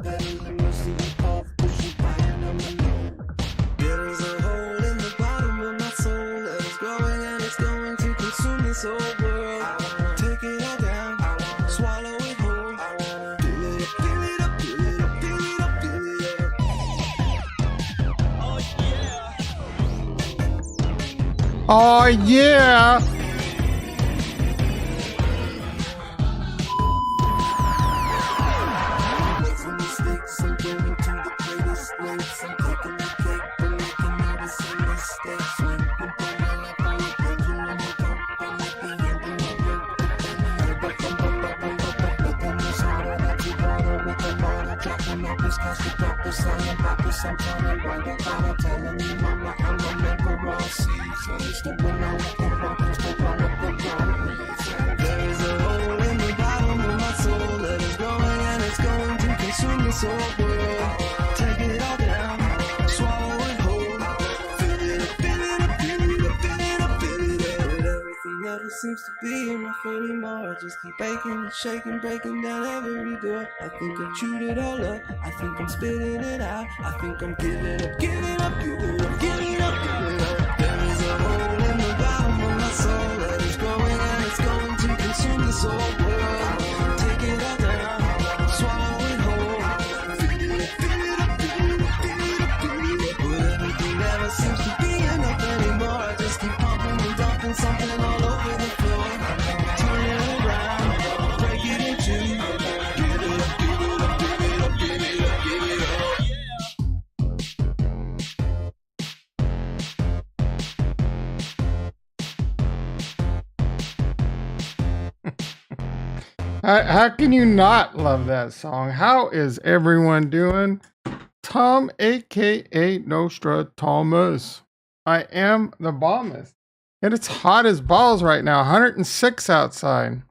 There is a hole in the bottom of my soul that is growing and it's going to consume this whole world. Take it all down, swallow it whole. Fill it up, fill it up, fill it up, fill it up, fill it up. Oh yeah. Making mistakes, I'm going to the greatest lengths. I'm taking the cake, but making all the same mistakes. When you put my life on the page, you know me don't go like the end of my road. But then there's harder that you bother with the water. Dropping up this cast the proper sign about this. I'm trying to write it out. I'm telling you, mama, I'm a member all seas. I used to win all of the rockets, but run up the lotteries. There is a hole in the bottom of my soul that is growing and it's going to consume this whole world. Take it all down, swallow it whole. Fill it up, fill it up, fill it up, fill it up, fill it up. But everything never seems to be enough anymore. I just keep baking and shaking, breaking down every door. I think I've chewed it all up. I think I'm spitting it out. I think I'm giving up, giving up, giving up, giving up, giving up. There is a hole in the bottom of my soul that is growing and it's going to consume this whole world. Take it all down, swallow it whole. Fill it up, fill it up, fill it up, fill it up, fill it up. But everything never seems to be enough anymore. I just keep pumping and dumping something all over the floor. Turn it around, break it in two. Give it up, give it up, give it up, give it up, give it up. How can you not love that song? How is everyone doing? Tom, aka Nostradamus. I am the bombist. And it's hot as balls right now. 106 outside.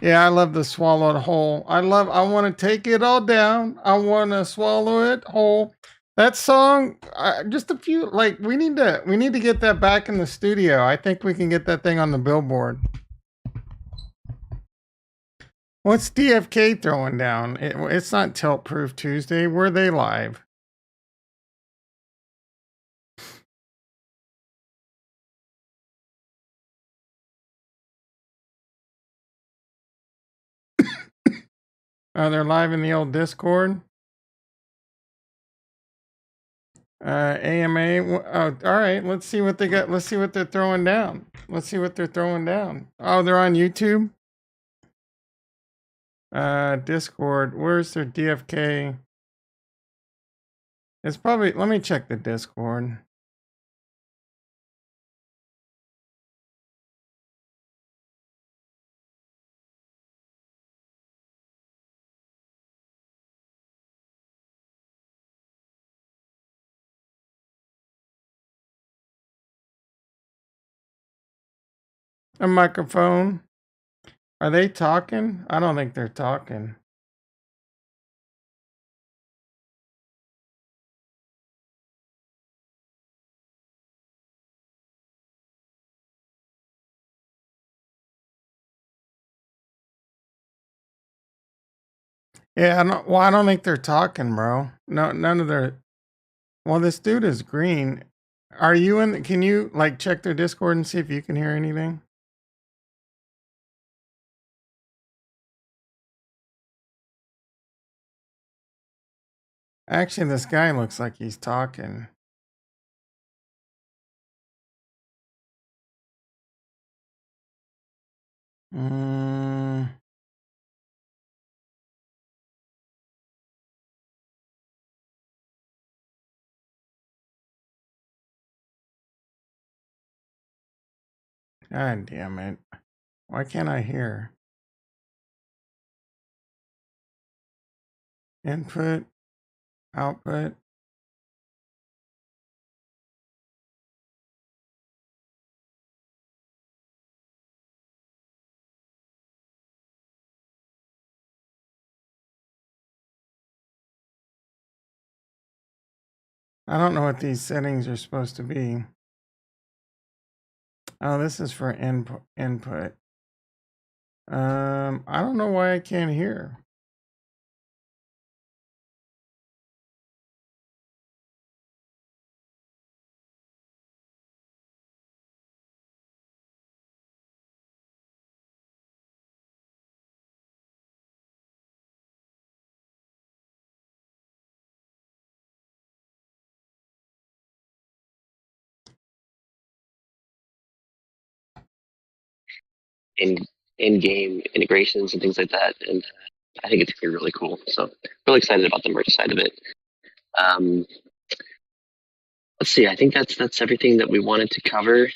Yeah, I love the swallowed whole. I want to take it all down. I want to swallow it whole. That song, just a few, like, we need to get that back in the studio. I think we can get that thing on the billboard. What's DFK throwing down? It's not Tilt Proof Tuesday. Were they live? Oh, they're live in the old Discord. AMA. Oh, all right. Let's see what they got. Let's see what they're throwing down. Let's see what they're throwing down. Oh, they're on YouTube. Discord. Where's their DFK? It's probably. Let me check the Discord. A microphone. Are they talking? I don't think they're talking. Yeah, I don't think they're talking, bro. No, none of their. Well, this dude is green. Are you in? Can you like check their Discord and see if you can hear anything? Actually, this guy looks like he's talking. Mm. God damn it. Why can't I hear? Input, output. I don't know what these settings are supposed to be. Oh, this is for input. I don't know why I can't hear. in in-game integrations and things like that. And I think it's gonna be really cool. So really excited about the merch side of it. Um, let's see. I think that's everything that we wanted to cover.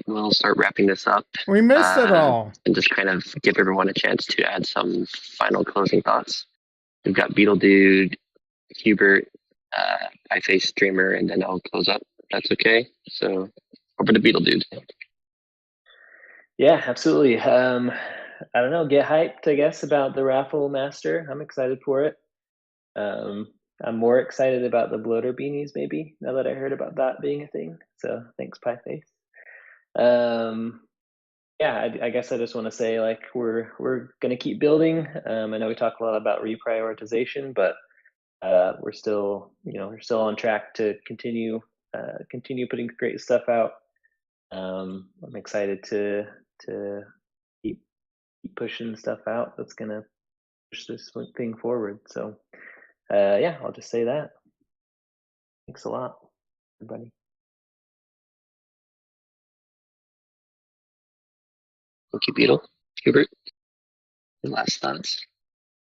We'll start wrapping this up We missed it all. and just kind of give everyone a chance to add some final closing thoughts. We've got Beetle Dude, Hubert, Pieface Dreamer, and then I'll close up. If that's okay. So over to Beetle Dude. Yeah, absolutely. I don't know, get hyped, I guess, about the Raffle Master. I'm excited for it. I'm more excited about the bloater beanies, maybe, now that I heard about that being a thing. So thanks, Pieface. Yeah, I guess I just want to say, like, we're gonna keep building. I know we talk a lot about reprioritization, but we're still on track to continue putting great stuff out. I'm excited to keep pushing stuff out that's gonna push this thing forward. So yeah, I'll just say that. Thanks a lot, everybody. Thank you, Beetle. Hubert, your last thoughts?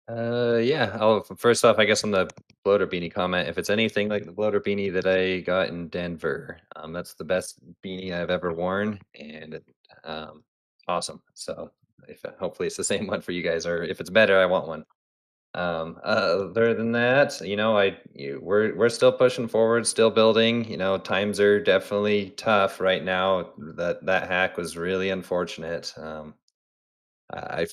Yeah. Oh, first off, I guess on the bloater beanie comment, if it's anything like the bloater beanie that I got in Denver, that's the best beanie I've ever worn, and awesome. So if hopefully it's the same one for you guys, or if it's better, I want one. Other than that, we're still pushing forward, still building. Times are definitely tough right now. That hack was really unfortunate. I've,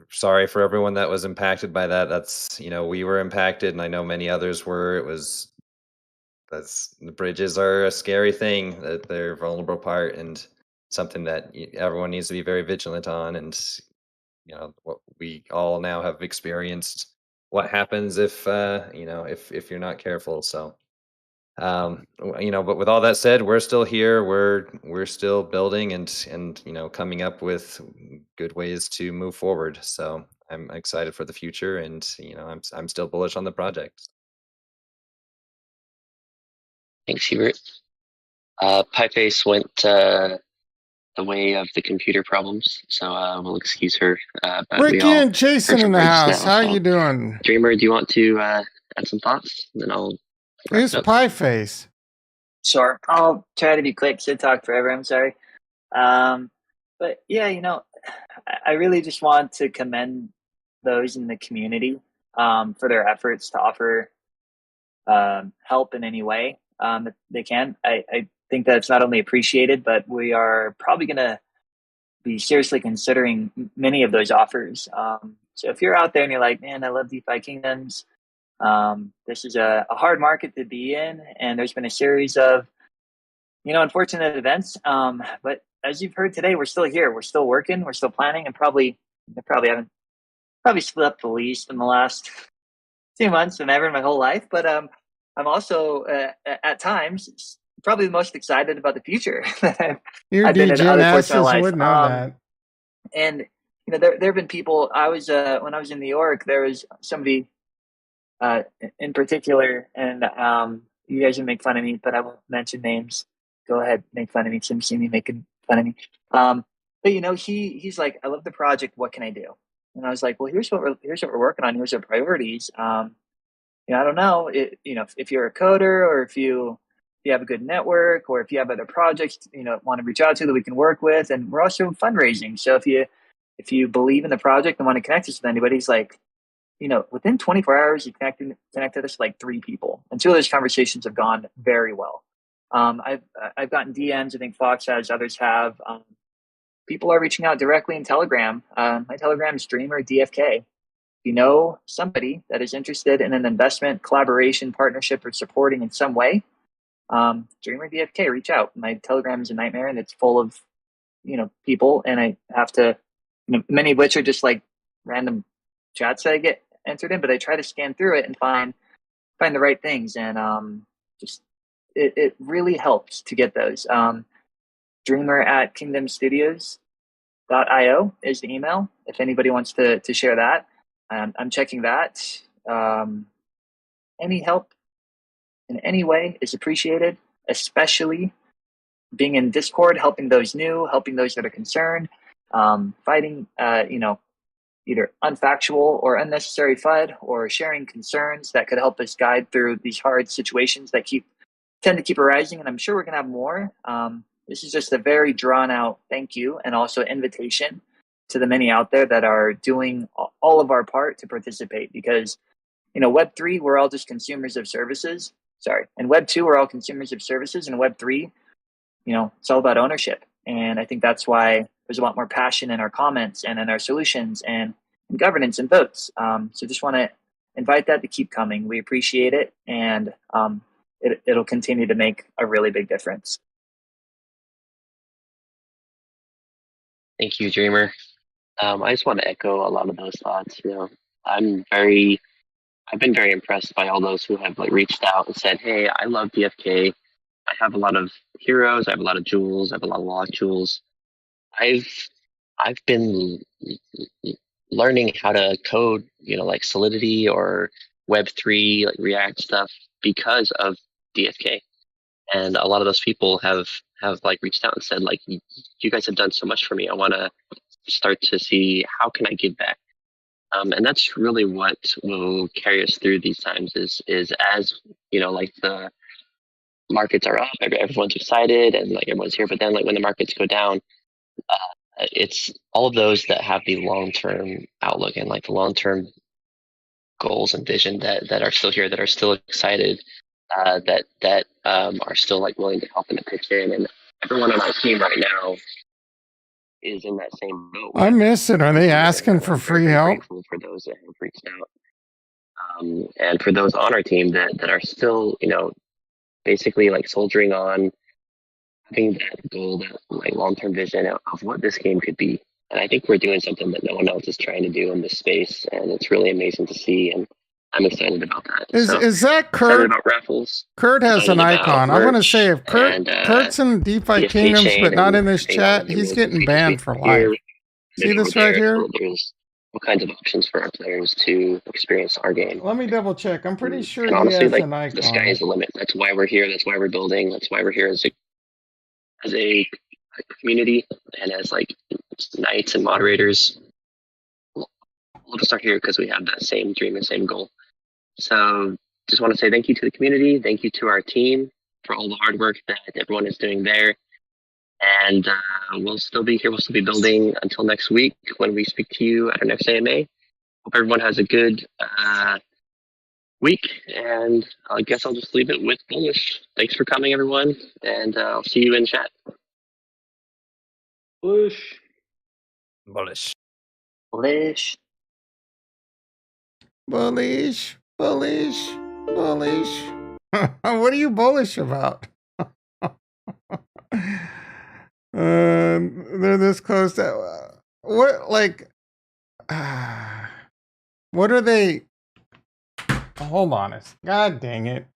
sorry for everyone that was impacted by that. That's, we were impacted, and I know many others were. The bridges are a scary thing, that they're a vulnerable part, and something that everyone needs to be very vigilant on. And, what we all now have experienced what happens if you're not careful. So, but with all that said, we're still here. We're still building and coming up with good ways to move forward. So I'm excited for the future, and I'm still bullish on the project. Thanks, Hubert. Pieface went the way of the computer problems, so we'll excuse her. But Ricky and Jason in the house. How you doing? Dreamer, do you want to add some thoughts? And then I'll. Who's Pieface? Sure. I'll try to be quick. Should talk forever. I'm sorry. But yeah, I really just want to commend those in the community for their efforts to offer help in any way that they can. I think that's not only appreciated, but we are probably going to be seriously considering many of those offers. So if you're out there and you're like, man, I love DeFi Kingdoms, this is a hard market to be in, and there's been a series of unfortunate events. But as you've heard today, we're still here. We're still working. We're still planning, and probably haven't split up the least in the last 2 months than ever in my whole life. But I'm also at times probably the most excited about the future that Your I've been in other parts of my life. would know that. And there have been people. I was when I was in New York, there was somebody in particular, and you guys will make fun of me, but I won't mention names. Go ahead, make fun of me. Some see me making fun of me. But he's like, I love the project. What can I do? And I was like, well, here's what we're working on. Here's our priorities. I don't know, if you're a coder, or if you have a good network, or if you have other projects, want to reach out to that we can work with. And we're also fundraising. So if you believe in the project and want to connect us with anybody, he's like, within 24 hours, you connected us with like 3 people, and 2 of those conversations have gone very well. I've gotten DMs. I think Fox has, others have. People are reaching out directly in Telegram. My Telegram is Dreamer DFK. If you know somebody that is interested in an investment, collaboration, partnership, or supporting in some way, Dreamer DFK, reach out. My Telegram is a nightmare, and it's full of people, and I have to, many of which are just like random chats that I get entered in, but I try to scan through it and find the right things, and just it really helps to get those. Dreamer at kingdomstudios.io is the email if anybody wants to share that. I'm checking that. Any help in any way is appreciated, especially being in Discord, helping those new, helping those that are concerned, fighting, either unfactual or unnecessary FUD, or sharing concerns that could help us guide through these hard situations that tend to keep arising. And I'm sure we're going to have more. This is just a very drawn out thank you and also invitation to the many out there that are doing all of our part to participate, because Web3, we're all just consumers of services. Sorry. And Web2, we're all consumers of services. And Web3, it's all about ownership. And I think that's why there's a lot more passion in our comments and in our solutions and in governance and votes. So just want to invite that to keep coming. We appreciate it. And it'll continue to make a really big difference. Thank you, Dreamer. I just want to echo a lot of those thoughts. I've been very impressed by all those who have reached out and said, "Hey, I love DFK. I have a lot of heroes. I have a lot of jewels. I have a lot of log jewels. I've been learning how to code, like Solidity or Web3, like React stuff, because of DFK." And a lot of those people have reached out and said, "You guys have done so much for me. I want to start to see how can I give back." And that's really what will carry us through these times is as, the markets are up, everyone's excited and everyone's here. But then when the markets go down, it's all of those that have the long-term outlook and the long-term goals and vision that are still here, that are still excited, that are still willing to help and to pitch in. And everyone on our team right now is in that same boat. I miss it. Are they asking for free help? Grateful for those that have reached out, and for those on our team that are still, basically soldiering on, having that goal, that long-term vision of what this game could be. And I think we're doing something that no one else is trying to do in this space, and it's really amazing to see. And I'm excited about that. Is that Kurt? Excited about raffles. Kurt has an icon. I want to say if Kurt's in DeFi Kingdoms, but not in this chat, he's getting banned for life. See this right here? There's all kinds of options for our players to experience our game. Let me double check. I'm pretty sure and honestly, he has an icon. The sky is the limit. That's why we're here. That's why we're building. That's why we're here as a community and as knights and moderators. All of us are here because we have that same dream and same goal. So just want to say thank you to the community. Thank you to our team for all the hard work that everyone is doing there. And we'll still be here. We'll still be building until next week when we speak to you at our next AMA. Hope everyone has a good week. And I guess I'll just leave it with bullish. Thanks for coming, everyone. And I'll see you in chat. Bullish. Bullish. Bullish. Bullish. Bullish. Bullish. What are you bullish about? They're this close to what? What are they? Hold on, God dang it!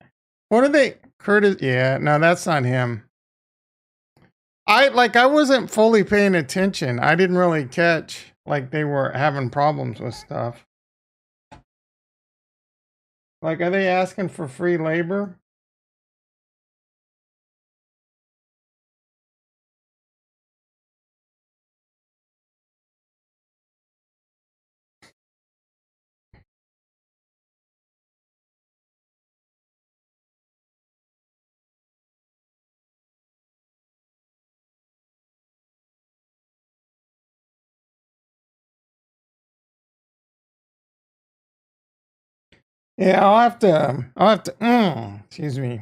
What are they? Curtis? Yeah, no, that's not him. I wasn't fully paying attention. I didn't really catch they were having problems with stuff. Are they asking for free labor? Yeah, I'll have to, excuse me.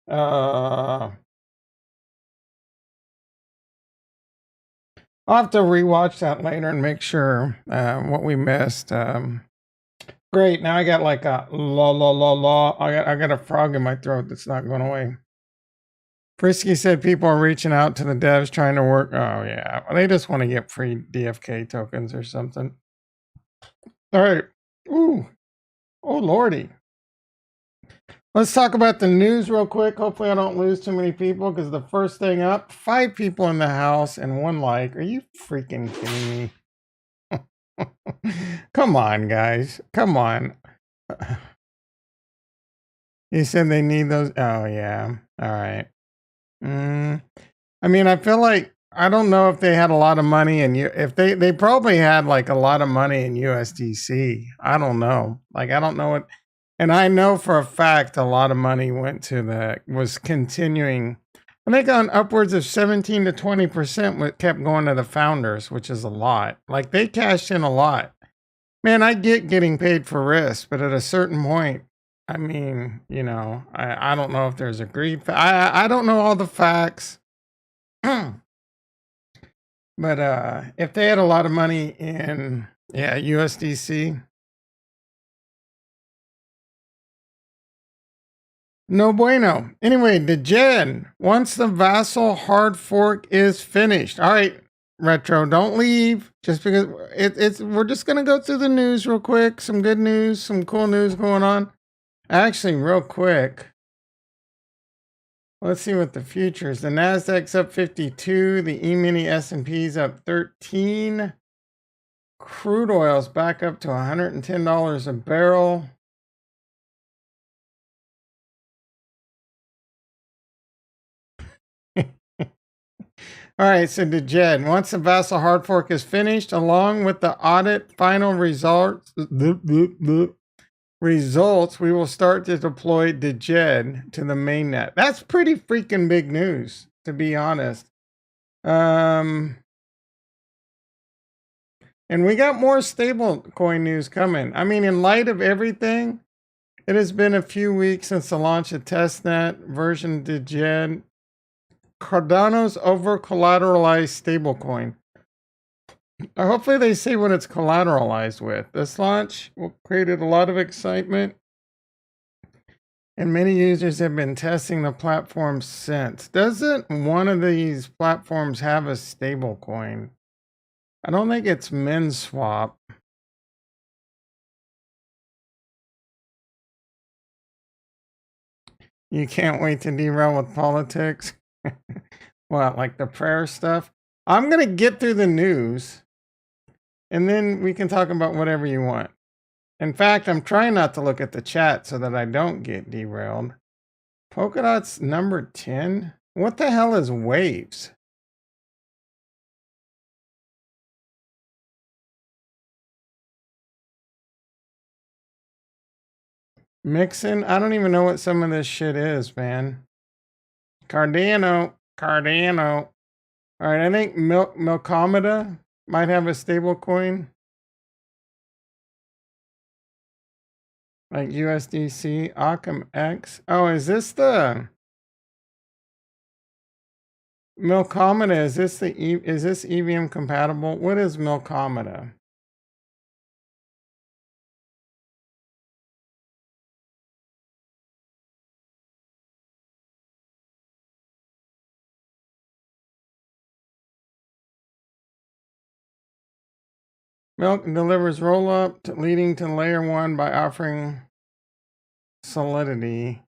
I'll have to rewatch that later and make sure, what we missed. Great. Now I got a la. I got a frog in my throat that's not going away. Frisky said people are reaching out to the devs trying to work. Oh yeah. They just want to get free DFK tokens or something. All right. Ooh. Oh, Lordy. Let's talk about the news real quick. Hopefully I don't lose too many people because the first thing up, 5 people in the house and 1 like. Are you freaking kidding me? Come on, guys. Come on. You said they need those. Oh, yeah. All right. I mean, I feel like I don't know if they had a lot of money and if they probably had like a lot of money in USDC. I don't know. Like I don't know what, and I know for a fact a lot of money went to was continuing. I think on upwards of 17 to 20% kept going to the founders, which is a lot. Like they cashed in a lot. Man, I get getting paid for risk, but at a certain point, I mean, you know, I don't know if there's a greed. I don't know all the facts. But if they had a lot of money in USDC, no bueno. Anyway, the Djed, once the Vassal hard fork is finished. All right, Retro, don't leave just because it's we're just gonna go through the news real quick. Some good news, some cool news going on. Actually, real quick. Let's see what the futures. The Nasdaq's up 52, the E-mini S&P's up 13. Crude oil's back up to $110 a barrel. All right, so the Djed, once the Vassal hard fork is finished, along with the audit final results, we will start to deploy the Djed to the mainnet. That's pretty freaking big news, to be honest. And we got more stable coin news coming. I mean, in light of everything, it has been a few weeks since the launch of testnet version of the Djed. Cardano's over collateralized stablecoin. Hopefully they say what it's collateralized with. This launch created a lot of excitement, and many users have been testing the platform since. Doesn't one of these platforms have a stablecoin? I don't think it's MinSwap. You can't wait to derail with politics. What, like the prayer stuff? I'm going to get through the news and then we can talk about whatever you want. In fact, I'm trying not to look at the chat so that I don't get derailed. Polkadot's number 10? What the hell is waves? Mixin? I don't even know what some of this shit is, man. Cardano. All right, I think Milkomeda might have a stable coin. Like USDC, Occam X. Oh, is this the Milkomeda? Is this EVM compatible? What is Milkomeda? Milk delivers roll up leading to layer 1 by offering solidity.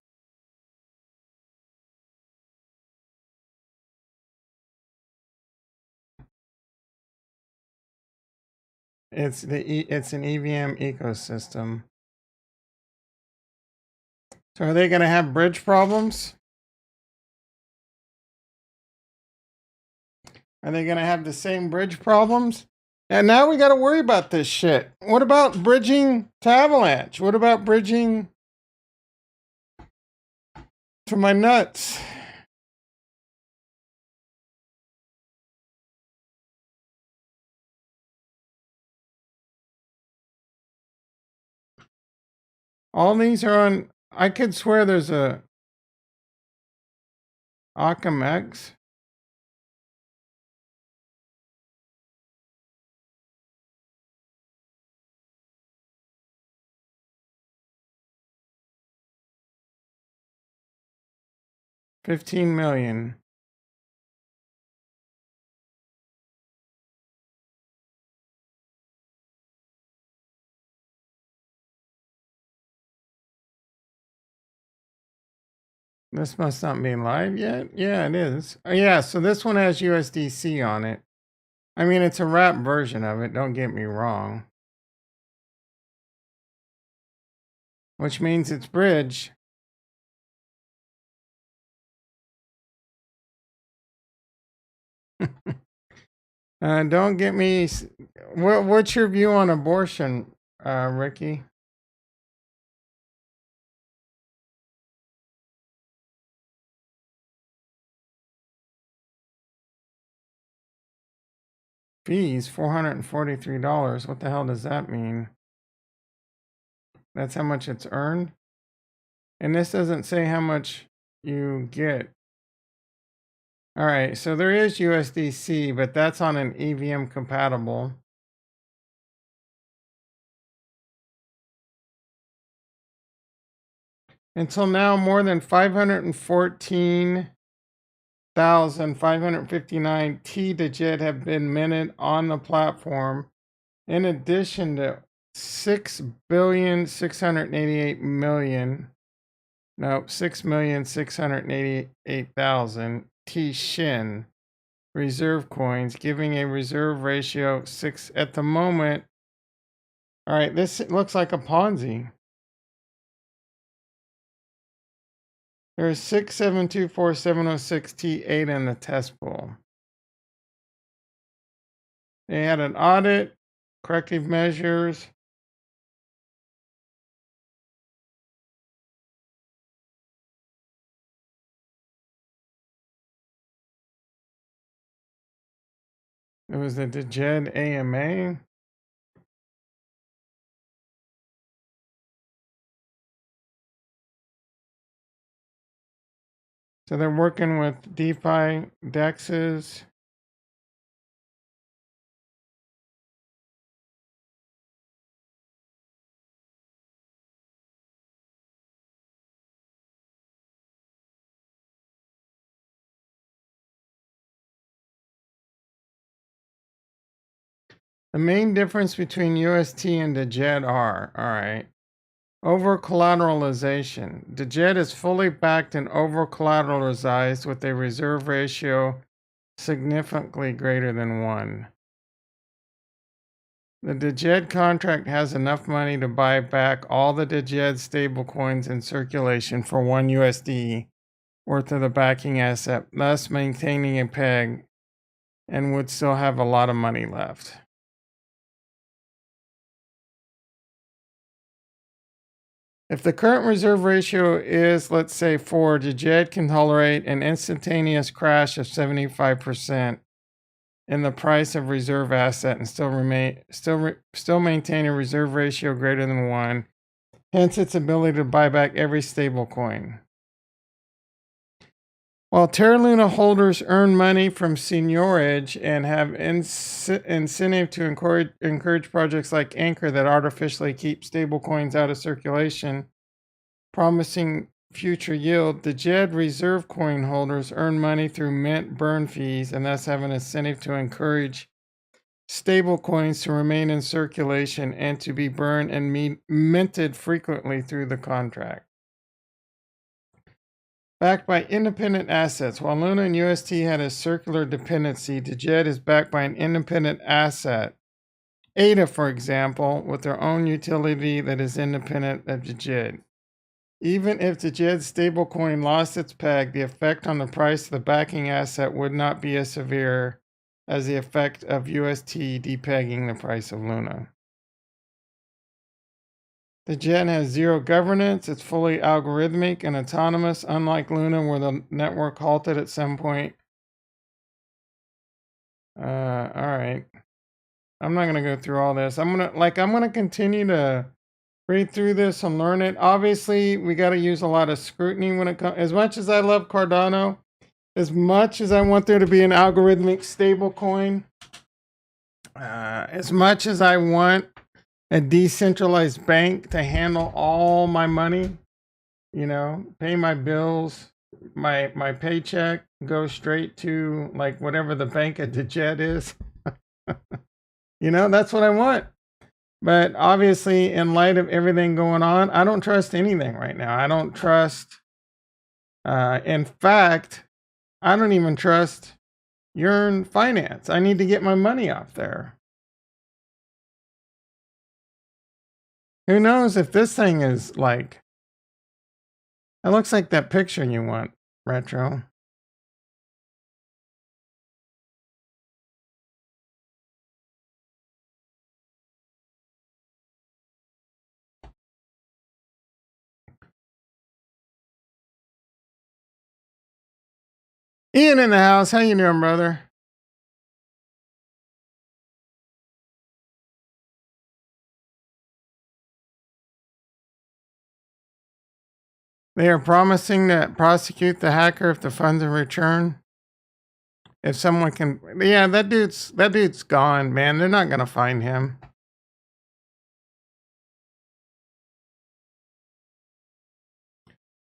It's an EVM ecosystem. So are they going to have bridge problems? Are they going to have the same bridge problems? And now we got to worry about this shit. What about bridging to Avalanche? What about bridging to my nuts? All these are on. I could swear there's a Occam X. $15 million. This must not be live yet. Yeah, it is. Oh, yeah, so this one has USDC on it. I mean, it's a wrap version of it. Don't get me wrong. Which means it's bridge. Don't get me. What's your view on abortion, Ricky? Fees $443. What the hell does that mean? That's how much it's earned? And this doesn't say how much you get. All right, so there is USDC, but that's on an EVM compatible. Until now, more than 514,559 Djed have been minted on the platform, in addition to 6,688,000,000. Nope, 6,688,000 Shin reserve coins, giving a reserve ratio of 6 at the moment. All right, this looks like a Ponzi. There's 6724706 T8 in the test pool. They had an audit, corrective measures. It was the Djed AMA. So they're working with DeFi dexes. The main difference between UST and Djed are, all right, over collateralization. Djed is fully backed and over collateralized with a reserve ratio significantly greater than 1. The Djed contract has enough money to buy back all the Djed stablecoins in circulation for 1 USD worth of the backing asset, thus maintaining a peg, and would still have a lot of money left. If the current reserve ratio is, let's say, 4, Djed can tolerate an instantaneous crash of 75% in the price of reserve asset and still maintain a reserve ratio greater than 1. Hence, its ability to buy back every stable coin. While Terra Luna holders earn money from seigniorage and have incentive to encourage projects like Anchor that artificially keep stablecoins out of circulation, promising future yield, the Djed reserve coin holders earn money through mint burn fees and thus have an incentive to encourage stablecoins to remain in circulation and to be burned and minted frequently through the contract. Backed by independent assets. While Luna and UST had a circular dependency, Djed is backed by an independent asset. ADA, for example, with their own utility that is independent of Djed. Even if the Djed stablecoin lost its peg, the effect on the price of the backing asset would not be as severe as the effect of UST depegging the price of Luna. The Djed has zero governance. It's fully algorithmic and autonomous, unlike Luna, where the network halted at some point. All right. I'm not gonna go through all this. I'm gonna continue to read through this and learn it. Obviously, we got to use a lot of scrutiny when it comes. As much as I love Cardano, as much as I want there to be an algorithmic stable coin, as much as I want a decentralized bank to handle all my money, pay my bills, my paycheck go straight to like whatever the bank at Djed is. That's what I want. But obviously, in light of everything going on, I don't trust anything right now. I don't trust, in fact, I don't even trust Yearn Finance. I need to get my money off there. Who knows if this thing is like, it looks like that picture you want, Retro. Ian in the house. How you doing, brother? They are promising to prosecute the hacker if the funds are returned. If someone can, yeah, that dude's gone, man. They're not gonna find him.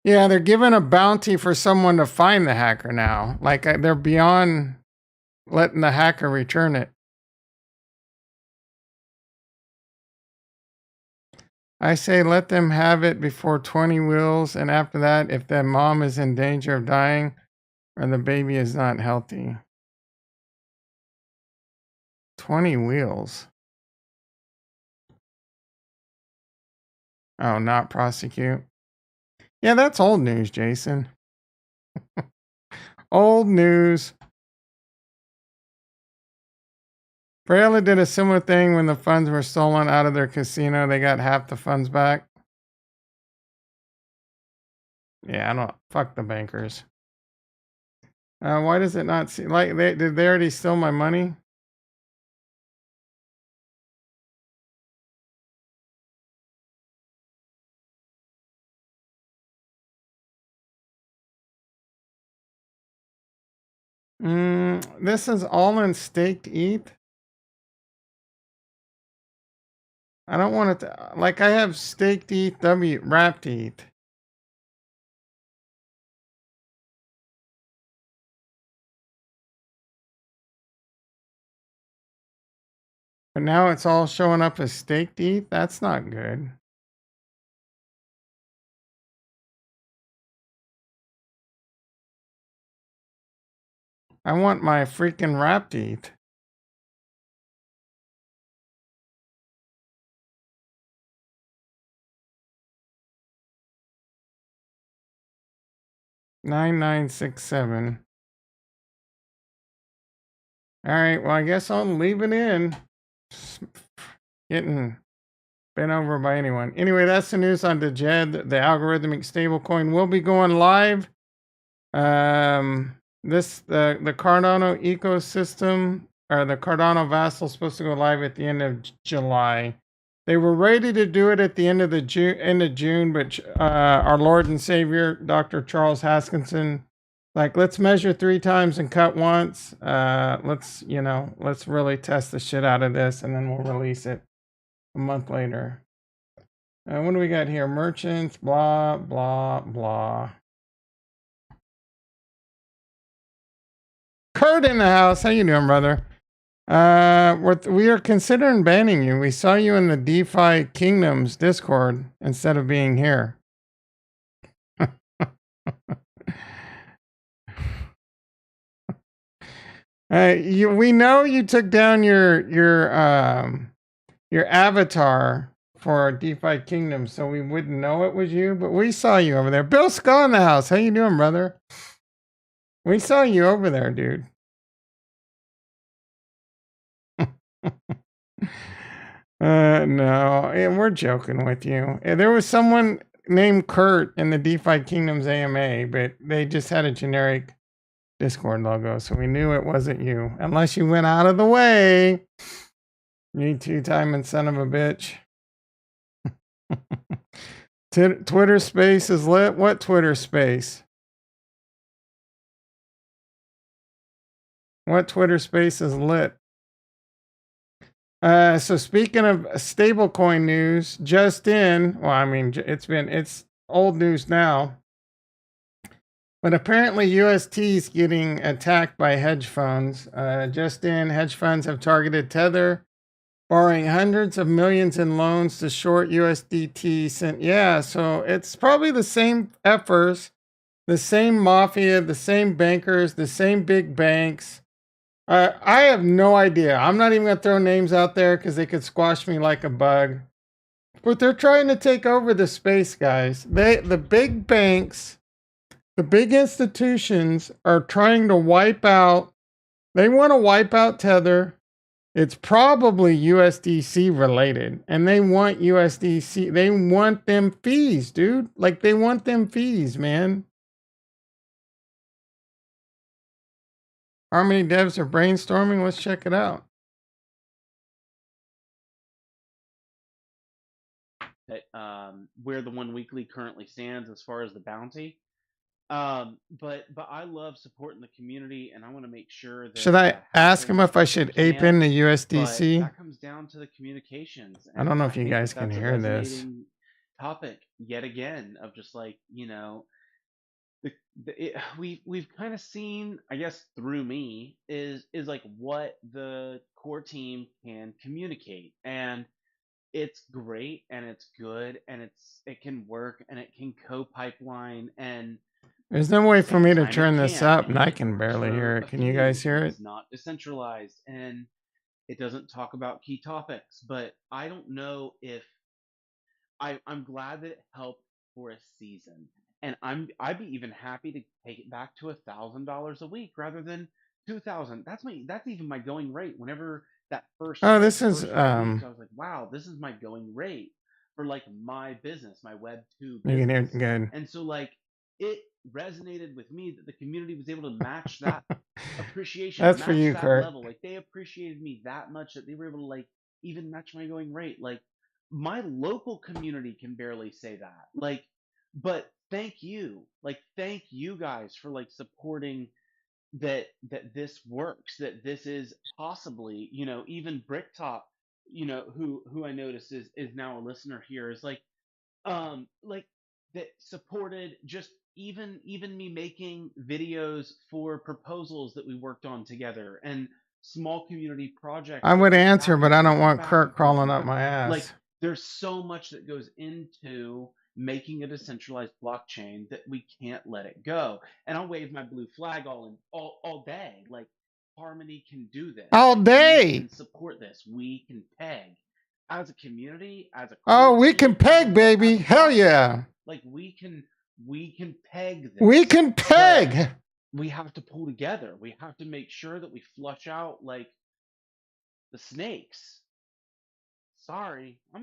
Yeah, they're giving a bounty for someone to find the hacker now. Like they're beyond letting the hacker return it. I say let them have it before 20 wheels, and after that, if the mom is in danger of dying or the baby is not healthy. 20 wheels. Oh, not prosecute. Yeah, that's old news, Jason. Old news. Braille did a similar thing when the funds were stolen out of their casino. They got half the funds back. Yeah, I don't. Fuck the bankers. Why does it not see? Like, did they already steal my money? This is all in staked ETH. I don't want it to, like, I have staked ETH, wrapped ETH. But now it's all showing up as staked ETH. That's not good. I want my freaking wrapped ETH. $9,967. All right, well, I guess I'll leave it in. Getting bent over by anyone. Anyway, that's the news on Djed. The algorithmic stablecoin will be going live. The Cardano ecosystem, or the Cardano Vassal, is supposed to go live at the end of July. They were ready to do it at the end of June, but our Lord and Savior, Dr. Charles Haskinson, like, let's measure 3 times and cut once. Let's really test the shit out of this, and then we'll release it a month later. What do we got here? Merchants, blah, blah, blah. Kurt in the house. How you doing, brother? We are considering banning you. We saw you in the DeFi Kingdoms Discord instead of being here. We know you took down your avatar for DeFi Kingdom, so we wouldn't know it was you, but we saw you over there. Bill Skull in the house. How you doing, brother? We saw you over there, dude. No, we're joking with you. There was someone named Kurt in the DeFi Kingdoms AMA, but they just had a generic Discord logo, so we knew it wasn't you. Unless you went out of the way. You two-timing son of a bitch. Twitter space is lit. What Twitter space? What Twitter space is lit? So speaking of stablecoin news, just in, well, I mean, it's old news now, but apparently UST is getting attacked by hedge funds. Just in, hedge funds have targeted Tether, borrowing hundreds of millions in loans to short USDT. Yeah, so it's probably the same efforts, the same mafia, the same bankers, the same big banks. I have no idea. I'm not even going to throw names out there because they could squash me like a bug. But they're trying to take over the space, guys. The big banks, the big institutions are trying to wipe out. They want to wipe out Tether. It's probably USDC related. And they want USDC. They want them fees, dude. Like, they want them fees, man. Harmony devs are brainstorming. Let's check it out. Where the one weekly currently stands as far as the bounty. But I love supporting the community, and I want to make sure that Should I ask him if I should ape in the But USDC? that comes down to the communications. I don't know And if you think guys that can that's a hear this. resonating topic yet again of just like, you know, we've kind of seen, I guess, through me is like what the core team can communicate, and it's great and it's good and it can work and it can co-pipeline, and There's no way at the for same me to time it turn this can't, up, and and I it can works barely hear for it. a Can you few, guys hear and it? it's not decentralized, and it doesn't talk about key topics. But I don't know if I'm glad that it helped for a season, and I'd be even happy to take it back to $1,000 a week rather than 2,000. That's even my going rate. Whenever that first Oh, hit, this the is first 5 weeks, I was like, wow, this is my going rate for like my business, my Web2 you can hear business. it good. And so like it resonated with me that the community was able to match that appreciation, That's for match you, that Kurt. level. Like they appreciated me that much that they were able to like even match my going rate. Like my local community can barely say that. Like, but thank you. Like, thank you guys for like supporting that this works, that this is possibly, you know, even Bricktop, you know, who I noticed is now a listener here, is like that supported just even me making videos for proposals that we worked on together, and small community projects I that would went answer, back but and I don't forth, want back Kurt and forth and crawling up forth. my Like ass. there's so much that goes into making a decentralized blockchain that we can't let it go. And I'll wave my blue flag all day. Like Harmony can do this. All Like we day. can support this. We can peg as a community, as a Oh, core we can team, as peg, baby. a Hell blockchain. yeah. Like we can peg this. We can But peg. we have to pull together. We have to make sure that we flush out like the snakes. Sorry, I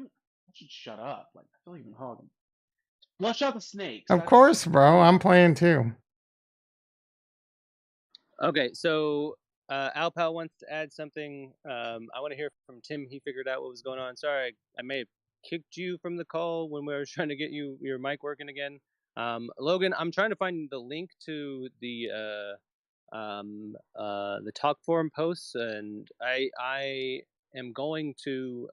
should shut up. Like I feel like I'm hogging. Flush out the snakes. Of course, bro. I'm playing too. Okay, so Alpal wants to add something. I want to hear from Tim. He figured out what was going on. Sorry, I may have kicked you from the call when we were trying to get your mic working again. Logan, I'm trying to find the link to the talk forum posts, and I am going to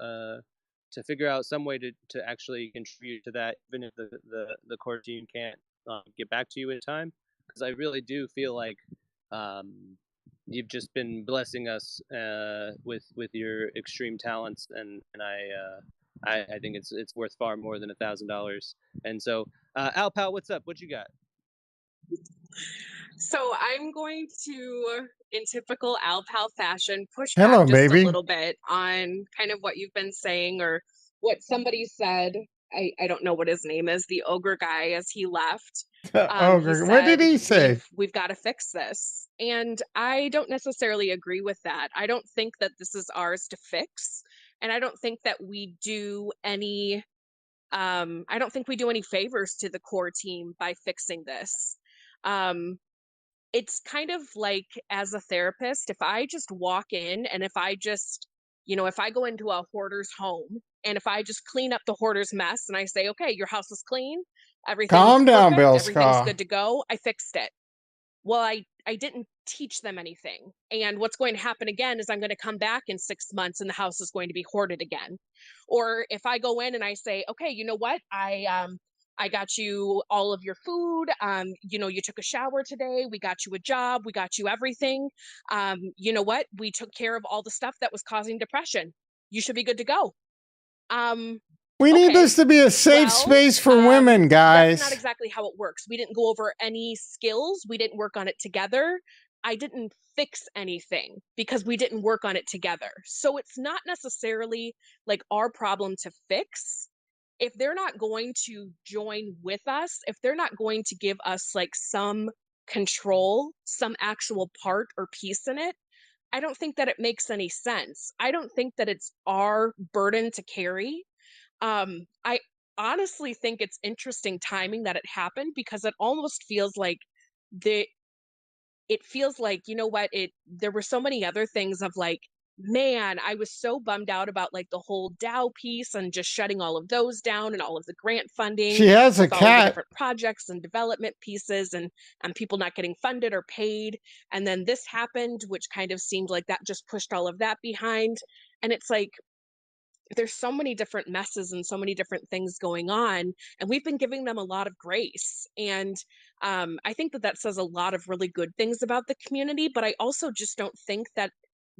figure out some way to actually contribute to that, even if the core team can't get back to you in time, because I really do feel like you've just been blessing us with your extreme talents, and I think it's worth far more than $1,000. And so, Alpal, what's up? What you got? So I'm going to, in typical Alpal fashion, push Hello, back just baby. a little bit on kind of what you've been saying, or what somebody said. I don't know what his name is, the ogre guy, as he left. Ogre. What did he say? We've got to fix this. And I don't necessarily agree with that. I don't think that this is ours to fix. And I don't think that we do any I don't think we do any favors to the core team by fixing this. It's kind of like, as a therapist, if I just walk in and if I just, if I go into a hoarder's home and if I just clean up the hoarder's mess and I say, okay, your house is clean, everything's Calm down, perfect, Bill everything's Ska. good to go, I fixed it. Well, I didn't teach them anything. And what's going to happen again is I'm going to come back in 6 months and the house is going to be hoarded again. Or if I go in and I say, okay, you know what? I got you all of your food. You took a shower today. We got you a job. We got you everything. You know what? We took care of all the stuff that was causing depression. You should be good to go. We need Okay, this to be a safe space for women, guys. That's not exactly how it works. We didn't go over any skills. We didn't work on it together. I didn't fix anything because we didn't work on it together. So it's not necessarily like our problem to fix. If they're not going to join with us, if they're not going to give us like some control, some actual part or piece in it, I don't think that it makes any sense. I don't think that it's our burden to carry. I honestly think it's interesting timing that it happened, because it almost feels like it feels like, you know what, there were so many other things of like, man, I was so bummed out about like the whole DAO piece and just shutting all of those down and all of the grant funding She has a with all of the cat. different projects and development pieces and people not getting funded or paid. And then this happened, which kind of seemed like that just pushed all of that behind. And it's like, there's so many different messes and so many different things going on, and we've been giving them a lot of grace. And I think that says a lot of really good things about the community, but I also just don't think that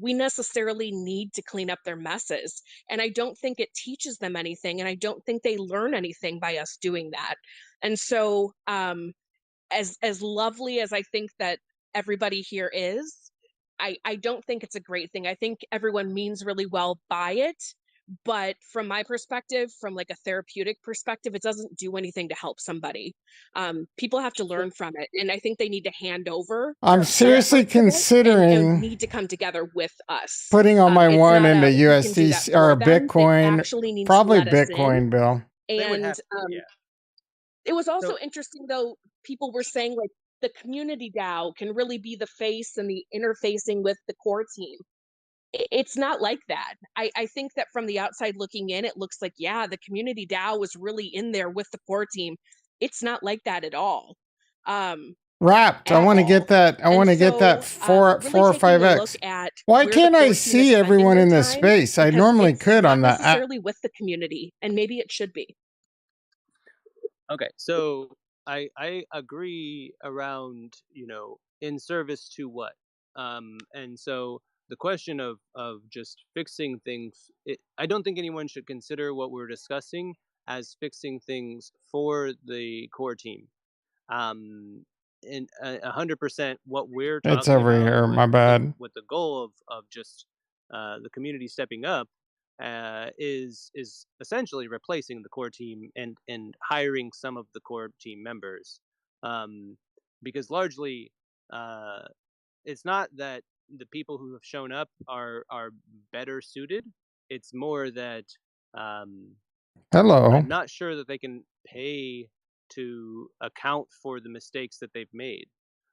we necessarily need to clean up their messes. And I don't think it teaches them anything, and I don't think they learn anything by us doing that. And so as lovely as I think that everybody here is, I don't think it's a great thing. I think everyone means really well by it, but from my perspective, from like a therapeutic perspective, it doesn't do anything to help somebody. People have to learn from it, and I think they need to hand over I'm seriously parts of it and considering need to come together with us. putting all my It's one not into a we can do that USD or for them. They Bitcoin, actually need to probably let us in. Bitcoin, Bill. They would And have, yeah. it was also So interesting, though, people were saying like the community DAO can really be the face and the interfacing with the core team. It's not like that. I think that from the outside looking in, it looks like, yeah, the community DAO was really in there with the core team. It's not like that at all. Wrapped. I At want to all. get that. I And want to get that so, 4 really or taking a look 5x. at Why where the can't I core team is see spending everyone their in this time, space? I because normally it's could not on that. necessarily with the community, and maybe it should be. okay, so I agree around, in service to what, and so the question of just fixing things, I don't think anyone should consider what we're discussing as fixing things for the core team. And 100% what we're It's talking over about here. My bad. with the goal of just the community stepping up is essentially replacing the core team and hiring some of the core team members, because largely it's not that the people who have shown up are better suited. It's more that Hello. I'm not sure that they can pay to account for the mistakes that they've made.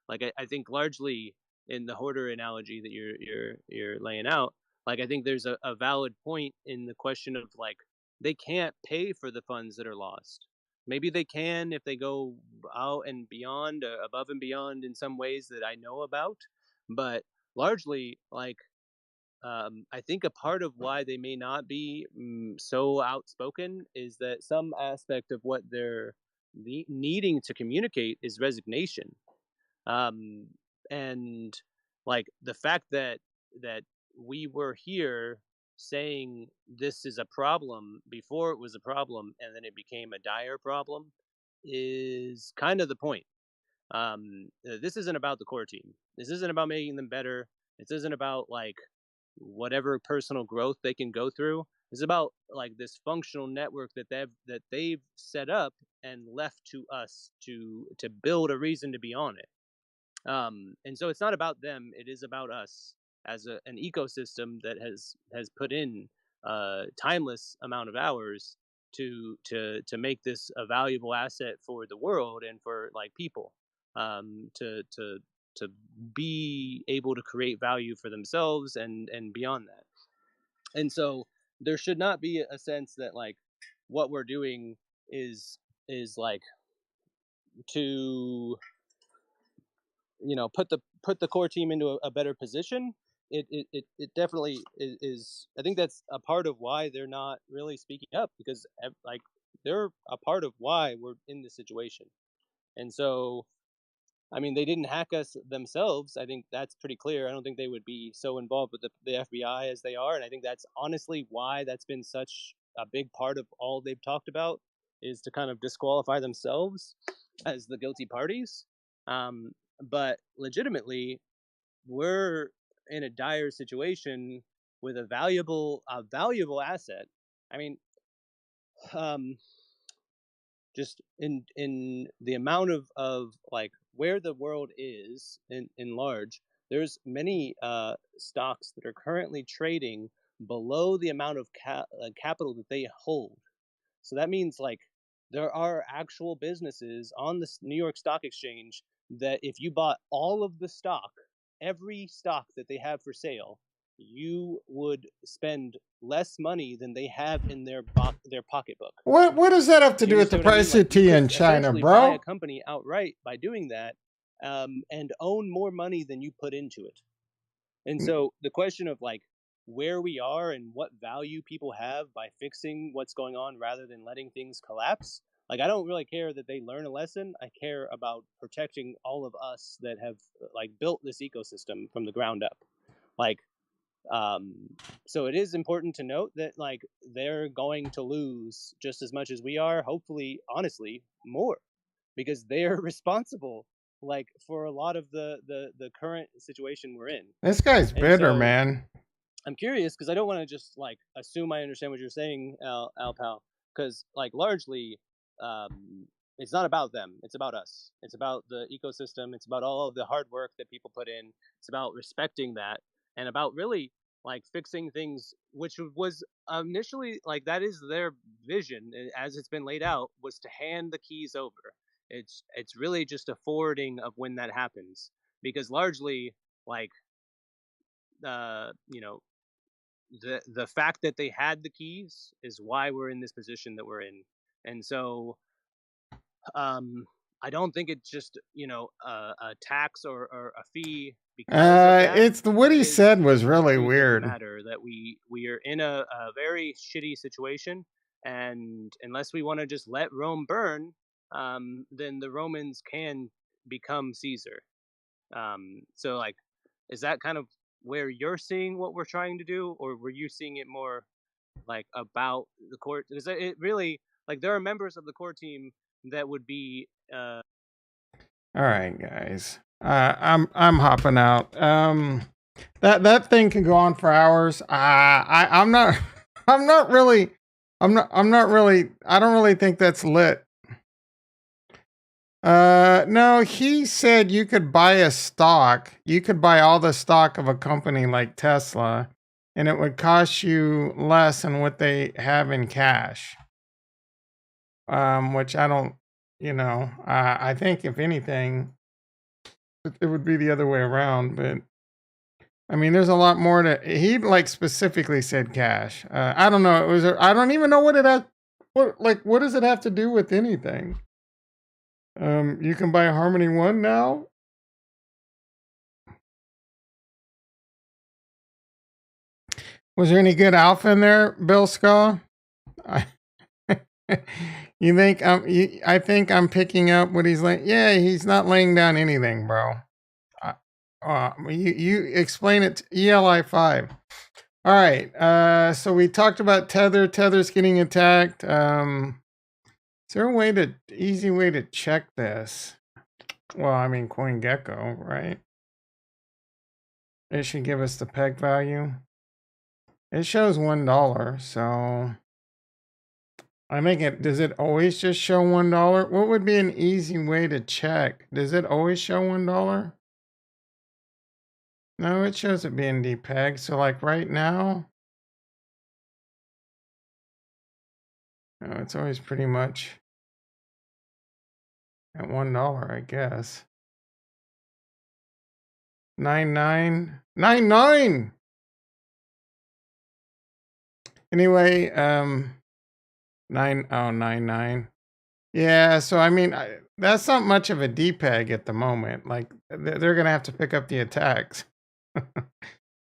Like I think largely in the hoarder analogy that you're laying out, like I think there's a valid point in the question of like they can't pay for the funds that are lost. Maybe they can if they go out and beyond, above and beyond in some ways that I know about, but largely like I think a part of why they may not be so outspoken is that some aspect of what they're needing to communicate is resignation. Um, and like the fact that we were here saying this is a problem before it was a problem and then it became a dire problem is kind of the point. This isn't about the core team. This isn't about making them better. This isn't about like whatever personal growth they can go through. It's about like this functional network that they've set up and left to us to build a reason to be on it. And so it's not about them. It is about us as an ecosystem that has put in timeless amount of hours to make this a valuable asset for the world and for like people, to be able to create value for themselves and beyond that. And so there should not be a sense that like what we're doing is like to put the core team into a better position. It definitely is. I think that's a part of why they're not really speaking up, because like they're a part of why we're in this situation. And so I mean, they didn't hack us themselves. I think that's pretty clear. I don't think they would be so involved with the FBI as they are. And I think that's honestly why that's been such a big part of all they've talked about, is to kind of disqualify themselves as the guilty parties. But legitimately, we're in a dire situation with a valuable asset. I mean, just in the amount of like where the world is in large, there's many stocks that are currently trading below the amount of capital that they hold. So that means like there are actual businesses on the New York Stock Exchange that if you bought all of the stock, every stock that they have for sale, you would spend less money than they have in their pocketbook. What does that have to Do do you with see the what I mean? price Like, of you tea could in China, essentially buy a bro? company outright by doing that, and own more money than you put into it. And so the question of like where we are and what value people have by fixing what's going on rather than letting things collapse. Like, I don't really care that they learn a lesson. I care about protecting all of us that have like built this ecosystem from the ground up. Like, so it is important to note that like they're going to lose just as much as we are, hopefully, honestly, more, because they're responsible like for a lot of the current situation we're in. This guy's And bitter, so man. I'm curious because I don't want to just like assume I understand what you're saying, Alpal, because like largely, it's not about them. It's about us. It's about the ecosystem. It's about all of the hard work that people put in. It's about respecting that and about really like fixing things, which was initially like that is their vision as it's been laid out, was to hand the keys over. It's really just a forwarding of when that happens, because largely like you know, the fact that they had the keys is why we're in this position that we're in. And so I don't think it's just, you know, a tax or a fee because of that. It's what It he is said was just the really truth of the weird. matter that we are in a very shitty situation, and unless we want to just let Rome burn, then the Romans can become Caesar. So like, is that kind of where you're seeing what we're trying to do, or were you seeing it more like about the core? Because it really like there are members of the core team that would be All right, guys. I'm hopping out. That thing can go on for hours. I'm not I'm not really I'm not really I don't really think that's lit. No, he said you could buy a stock. You could buy all the stock of a company like Tesla, and it would cost you less than what they have in cash. Which I don't, I think if anything, it would be the other way around. But I mean, there's a lot more to. He like specifically said cash. I don't know. It was. I don't even know what it has. What does it have to do with anything? You can buy Harmony One now. Was there any good alpha in there, Bill Skaw? I, you think I think I'm picking up what he's laying. Yeah, he's not laying down anything, bro. You explain it to ELI5. All right. So we talked about Tether. Tether's getting attacked. Is there a easy way to check this? Well, I mean, CoinGecko, right? It should give us the peg value. It shows $1, so I think it. Does it always just show $1? What would be an easy way to check? Does it always show $1? No, it shows it being depegged. So like right now, no, it's always pretty much at $1, I guess. 99. Anyway, 99. Yeah, so I mean, that's not much of a depeg at the moment. Like they're gonna have to pick up the attacks.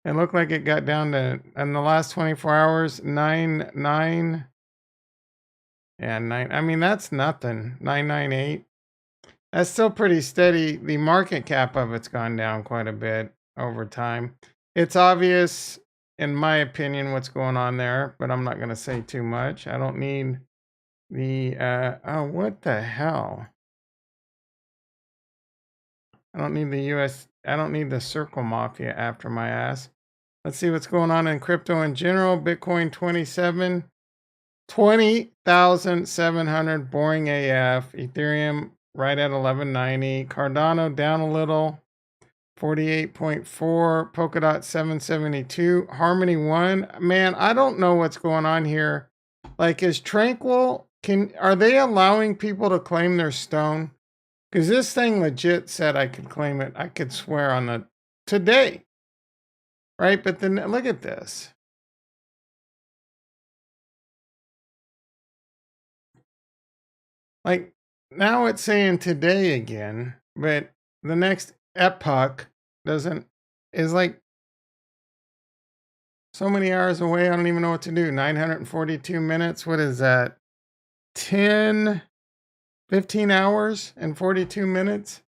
It looked like it got down to in the last 24 hours 9. Yeah, 9. I mean, that's nothing. 998. That's still pretty steady. The market cap of it's gone down quite a bit over time. It's obvious, in my opinion, what's going on there, but I'm not going to say too much. I don't need the, oh, what the hell? I don't need I don't need the Circle Mafia after my ass. Let's see what's going on in crypto in general. Bitcoin 20,700, boring AF. Ethereum right at 1190. Cardano down a little, 48.4. Polkadot 772. Harmony 1. Man, I don't know what's going on here. Like, is Tranquil, are they allowing people to claim their stone? Because this thing legit said I could claim it. I could swear on the today. Right? But then look at this. Like now it's saying today again, but the next epoch doesn't is like so many hours away. I don't even know what to do. 942 minutes. What is that? 10, 15 hours and 42 minutes.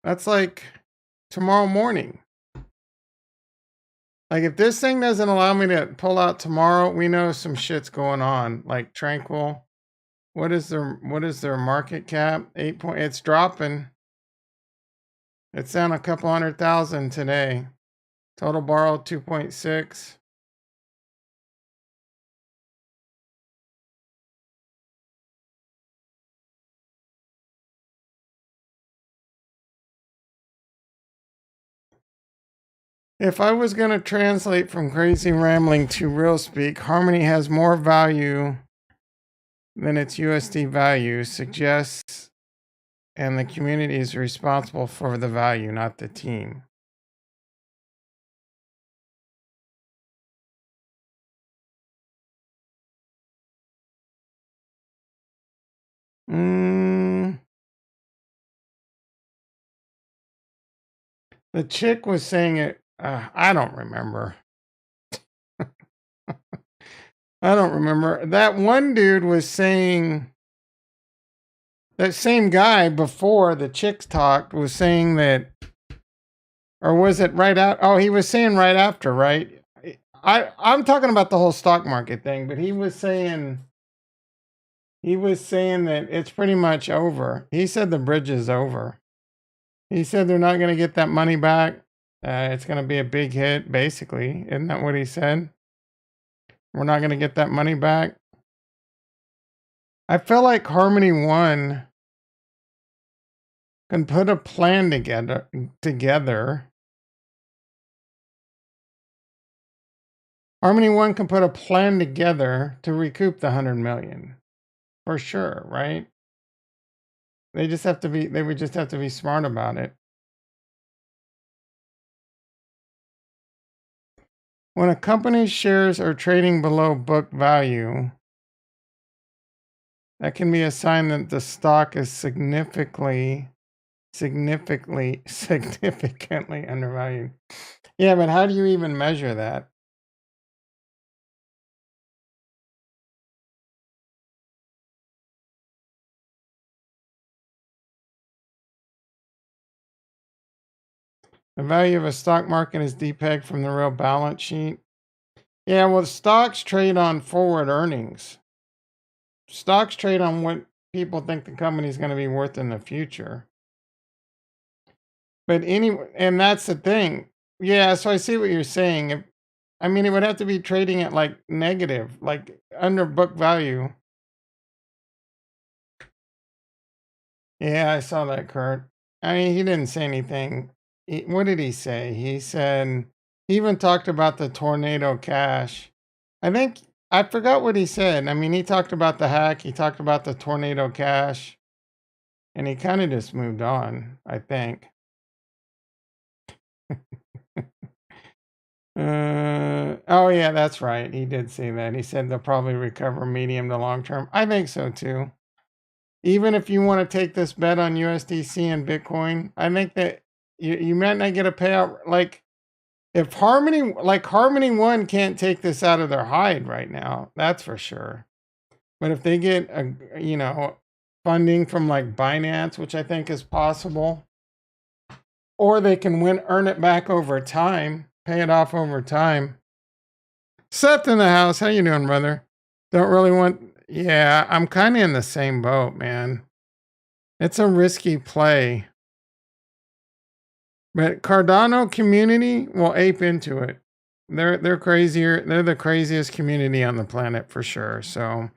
That's like tomorrow morning. Like if this thing doesn't allow me to pull out tomorrow, we know some shit's going on. Like Tranquil. What is their market cap? It's dropping. It's down a couple 100,000 today. Total borrowed 2.6. If I was going to translate from crazy rambling to real speak, Harmony has more value than its USD value suggests, and the community is responsible for the value, not the team. The chick was saying it. I don't remember. I don't remember. That one dude was saying, that same guy before the chicks talked was saying that, or was it right out? Oh, he was saying right after, right? I'm talking about the whole stock market thing, but he was saying that it's pretty much over. He said the bridge is over. He said they're not going to get that money back. It's going to be a big hit, basically. Isn't that what he said? We're not going to get that money back. I feel like Harmony One can put a plan together. Harmony One can put a plan together to recoup the 100 million. For sure, right? They would just have to be smart about it. When a company's shares are trading below book value, that can be a sign that the stock is significantly undervalued. Yeah, but how do you even measure that? The value of a stock market is depegged from the real balance sheet. Yeah, well, stocks trade on forward earnings. Stocks trade on what people think the company's going to be worth in the future. But anyway, and that's the thing. Yeah, so I see what you're saying. It would have to be trading at like negative, like under book value. Yeah, I saw that, Kurt. He didn't say anything. What did he say? He said, he even talked about the tornado cash. I forgot what he said. He talked about the hack, he talked about the tornado cash, and he kind of just moved on, I think. Oh yeah, that's right. He did say that. He said they'll probably recover medium to long term. I think so too. Even if you want to take this bet on USDC and Bitcoin, I think that you might not get a payout. Like if Harmony One can't take this out of their hide right now, that's for sure. But if they get funding from like Binance, which I think is possible, or they can earn it back over time, pay it off over time. Seth in the house, how you doing, brother? Don't really want. Yeah, I'm kind of in the same boat, man. It's a risky play. But Cardano community will ape into it. They're crazier. They're the craziest community on the planet for sure. So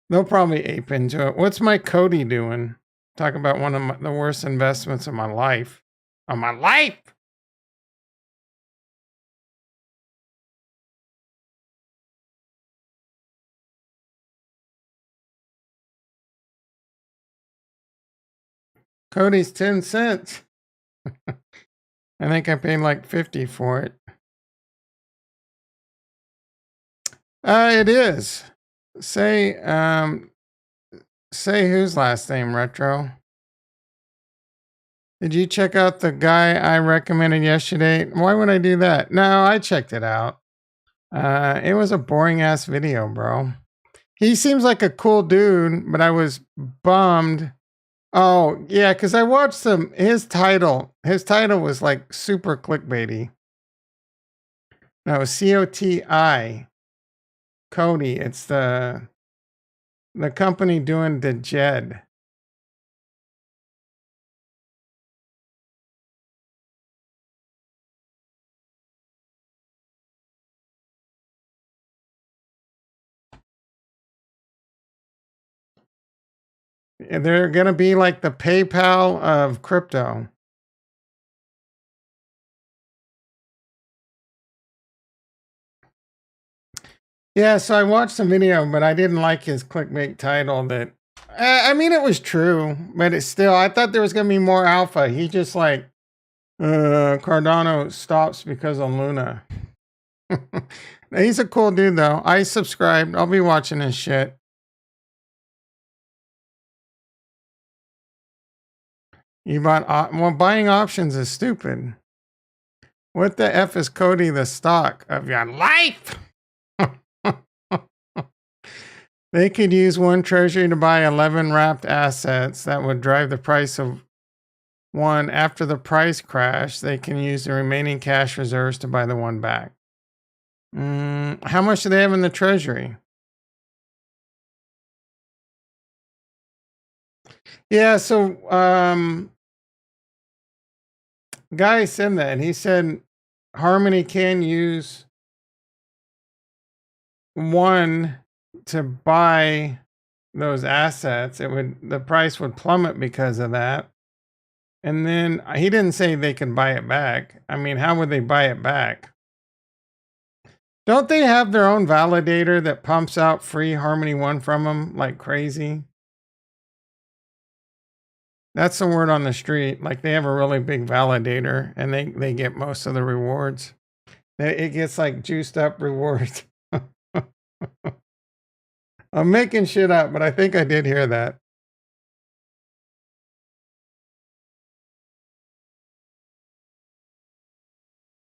they'll probably ape into it. What's my coti doing? Talk about one of the worst investments of my life. Of my life. Coti's 10 cents. I think I paid like 50 for it. It is. Say whose last name, Retro? Did you check out the guy I recommended yesterday? Why would I do that? No, I checked it out. It was a boring ass video, bro. He seems like a cool dude, but I was bummed. Oh, yeah, because I watched his title. His title was like super clickbaity. No, COTI. Coti. It's the company doing the Djed. They're gonna be like the PayPal of crypto. Yeah, so I watched the video, but I didn't like his clickbait title. That I mean, it was true, but it's still. I thought there was gonna be more alpha. He just like Cardano stops because of Luna. He's a cool dude, though. I subscribed. I'll be watching his shit. You bought well, buying options is stupid. What the F is Coti the stock of your life? They could use one treasury to buy 11 wrapped assets that would drive the price of one. After the price crash, they can use the remaining cash reserves to buy the one back. How much do they have in the treasury? Yeah, so guy said that. He said Harmony can use one to buy those assets. The price would plummet because of that. And then he didn't say they could buy it back. I mean, how would they buy it back? Don't they have their own validator that pumps out free Harmony One from them like crazy? That's the word on the street. Like they have a really big validator and they get most of the rewards. It gets like juiced up rewards. I'm making shit up, but I think I did hear that.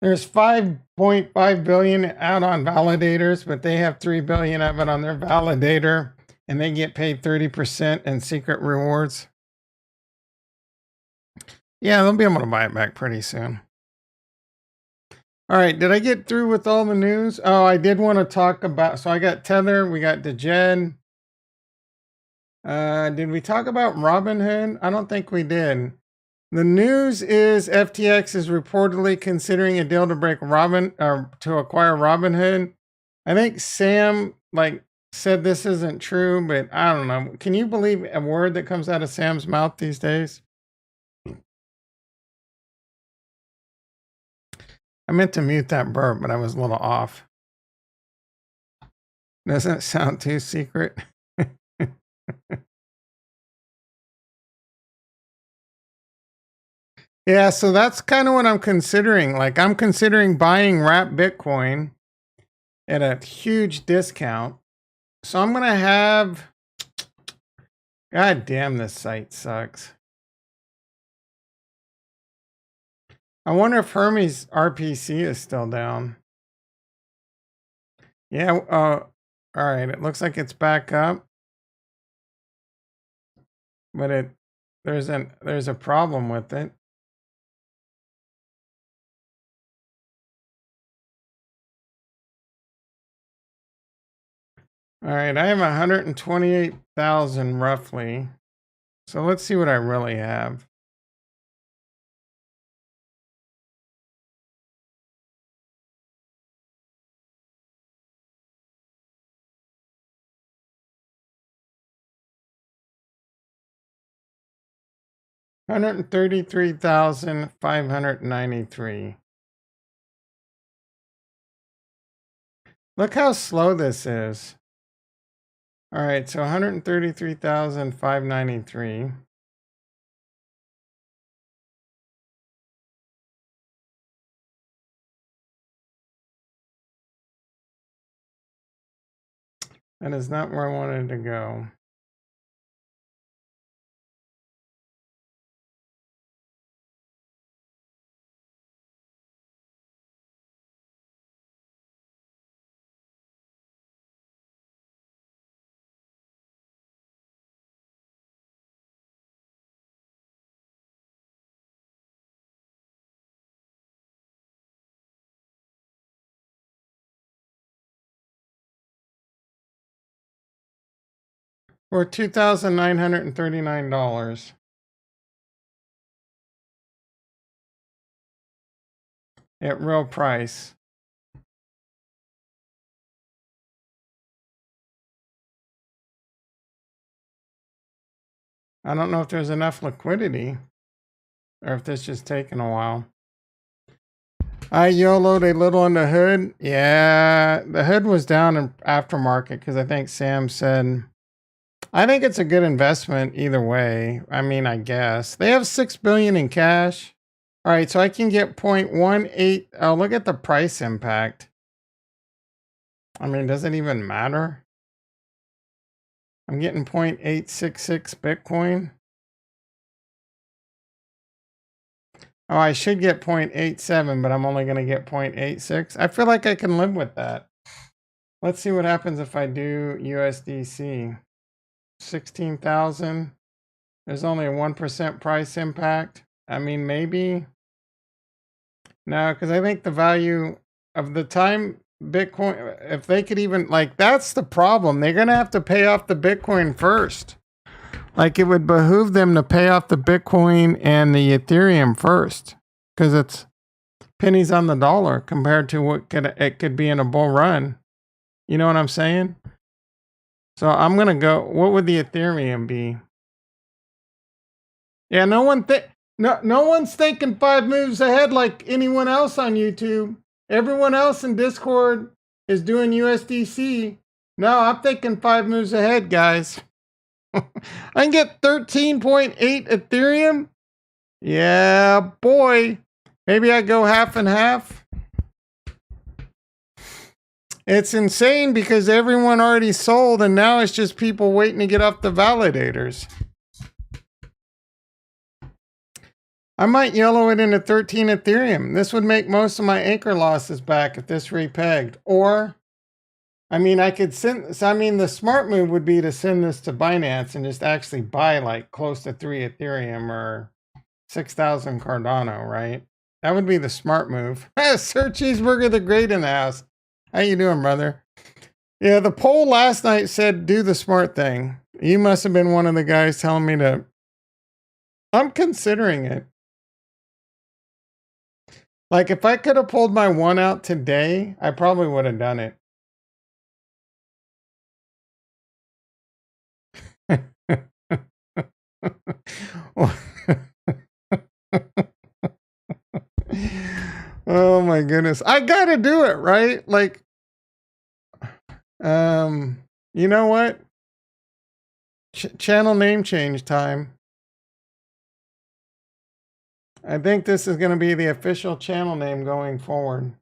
There's 5.5 billion out on validators, but they have 3 billion of it on their validator, and they get paid 30% in secret rewards. Yeah, they'll be able to buy it back pretty soon. All right, did I get through with all the news? Oh, I did want to talk about, so I got Tether, we got Djed. Did we talk about Robinhood? I don't think we did. The news is FTX is reportedly considering a deal to to acquire Robinhood. I think Sam said this isn't true, but I don't know. Can you believe a word that comes out of Sam's mouth these days? I meant to mute that burp, but I was a little off. Doesn't it sound too secret? Yeah, so that's kind of what I'm considering. Like, I'm considering buying wrapped Bitcoin at a huge discount. So I'm going to have... God damn, this site sucks. I wonder if Hermes RPC is still down. Yeah, all right, it looks like it's back up. But there's a problem with it. All right, I have 128,000 roughly. So let's see what I really have. $133,593. Look how slow this is. All right, so 133,593. That is not where I wanted to go. For $2,939 at real price. I don't know if there's enough liquidity or if this just taking a while. I YOLO'd a little in the hood. Yeah, the hood was down in aftermarket because I think Sam said, I think it's a good investment either way. I mean, I guess. They have $6 billion in cash. All right, so I can get 0.18. Oh, look at the price impact. I mean, does it even matter? I'm getting 0.866 Bitcoin. Oh, I should get 0.87, but I'm only going to get 0.86. I feel like I can live with that. Let's see what happens if I do USDC. 16,000. There's only a 1% price impact. I mean, maybe. No, because I think the value of the time Bitcoin, if they could even, like, that's the problem. They're going to have to pay off the Bitcoin first. Like, it would behoove them to pay off the Bitcoin and the Ethereum first, because it's pennies on the dollar compared to what it could be in a bull run. You know what I'm saying? So I'm gonna go. What would the Ethereum be? Yeah, no one's thinking 5 moves ahead like anyone else on YouTube. Everyone else in Discord is doing USDC. No, I'm thinking 5 moves ahead, guys. I can get 13.8 Ethereum. Yeah, boy. Maybe I go half and half. It's insane because everyone already sold and now it's just people waiting to get off the validators. I might YOLO it into 13 Ethereum. This would make most of my anchor losses back if this repegged. Or, I mean, I could send, so I mean, the smart move would be to send this to Binance and just actually buy like close to 3 Ethereum or 6,000 Cardano, right? That would be the smart move. Sir Cheeseburger the Great in the house. How you doing, brother? Yeah, the poll last night said do the smart thing. You must have been one of the guys telling me to. I'm considering it. Like, if I could have pulled my one out today, I probably would have done it. Oh my goodness. I gotta do it, right? Like, you know what? Channel name change time. I think this is going to be the official channel name going forward.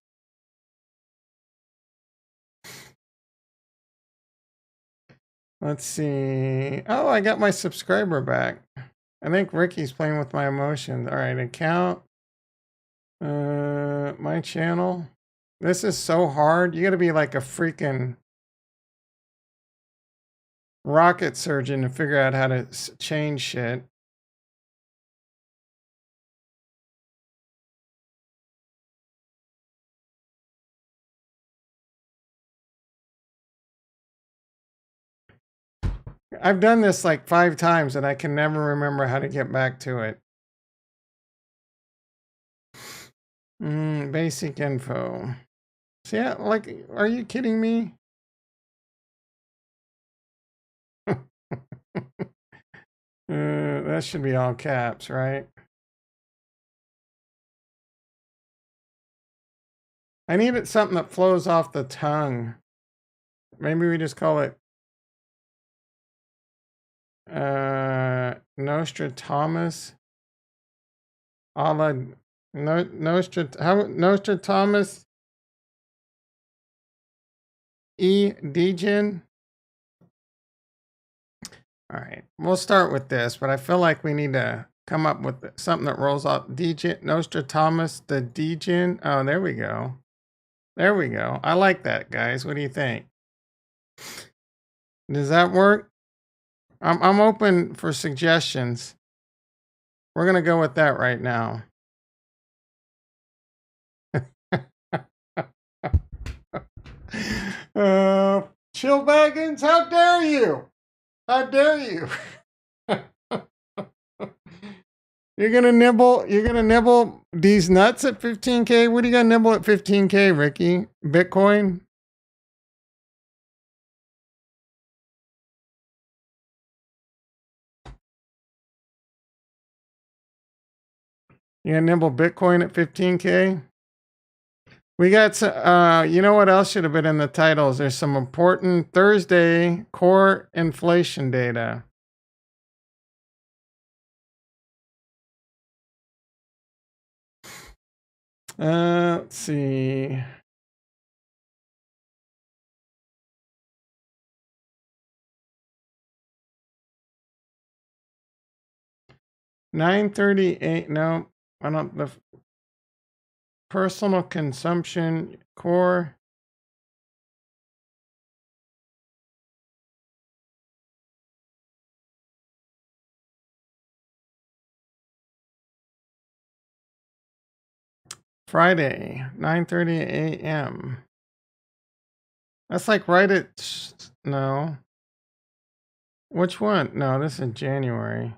Let's see. Oh, I got my subscriber back. I think Ricky's playing with my emotions. All right, account. My channel. This is so hard. You got to be like a freaking rocket surgeon to figure out how to change shit. I've done this like 5 times and I can never remember how to get back to it. Basic info. See, like, are you kidding me? That should be all caps, right? I need it something that flows off the tongue. Maybe we just call it Nostradamus. Nostradamus E. Djed. All right, we'll start with this, but I feel like we need to come up with something that rolls off. Djed, Nostradamus, the Djed. Oh, there we go. There we go. I like that, guys. What do you think? Does that work? I'm open for suggestions. We're gonna go with that right now. Chill Baggins, how dare you? How dare you? You're gonna nibble these nuts at 15K? What are you gonna nibble at 15K, Ricky? Bitcoin? You gonna nibble Bitcoin at 15K? We got, you know what else should have been in the titles? There's some important Thursday core inflation data. Let's see. $9.38. No, I don't. The personal consumption core. Friday, 9:30 a.m. That's like right at no. Which one? No, this is January.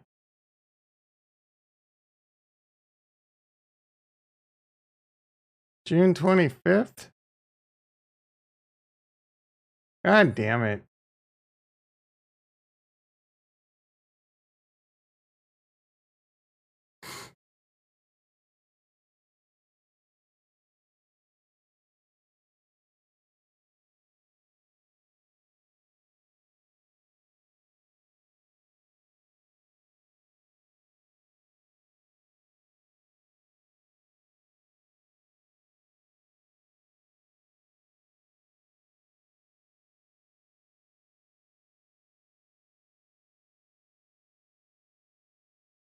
June 25th? God damn it.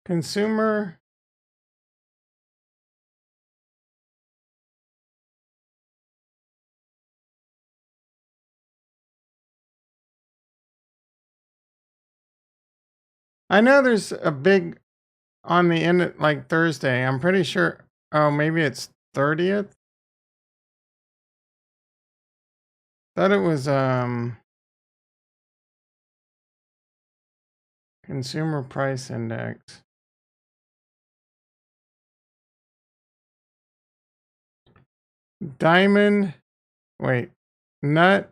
Consumer. I know there's a big on the end, like Thursday. I'm pretty sure. Oh, maybe it's 30th. Thought it was consumer price index. Diamond. Wait. Nut.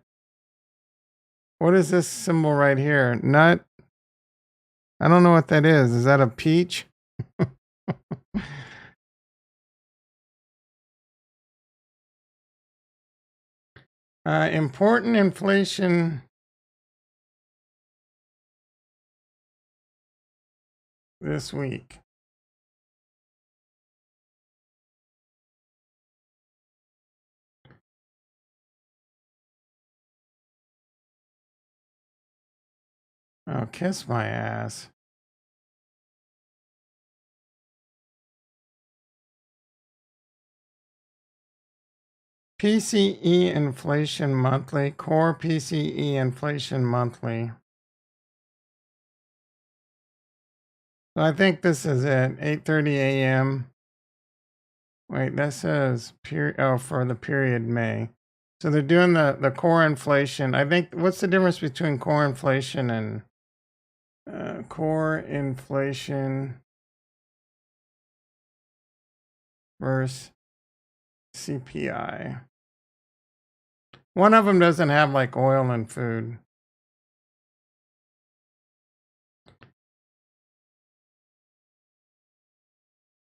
What is this symbol right here? Nut. I don't know what that is. Is that a peach? Important inflation this week. Oh, kiss my ass. PCE inflation monthly, core PCE inflation monthly. So I think this is it, 8:30 a.m. Wait, that says for the period May. So they're doing the core inflation. I think, what's the difference between core inflation and core inflation versus CPI? One of them doesn't have like oil and food.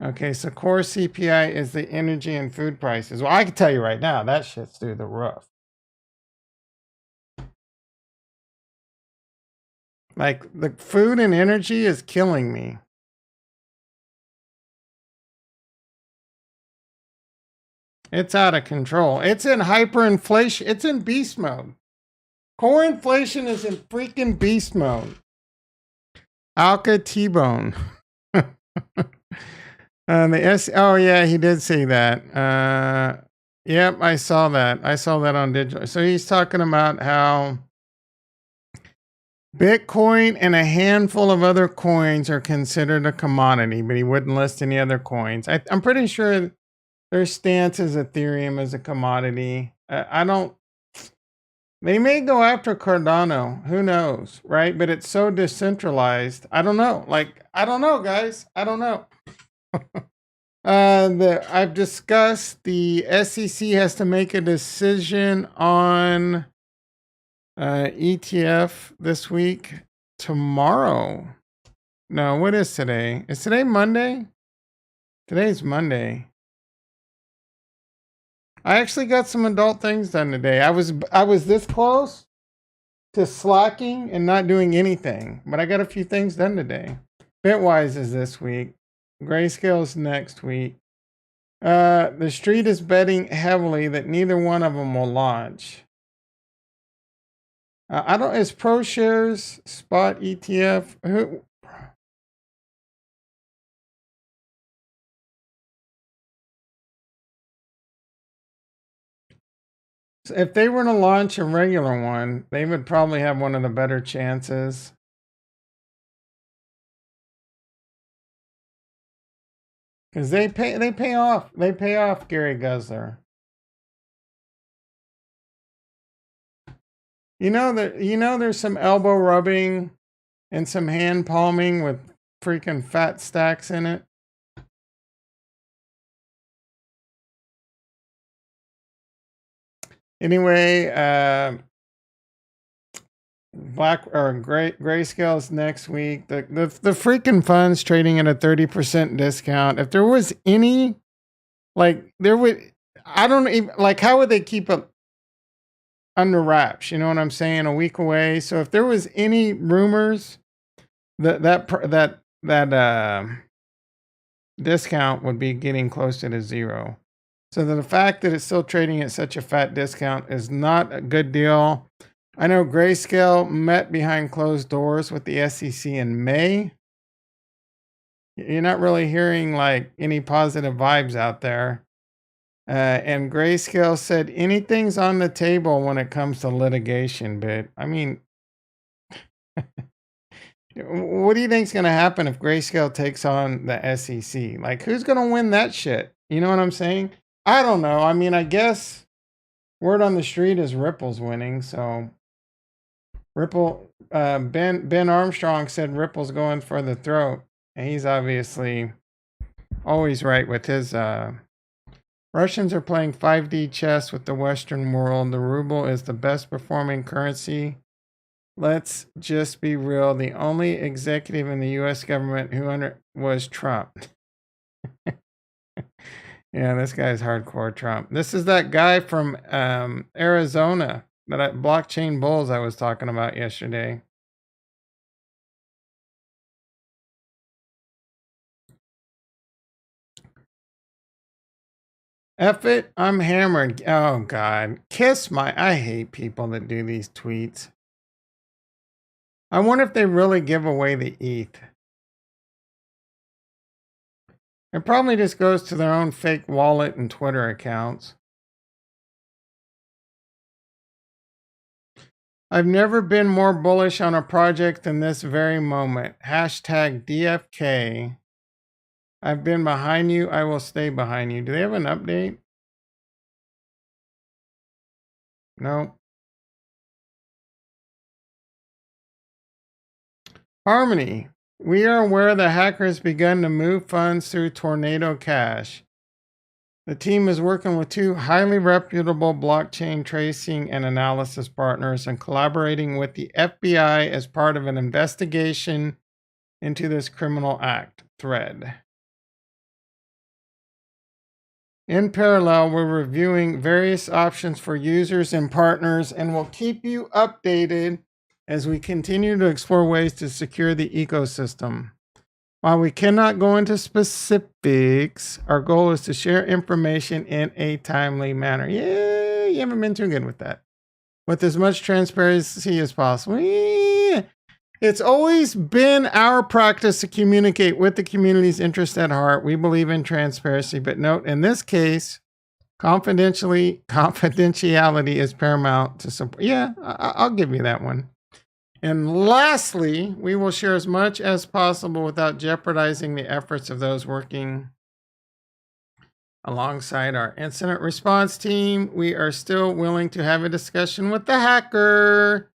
Okay, so core CPI is the energy and food prices. Well, I can tell you right now, that shit's through the roof. Like, the food and energy is killing me. It's out of control. It's in hyperinflation. It's in beast mode. Core inflation is in freaking beast mode. Alka T-Bone. Oh yeah, he did say that. Yep, I saw that. I saw that on digital. So he's talking about how Bitcoin and a handful of other coins are considered a commodity, but he wouldn't list any other coins. I'm pretty sure their stance is Ethereum as a commodity. I don't. They may go after Cardano. Who knows, right? But it's so decentralized. I don't know. Like, I don't know, guys. I don't know. I've discussed the SEC has to make a decision on ETF this week. Tomorrow. No, what is today? Is today Monday? Today's Monday. I actually got some adult things done today. I was this close to slacking and not doing anything, but I got a few things done today. Bitwise is this week. Grayscale is next week. The street is betting heavily that neither one of them will launch. I don't. Is ProShares spot ETF? Who? If they were to launch a regular one, they would probably have one of the better chances. Because they pay off. They pay off, Gary Gensler. There's some elbow rubbing and some hand palming with freaking fat stacks in it. Anyway, Grayscale is next week. The freaking fund's trading at a 30% discount. If there was any, like, I don't even, like, how would they keep it under wraps? You know what I'm saying? A week away. So if there was any rumors that discount would be getting close to zero. So the fact that it's still trading at such a fat discount is not a good deal. I know Grayscale met behind closed doors with the SEC in May. You're not really hearing like any positive vibes out there. And Grayscale said anything's on the table when it comes to litigation, but I mean, what do you think's going to happen if Grayscale takes on the SEC? Like, who's going to win that shit? You know what I'm saying? I don't know. I mean, I guess word on the street is Ripple's winning. So Ripple, Ben Armstrong said Ripple's going for the throat. And he's obviously always right with his, Russians are playing 5D chess with the Western world. The ruble is the best performing currency. Let's just be real. The only executive in the U.S. government who was Trump. Yeah, this guy's hardcore Trump. This is that guy from Arizona, that blockchain bulls I was talking about yesterday. F it, I'm hammered. Oh, God. I hate people that do these tweets. I wonder if they really give away the ETH. It probably just goes to their own fake wallet and Twitter accounts. I've never been more bullish on a project than this very moment. Hashtag DFK. I've been behind you. I will stay behind you. Do they have an update? No. Harmony. We are aware the hackers begun to move funds through Tornado Cash. The team is working with two highly reputable blockchain tracing and analysis partners and collaborating with the FBI as part of an investigation into this criminal act thread. In parallel, we're reviewing various options for users and partners and will keep you updated as we continue to explore ways to secure the ecosystem. While we cannot go into specifics, our goal is to share information in a timely manner. Yeah, you haven't been too good with that. With as much transparency as possible. Yeah. It's always been our practice to communicate with the community's interest at heart. We believe in transparency, but note in this case, confidentiality is paramount to support. Yeah, I'll give you that one. And lastly, we will share as much as possible without jeopardizing the efforts of those working alongside our incident response team. We are still willing to have a discussion with the hacker.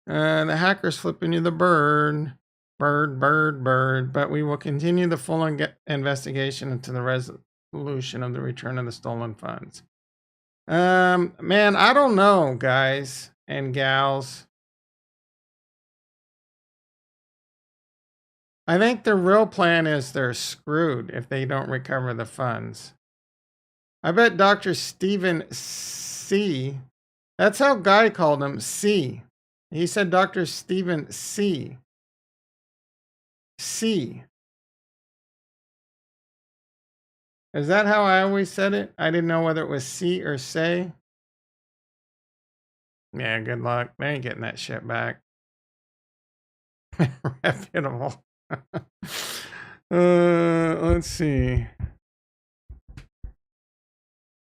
The hacker's flipping you the bird. Bird. But we will continue the full investigation into the resolution of the return of the stolen funds. Man, I don't know, guys and gals. I think the real plan is they're screwed if they don't recover the funds. I bet Dr. Stephen C. That's how Guy called him, C. He said Dr. Stephen C. C. Is that how I always said it? I didn't know whether it was C or say. Yeah, good luck. They ain't getting that shit back. Reputable. Let's see.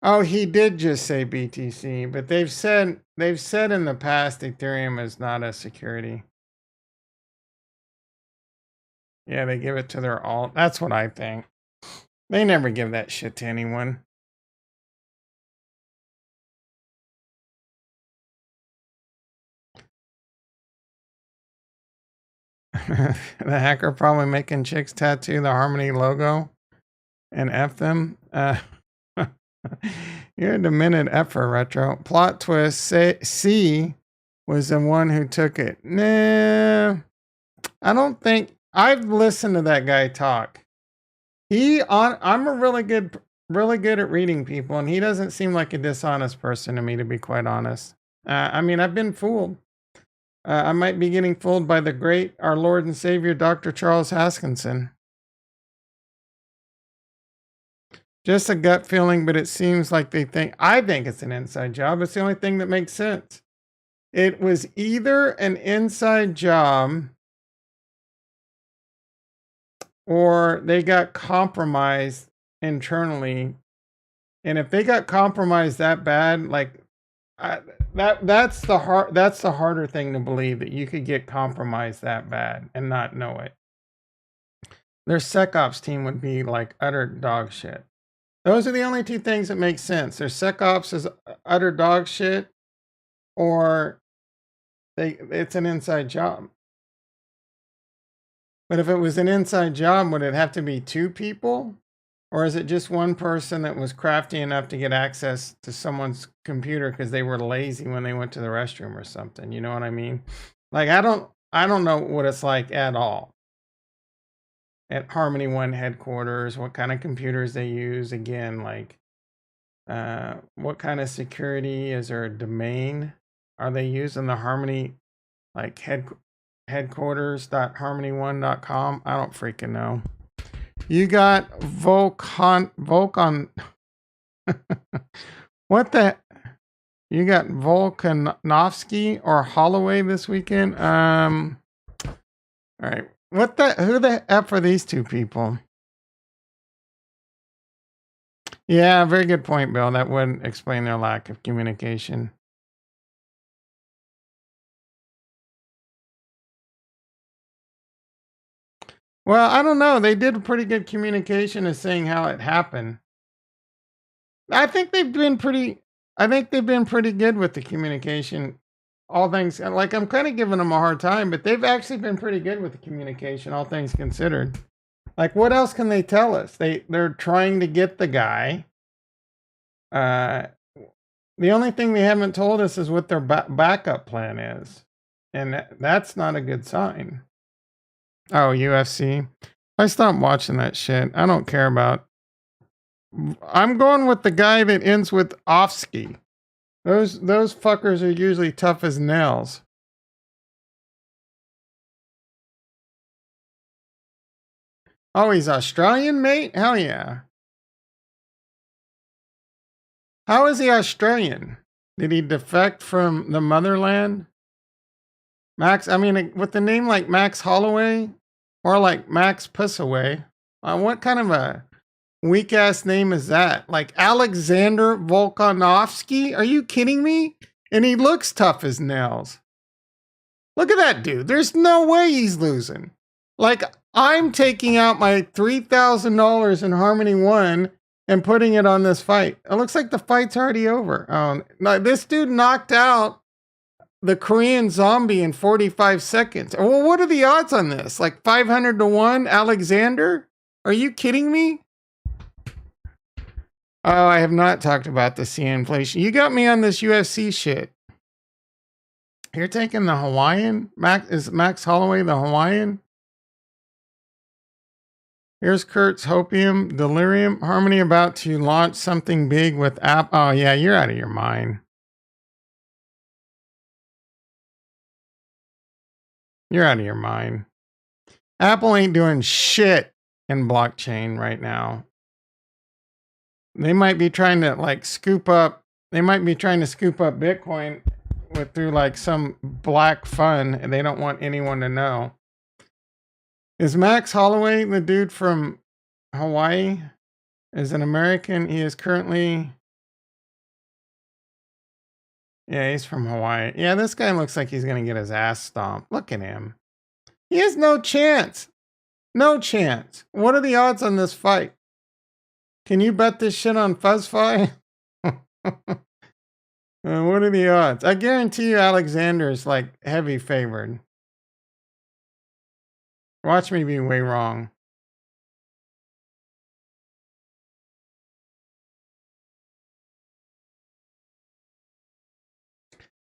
Oh, he did just say BTC, but they've said in the past Ethereum is not a security. Yeah, they give it to their alt. That's what I think. They never give that shit to anyone. The hacker probably making chicks tattoo the Harmony logo and F them. You're a demented effer, Retro. Plot twist, C was the one who took it. Nah, I don't think... I've listened to that guy talk. I'm a really good at reading people, and he doesn't seem like a dishonest person to me, to be quite honest. I mean, I've been fooled. I might be getting fooled by the great, our Lord and Savior, Dr. Charles Haskinson. Just a gut feeling, but it seems like I think it's an inside job. It's the only thing that makes sense. It was either an inside job or they got compromised internally. And if they got compromised that bad, like that's the harder thing to believe, that you could get compromised that bad and not know it. Their SecOps team would be like utter dog shit. Those are the only two things that make sense. Their SecOps is utter dog shit, or it's an inside job. But if it was an inside job, would it have to be two people? Or is it just one person that was crafty enough to get access to someone's computer because they were lazy when they went to the restroom or something? You know what I mean? Like, I don't know what it's like at all at Harmony One headquarters, what kind of computers they use. Again, like, what kind of security? Is there a domain? Are they using the Harmony, like, headquarters.harmony1.com? I don't freaking know. You got Volkan. What the? You got Volkanovsky or Holloway this weekend? All right. What the? Who the F are these two people? Yeah, very good point, Bill. That would explain their lack of communication. Well, I don't know. They did a pretty good communication of saying how it happened. I think they've been pretty good with the communication. All things, like, I'm kind of giving them a hard time, but they've actually been pretty good with the communication, all things considered. Like, what else can they tell us? They're trying to get the guy. The only thing they haven't told us is what their backup plan is. And that's not a good sign. Oh, UFC. I stopped watching that shit. I don't care about. I'm going with the guy that ends with Ofsky. Those fuckers are usually tough as nails. Oh, he's Australian, mate? Hell yeah. How is he Australian? Did he defect from the motherland? Max, I mean, with the name like Max Holloway or like Max Pussaway, what kind of a weak ass name is that? Like Alexander Volkanovsky? Are you kidding me? And he looks tough as nails. Look at that dude. There's no way he's losing. Like, I'm taking out my $3,000 in Harmony 1 and putting it on this fight. It looks like the fight's already over. No, this dude knocked out the Korean zombie in 45 seconds. Well, what are the odds on this? Like 500 to 1, Alexander? Are you kidding me? Oh, I have not talked about the CN inflation. You got me on this UFC shit. You're taking the Hawaiian? Is Max Holloway the Hawaiian? Here's Kurt's Hopium Delirium. Harmony about to launch something big with app. Oh, yeah, you're out of your mind. You're out of your mind. Apple ain't doing shit in blockchain right now. They might be trying to like scoop up Bitcoin through like some black fund, and they don't want anyone to know. Is Max Holloway the dude from Hawaii? Is an American. He is currently. Yeah, he's from Hawaii. Yeah, this guy looks like he's going to get his ass stomped. Look at him. He has no chance. No chance. What are the odds on this fight? Can you bet this shit on FuzzFi? What are the odds? I guarantee you Alexander's like heavy favored. Watch me be way wrong.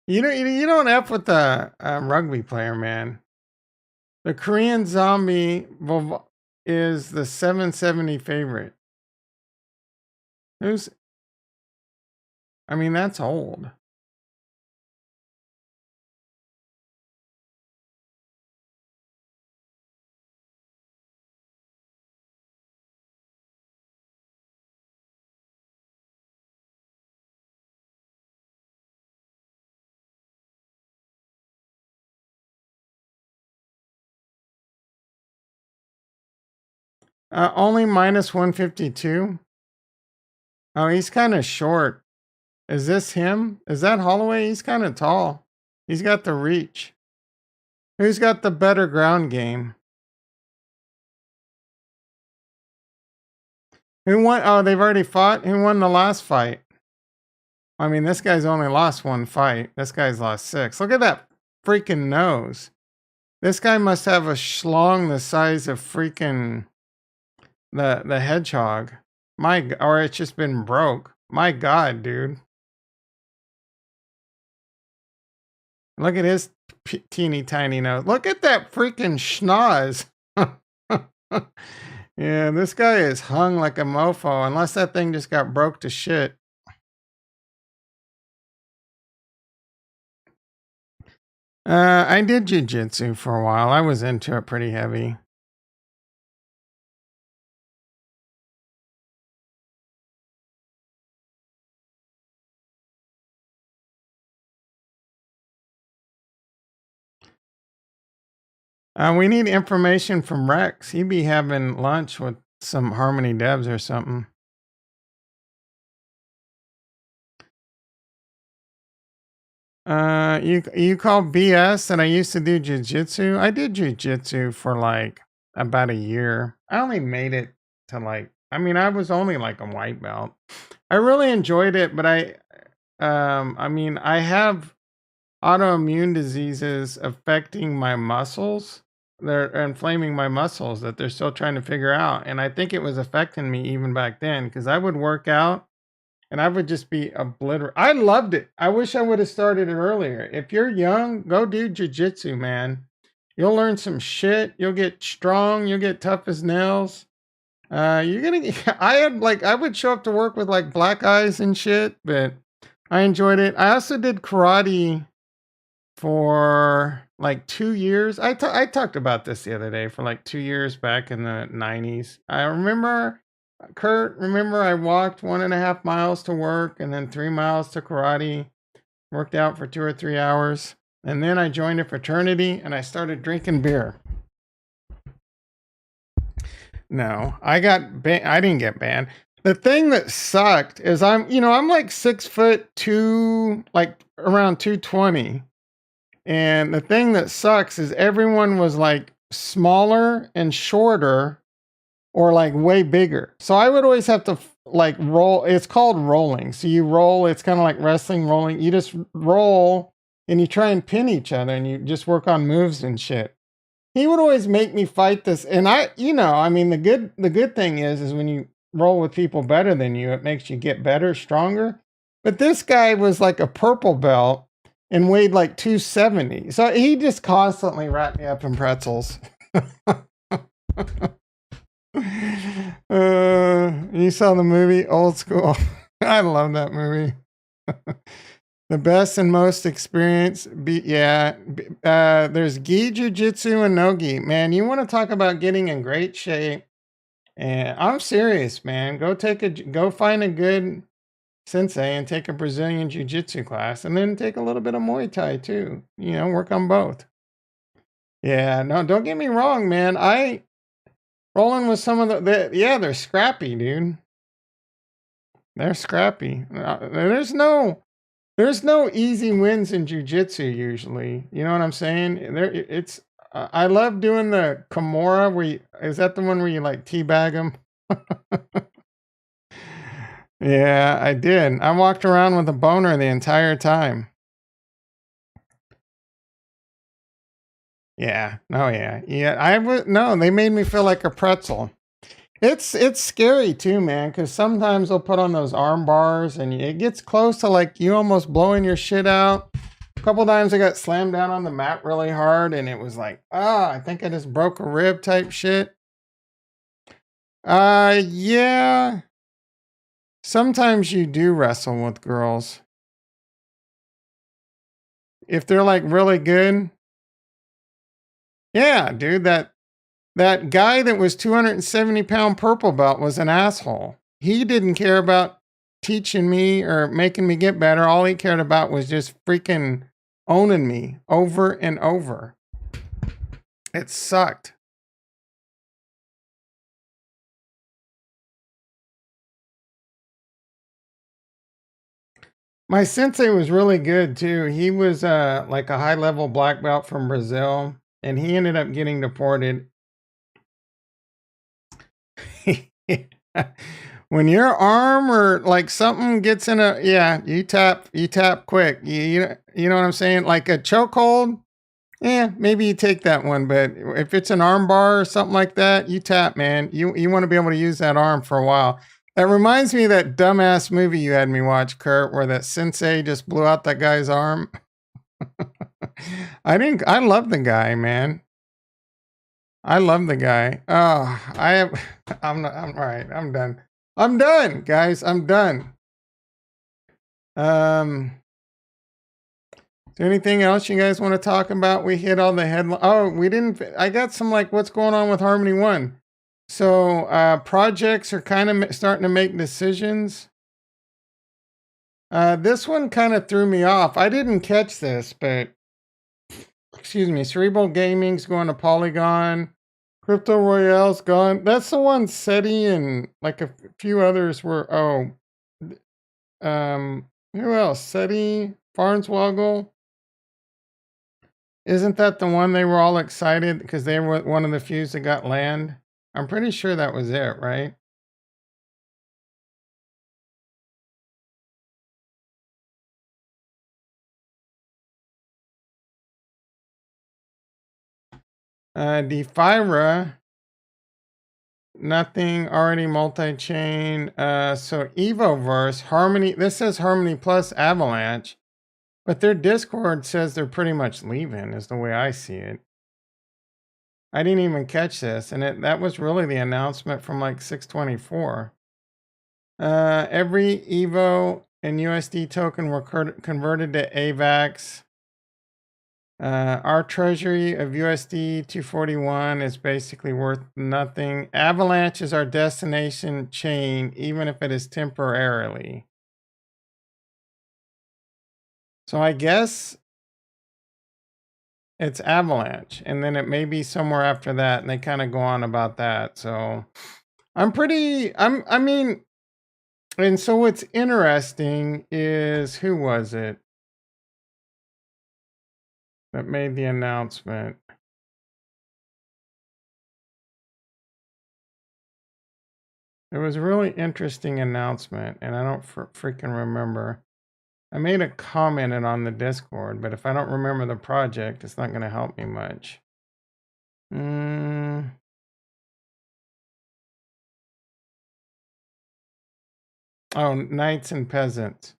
You don't F with the rugby player, man. The Korean zombie is the 770 favorite. I mean, that's old. Only minus 152. Oh, he's kind of short. Is this him? Is that Holloway? He's kind of tall. He's got the reach. Who's got the better ground game? Who won? Oh, they've already fought? Who won the last fight? I mean, this guy's only lost one fight. This guy's lost 6. Look at that freaking nose. This guy must have a schlong the size of freaking the hedgehog. Or it's just been broke. My God, dude. Look at his teeny tiny nose. Look at that freaking schnoz. Yeah, this guy is hung like a mofo, unless that thing just got broke to shit. I did jiu-jitsu for a while. I was into it pretty heavy. We need information from Rex. He be having lunch with some Harmony devs or something. You call BS that I used to do jiu-jitsu? I did jiu-jitsu for like about a year. I only made it to like, I mean, I was only like a white belt. I really enjoyed it, but I mean, I have autoimmune diseases affecting my muscles. They're inflaming my muscles that they're still trying to figure out. And I think it was affecting me even back then because I would work out and I would just be obliterated. I loved it. I wish I would have started it earlier. If you're young, go do jiu-jitsu, man. You'll learn some shit. You'll get strong. You'll get tough as nails. You're gonna. I would show up to work with like black eyes and shit, but I enjoyed it. I also did karate for like 2 years. I talked about this the other day for like 2 years back in the 90s. I remember, Kurt, I walked 1.5 miles to work and then 3 miles to karate. Worked out for 2 or 3 hours. And then I joined a fraternity and I started drinking beer. No, I didn't get banned. The thing that sucked is I'm like 6'2", like around 220. And the thing that sucks is everyone was like smaller and shorter or like way bigger. So I would always have to like roll. It's called rolling. So you roll, it's kind of like wrestling rolling. You just roll and you try and pin each other and you just work on moves and shit. He would always make me fight this. And I mean, the good thing is when you roll with people better than you, it makes you get better, stronger. But this guy was like a purple belt and weighed like 270. So he just constantly wrapped me up in pretzels. You saw the movie Old School. I love that movie. The best and most experienced there's gi jiu-jitsu and no gi. Man, you want to talk about getting in great shape. And I'm serious, man. Go find a good sensei and take a Brazilian jiu-jitsu class and then take a little bit of Muay Thai too. Work on both. Yeah, no, don't get me wrong, man. Rolling with some of they're scrappy, dude. They're scrappy. There's no easy wins in jiu-jitsu usually. You know what I'm saying? I love doing the Kimura is that the one where you like teabag them? Yeah, I did. I walked around with a boner the entire time. Yeah. Oh yeah. Yeah. They made me feel like a pretzel. It's scary too, man, because sometimes they'll put on those arm bars and it gets close to like you almost blowing your shit out. A couple times I got slammed down on the mat really hard and it was like, I think I just broke a rib type shit. Yeah. Sometimes you do wrestle with girls. If they're like really good. Yeah, dude, that guy that was 270-pound purple belt was an asshole. He didn't care about teaching me or making me get better. All he cared about was just freaking owning me over and over. It sucked. My sensei was really good too. He was like a high-level black belt from Brazil, and he ended up getting deported. When your arm or like something gets in you tap quick. You know what I'm saying? Like a chokehold, maybe you take that one. But if it's an arm bar or something like that, you tap, man. You want to be able to use that arm for a while. That reminds me of that dumbass movie you had me watch, Kurt, where that sensei just blew out that guy's arm. I love the guy, man. I love the guy. I'm all right. I'm done. I'm done, guys. I'm done. Is there anything else you guys want to talk about? We hit all the headlines. Oh, we didn't. I got some like what's going on with Harmony One. So projects are kind of starting to make decisions. This one kind of threw me off. I didn't catch this, but excuse me. Cerebral Gaming's going to Polygon. Crypto Royale's gone. That's the one SETI and like a few others were. Who else? SETI, Farnswoggle. Isn't that the one they were all excited because they were one of the few that got land? I'm pretty sure that was it, right? Defira, nothing, already multi-chain. So Evoverse, Harmony, this says Harmony plus Avalanche, but their Discord says they're pretty much leaving is the way I see it. I didn't even catch this, and that was really the announcement from like 624. Every Evo and USD token were converted to AVAX. Our treasury of USD 241 is basically worth nothing. Avalanche is our destination chain, even if it is temporarily. So I guess It's Avalanche, and then it may be somewhere after that, and they kind of go on about that. So I mean, and so what's interesting is, who was it that made the announcement? It was a really interesting announcement, and I don't freaking remember. I made a comment on the Discord, but if I don't remember the project, it's not going to help me much. Oh, Knights and Peasants.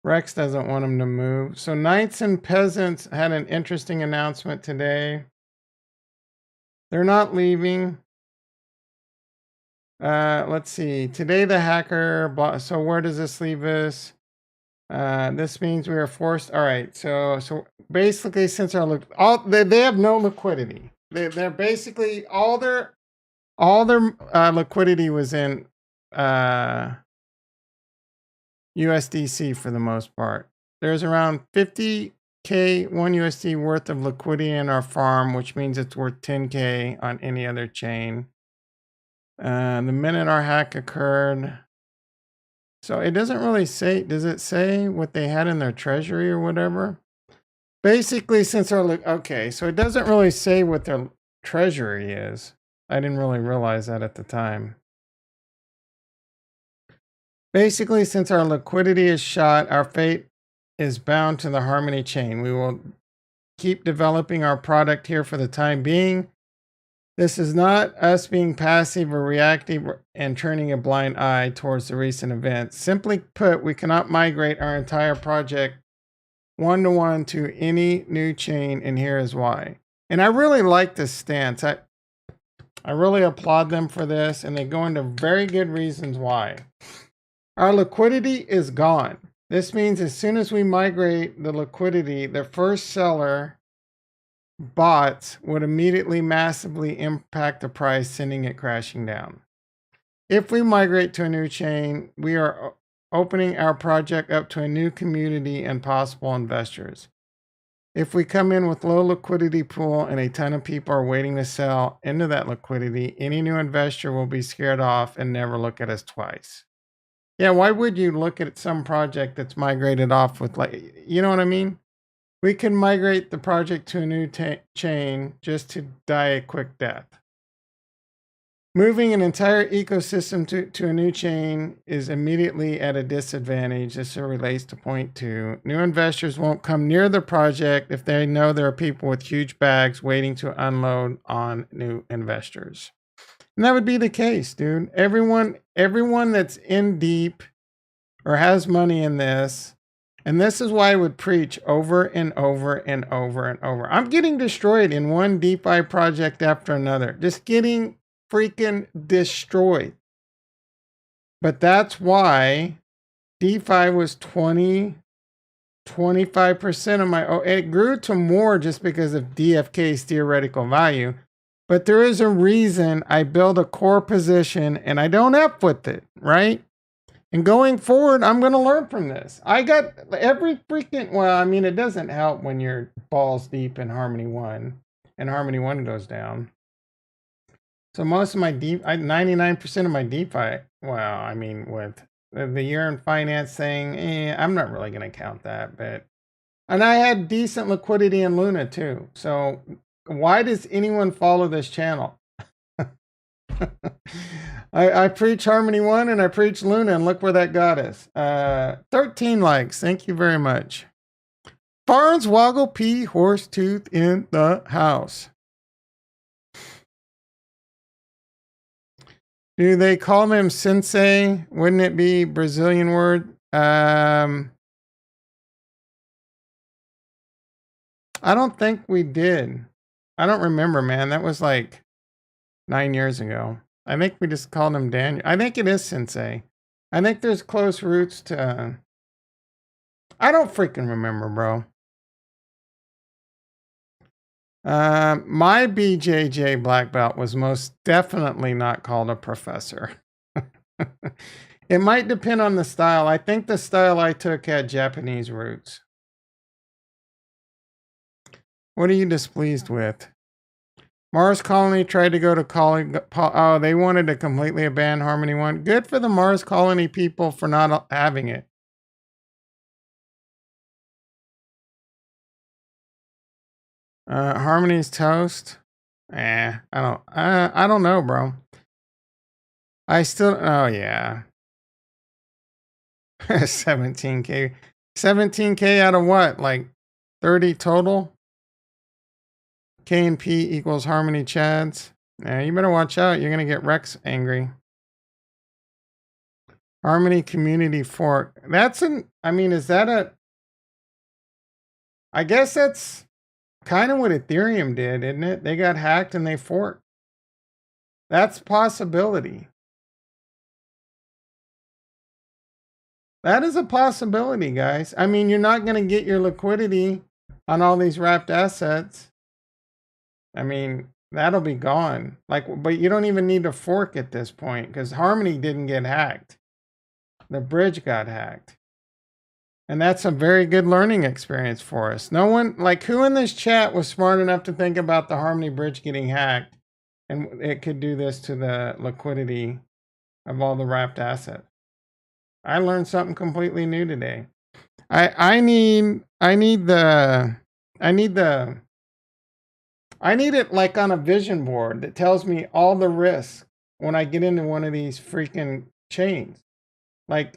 Rex doesn't want him to move. So Knights and Peasants had an interesting announcement today. They're not leaving. Let's see. Today the hacker. So where does this leave us? This means we are forced. All right. So basically, since they have no liquidity. They're basically all their liquidity was in USDC for the most part. There's around 50K 1 USD worth of liquidity in our farm, which means it's worth 10K on any other chain. The minute our hack occurred, so it doesn't really say, does it say what they had in their treasury or whatever? Basically, since okay, so it doesn't really say what their treasury is. I didn't really realize that at the time. Basically, since our liquidity is shot, our fate is bound to the Harmony chain. We will keep developing our product here for the time being. This is not us being passive or reactive and turning a blind eye towards the recent events. Simply put, we cannot migrate our entire project one-to-one to any new chain, and here is why. And I really like this stance. I really applaud them for this, and they go into very good reasons why. Our liquidity is gone. This means as soon as we migrate the liquidity, the first seller bots would immediately massively impact the price, sending it crashing down. If we migrate to a new chain, we are opening our project up to a new community and possible investors. If we come in with low liquidity pool and a ton of people are waiting to sell into that liquidity, any new investor will be scared off and never look at us twice. Yeah, why would you look at some project that's migrated off with, like, you know what I mean? We can migrate the project to a new chain just to die a quick death. Moving an entire ecosystem to a new chain is immediately at a disadvantage. This relates to point 2. New investors won't come near the project if they know there are people with huge bags waiting to unload on new investors. And that would be the case, dude. Everyone that's in deep or has money in this, and this is why I would preach over and over and over and over. I'm getting destroyed in one DeFi project after another. Just getting freaking destroyed. But that's why DeFi was 25% of my, it grew to more just because of DFK's theoretical value. But there is a reason I build a core position and I don't F with it, right? And going forward, I'm going to learn from this. I got every freaking, well, I mean, it doesn't help when you're balls deep in Harmony 1 and Harmony 1 goes down. So most of my 99% of my DeFi, well, I mean, with the year in finance thing, I'm not really going to count that, but, and I had decent liquidity in Luna too. So why does anyone follow this channel? I preach Harmony 1 and I preach Luna, and look where that got us. 13 likes. Thank you very much. Barnes Woggle P Horsetooth in the house. Do they call him sensei? Wouldn't it be Brazilian word? I don't think we did. I don't remember, man. That was like 9 years ago. I think we just called him Daniel. I think it is sensei. I think there's close roots to... I don't freaking remember, bro. My BJJ black belt was most definitely not called a professor. It might depend on the style. I think the style I took had Japanese roots. What are you displeased with? Mars Colony tried to go to oh, they wanted to completely abandon Harmony 1. Good for the Mars Colony people for not having it. Harmony's toast. I don't know, bro. I still, oh yeah. 17K. 17K out of what? Like 30 total? K and P equals Harmony Chads. Yeah, you better watch out. You're going to get Rex angry. Harmony Community Fork. That's I mean, is that I guess that's kind of what Ethereum did, isn't it? They got hacked and they forked. That's a possibility. That is a possibility, guys. I mean, you're not going to get your liquidity on all these wrapped assets. I mean, that'll be gone. Like, but you don't even need to fork at this point because Harmony didn't get hacked. The bridge got hacked. And that's a very good learning experience for us. No one, like, who in this chat was smart enough to think about the Harmony bridge getting hacked and it could do this to the liquidity of all the wrapped assets? I learned something completely new today. I need it like on a vision board that tells me all the risks when I get into one of these freaking chains. Like,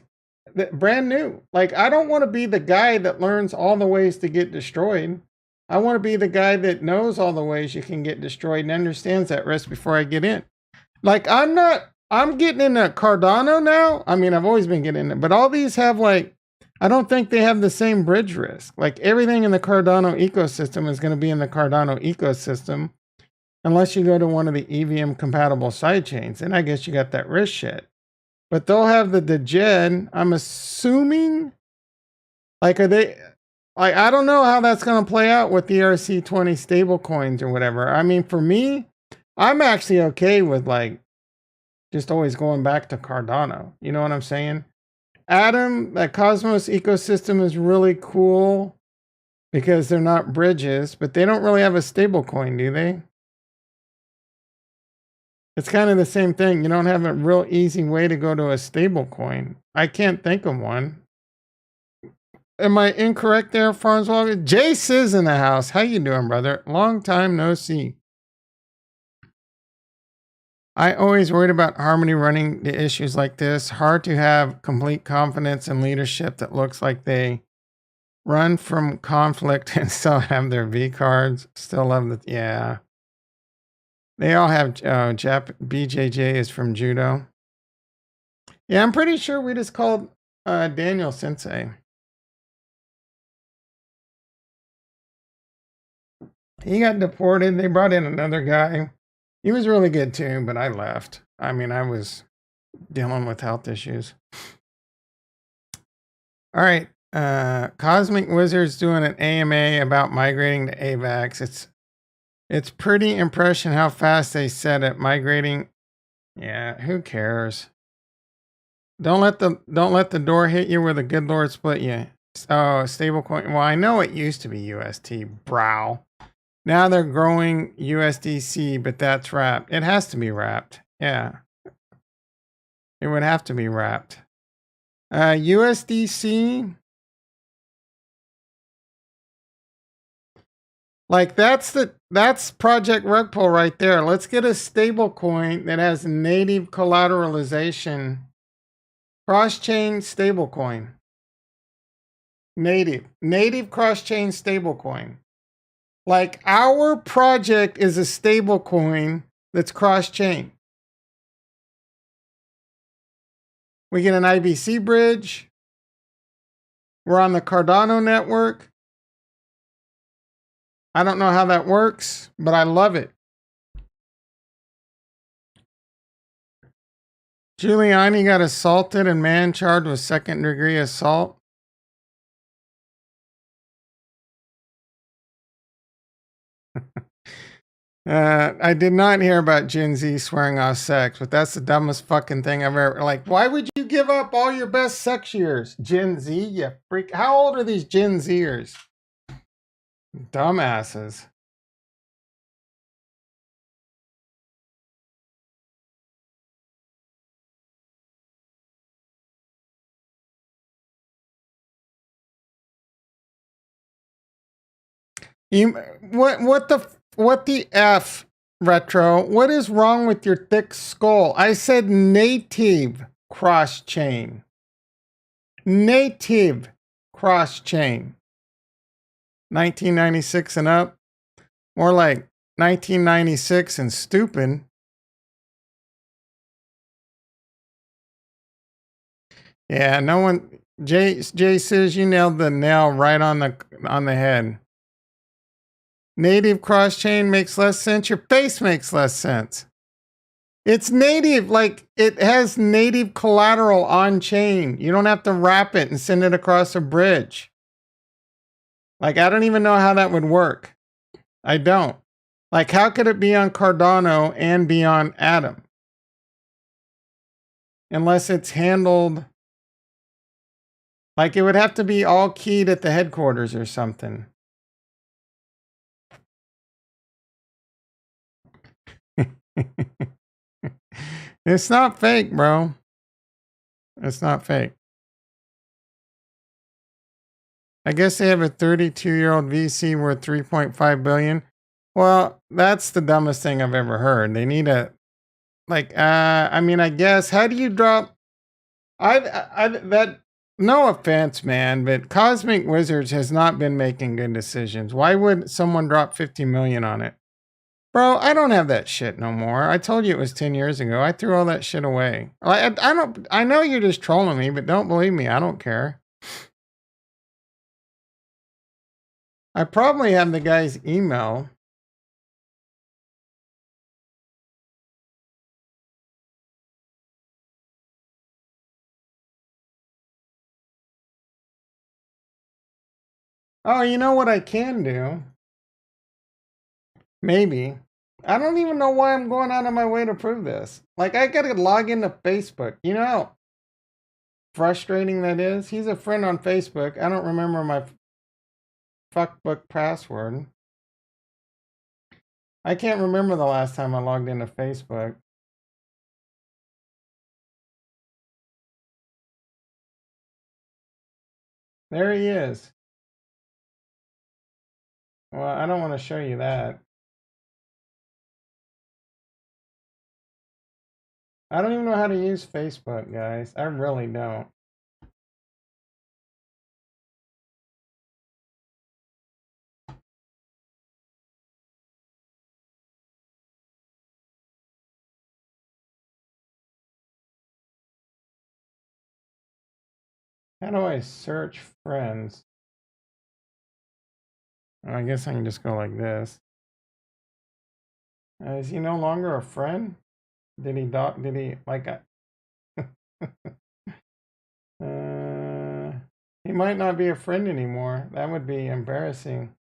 brand new. Like, I don't want to be the guy that learns all the ways to get destroyed. I want to be the guy that knows all the ways you can get destroyed and understands that risk before I get in. Like, I'm getting into Cardano now. I mean, I've always been getting into it, but all these have like, I don't think they have the same bridge risk. Like, everything in the Cardano ecosystem is going to be in the Cardano ecosystem unless you go to one of the EVM compatible sidechains. And I guess you got that risk shit. But they'll have the Djed, I'm assuming. Like, are they, like, I don't know how that's going to play out with the ERC20 stable coins or whatever. I mean, for me, I'm actually okay with like just always going back to Cardano. You know what I'm saying? Atom, that Cosmos ecosystem is really cool because they're not bridges, but they don't really have a stable coin, do they? It's kind of the same thing. You don't have a real easy way to go to a stable coin. I can't think of one. Am I incorrect there, Farnswell? Jace is in the house. How you doing, brother? Long time no see. I always worried about Harmony running the issues like this. Hard to have complete confidence in leadership that looks like they run from conflict and still have their V cards. Still love the, yeah. They all have, BJJ is from Judo. Yeah, I'm pretty sure we just called Daniel Sensei. He got deported. They brought in another guy. He was really good too, but I left. I mean, I was dealing with health issues. All right. Cosmic Wizard's doing an AMA about migrating to AVAX. It's pretty impressive how fast they said it. Migrating. Yeah, who cares? Don't let the door hit you where the good Lord split you. Oh, stable coin. Well, I know it used to be UST, brow. Now they're growing USDC, but that's wrapped. It has to be wrapped. Yeah. It would have to be wrapped. USDC. Like that's Project Rug Pull right there. Let's get a stable coin that has native collateralization. Cross-chain stable coin. Native cross-chain stable coin. Like our project is a stable coin that's cross-chain. We get an IBC bridge. We're on the Cardano network. I don't know how that works, but I love it. Giuliani got assaulted and man charged with second-degree assault. I did not hear about Gen Z swearing off sex, but that's the dumbest fucking thing I've ever. Like, why would you give up all your best sex years? Gen Z, you freak. How old are these Gen Zers? Dumbasses. You, what the F, Retro? What is wrong with your thick skull? I said native cross chain. Native cross chain. 1996 and up. More like 1996 and stupid. Yeah, no one. Jay says you nailed the nail right on the head. Native cross chain makes less sense. Your face makes less sense. It's native, like it has native collateral on chain. You don't have to wrap it and send it across a bridge. Like, I don't even know how that would work. I don't. Like, how could it be on Cardano and be on Atom? Unless it's handled. Like, it would have to be all keyed at the headquarters or something. It's not fake, bro. It's not fake. I guess they have a 32-year-old VC worth 3.5 billion. Well, that's the dumbest thing I've ever heard. They need a, like, I mean, I guess, how do you drop, that, no offense, man, but Cosmic Wizards has not been making good decisions. Why would someone drop 50 million on it? Bro, I don't have that shit no more. I told you it was 10 years ago. I threw all that shit away. I know you're just trolling me, but don't believe me. I don't care. I probably have the guy's email. Oh, you know what I can do? Maybe. I don't even know why I'm going out of my way to prove this. Like, I gotta log into Facebook. You know how frustrating that is? He's a friend on Facebook. I don't remember my fuckbook password. I can't remember the last time I logged into Facebook. There he is. Well, I don't want to show you that. I don't even know how to use Facebook, guys. I really don't. How do I search friends? I guess I can just go like this. Is he no longer a friend? Did he like he might not be a friend anymore. That would be embarrassing.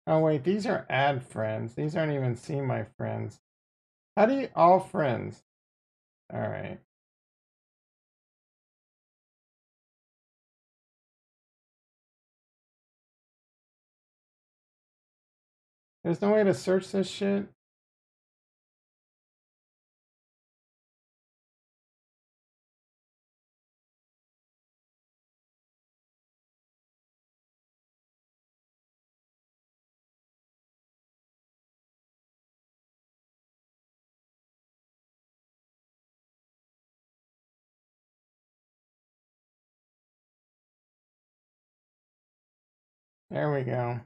Oh wait, these are add friends. These aren't even see my friends. How do you all friends? All right. There's no way to search this shit. There we go.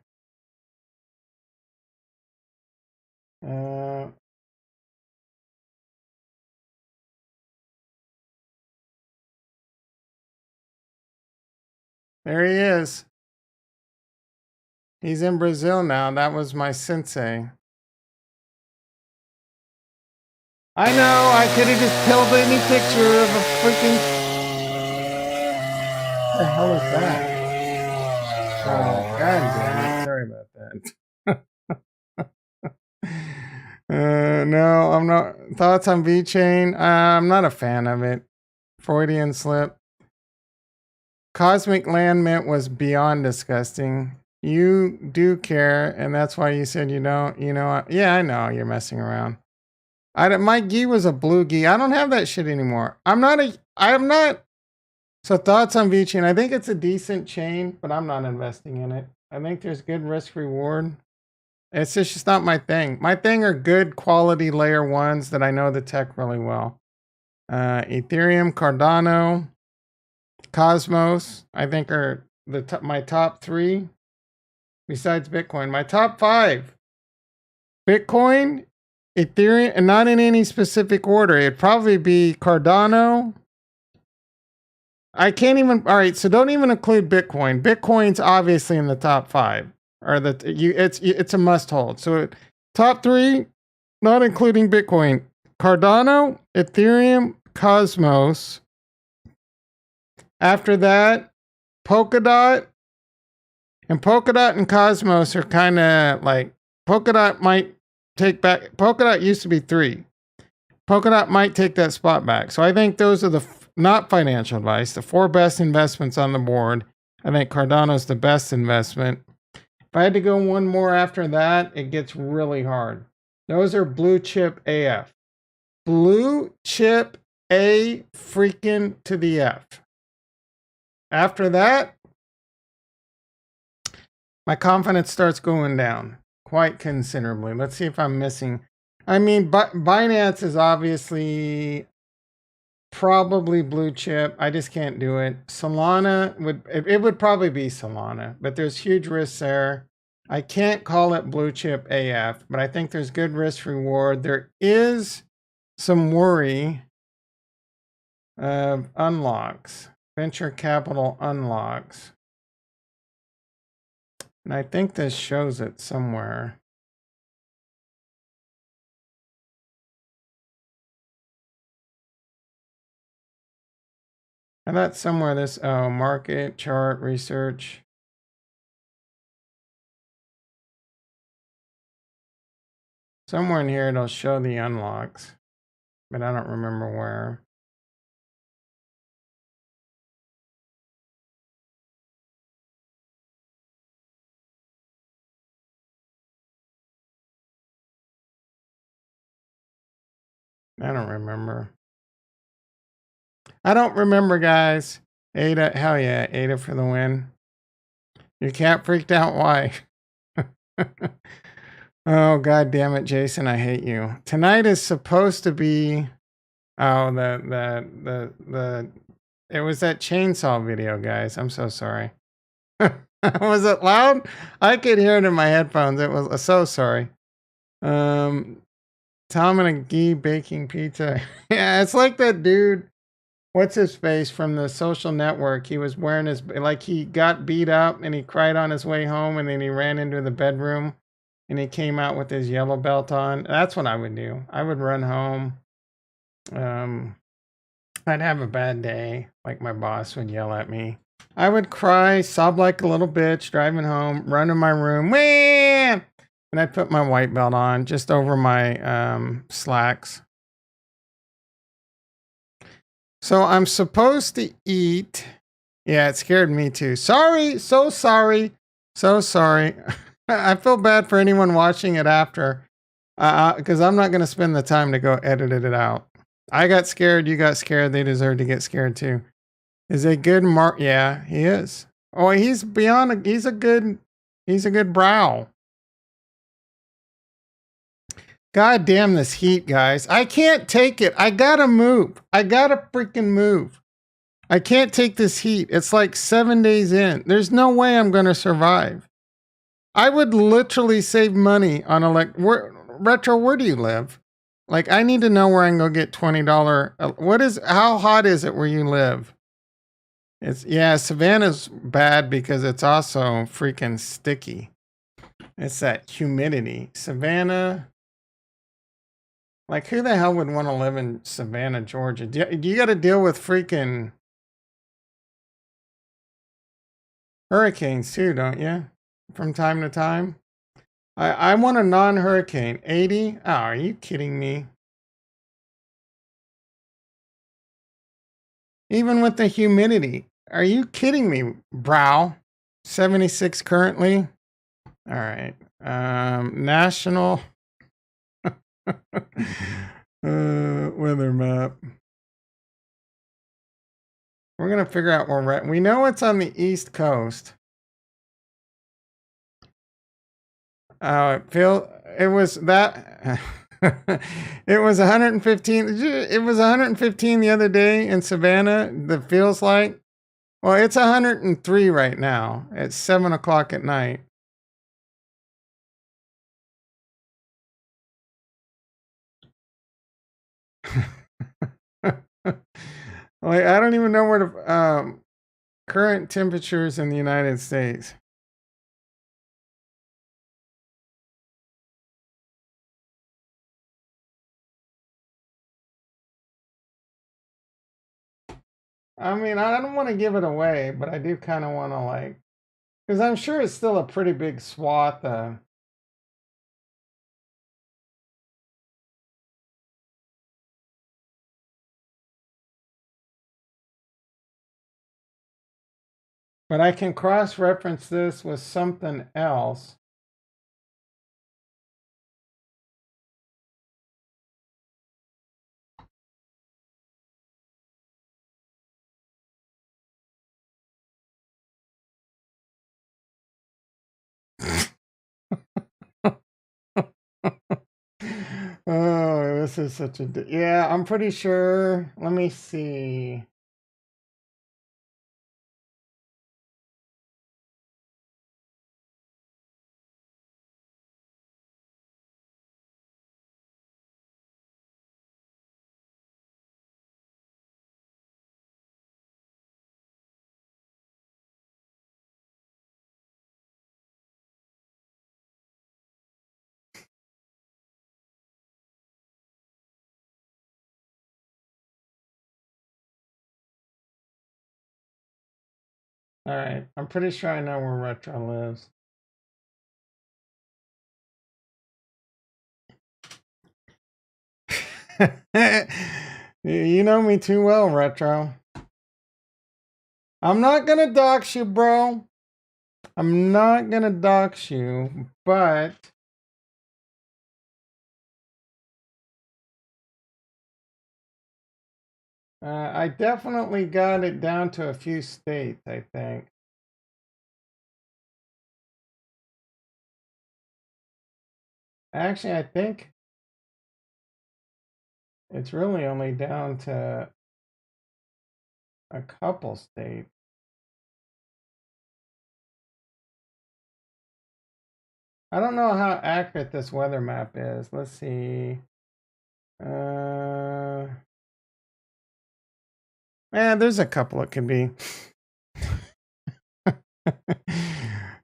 There he is. He's in Brazil now. That was my sensei. I know, I could have just killed any picture of a freaking... What the hell is that? God damn it. Sorry about that. No, I'm not. Thoughts on VeChain? I'm not a fan of it. Freudian slip. Cosmic Land Mint was beyond disgusting. You do care, and that's why you said you don't. You know, yeah, I know you're messing around. My gi was a blue gi. I don't have that shit anymore. I'm not. So thoughts on VeChain? I think it's a decent chain, but I'm not investing in it. I think there's good risk reward. It's just not my thing. My thing are good quality layer ones that I know the tech really well. Ethereum, Cardano, Cosmos, I think are my top three. Besides Bitcoin, my top five: Bitcoin, Ethereum, and not in any specific order. It'd probably be Cardano. I can't even. All right, so don't even include Bitcoin. Bitcoin's obviously in the top five, or it's a must hold. So top three, not including Bitcoin: Cardano, Ethereum, Cosmos. After that, Polkadot. And Polkadot and Cosmos are kind of like, Polkadot might take back. Polkadot used to be 3. Polkadot might take that spot back. So I think those are not financial advice, the 4 best investments on the board. I think Cardano's the best investment. If I had to go one more after that, it gets really hard. Those are blue chip AF. Blue chip A freaking to the F. After that, my confidence starts going down quite considerably. Let's see if I'm missing. I mean, Binance is obviously probably blue chip. I just can't do it. Solana would probably be Solana, but there's huge risks there. I can't call it blue chip AF, but I think there's good risk reward. There is some worry of unlocks, venture capital unlocks. And I think this shows it somewhere. I thought somewhere this, market chart research. Somewhere in here it'll show the unlocks, but I don't remember where. I don't remember. I don't remember, guys. Ada, hell yeah, Ada for the win. Your cat freaked out. Why? Oh, god damn it, Jason, I hate you. Tonight is supposed to be, oh, it was that chainsaw video, guys. I'm so sorry. Was it loud? I could hear it in my headphones. It was so sorry. Tom and a ghee baking pizza. Yeah, it's like that dude. What's his face from The Social Network? He was wearing he got beat up and he cried on his way home and then he ran into the bedroom and he came out with his yellow belt on. That's what I would do. I would run home. I'd have a bad day. Like my boss would yell at me. I would cry, sob like a little bitch, driving home, run to my room. Wham! And I'd put my white belt on just over my slacks. So I'm supposed to eat. Yeah, it scared me too. Sorry, so sorry. So sorry. I feel bad for anyone watching it after. Because I'm not going to spend the time to go edit it out. I got scared, you got scared, they deserve to get scared too. Is a good mark? Yeah, he is. Oh, he's beyond, he's a good brow. God damn this heat, guys. I can't take it. I gotta move. I gotta freaking move. I can't take this heat. It's like 7 days in. There's no way I'm gonna survive. I would literally save money on Retro, where do you live? Like, I need to know where I can go get $20. How hot is it where you live? Yeah, Savannah's bad because it's also freaking sticky. It's that humidity. Savannah. Like, who the hell would want to live in Savannah, Georgia? You got to deal with freaking hurricanes too, don't you? From time to time. I want a non-hurricane. 80? Oh, are you kidding me? Even with the humidity. Are you kidding me, brow? 76 currently. All right. National weather map. We're gonna figure out where we're at. We know it's on the East Coast. It was that it was 115. It was 115 the other day in Savannah. That feels like, well, it's 103 right now. It's 7 o'clock at night. Like, I don't even know where the current temperatures in the United States. I mean, I don't want to give it away, but I do kind of want to, like, because I'm sure it's still a pretty big swath. But I can cross-reference this with something else. Oh, this is such a... Yeah, I'm pretty sure. Let me see. All right, I'm pretty sure I know where Retro lives. You know me too well, Retro. I'm not gonna dox you, bro. I'm not gonna dox you, but I definitely got it down to a few states, I think. Actually, I think it's really only down to a couple states. I don't know how accurate this weather map is. Let's see. There's a couple it could be.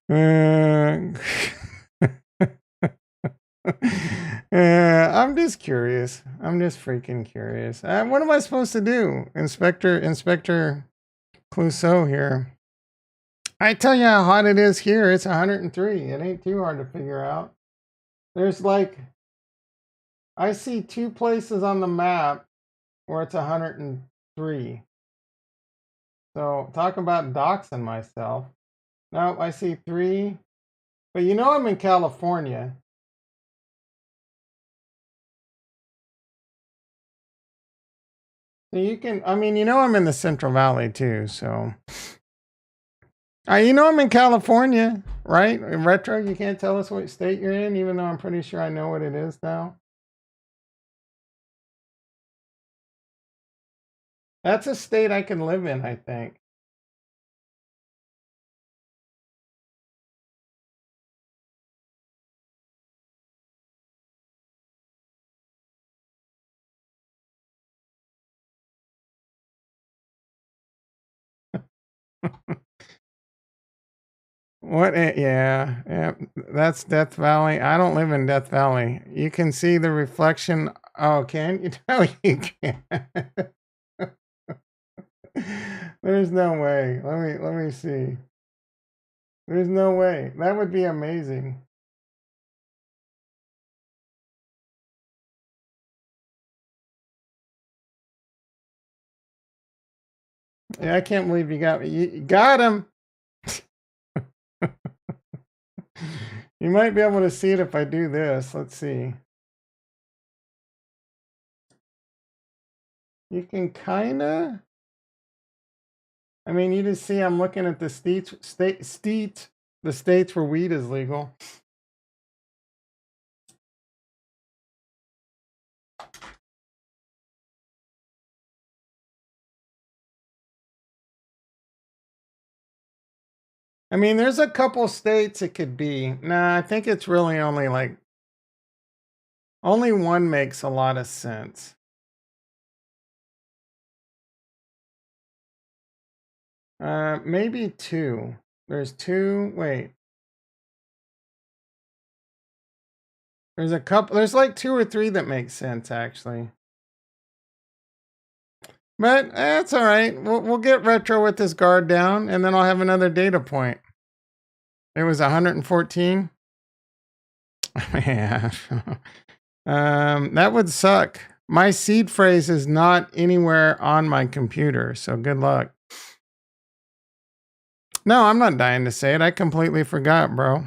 I'm just curious. I'm just freaking curious. What am I supposed to do? Inspector Clouseau here. I tell you how hot it is here. It's 103. It ain't too hard to figure out. There's like, I see 2 places on the map where it's 103. So talk about doxing myself. Nope, I see 3. But you know I'm in California. So you can, I mean, you know I'm in the Central Valley too, so. You know I'm in California, right? In Retro, you can't tell us what state you're in, even though I'm pretty sure I know what it is now. That's a state I can live in, I think. What? Yeah. That's Death Valley. I don't live in Death Valley. You can see the reflection. Oh, can you? No, you can't. There's no way. Let me see. There's no way. That would be amazing. Yeah, I can't believe you got me. You got him. You might be able to see it if I do this. Let's see. You can kinda. I mean, you just see I'm looking at the the states where weed is legal. I mean, there's a couple states it could be. Nah, I think it's really only like only one makes a lot of sense. Maybe two. There's two. Wait. There's a couple. There's like two or three that make sense actually. But that's all right. We'll get retro with this guard down, and then I'll have another data point. It was 114. Yeah. That would suck. My seed phrase is not anywhere on my computer, so good luck. No, I'm not dying to say it. I completely forgot, bro.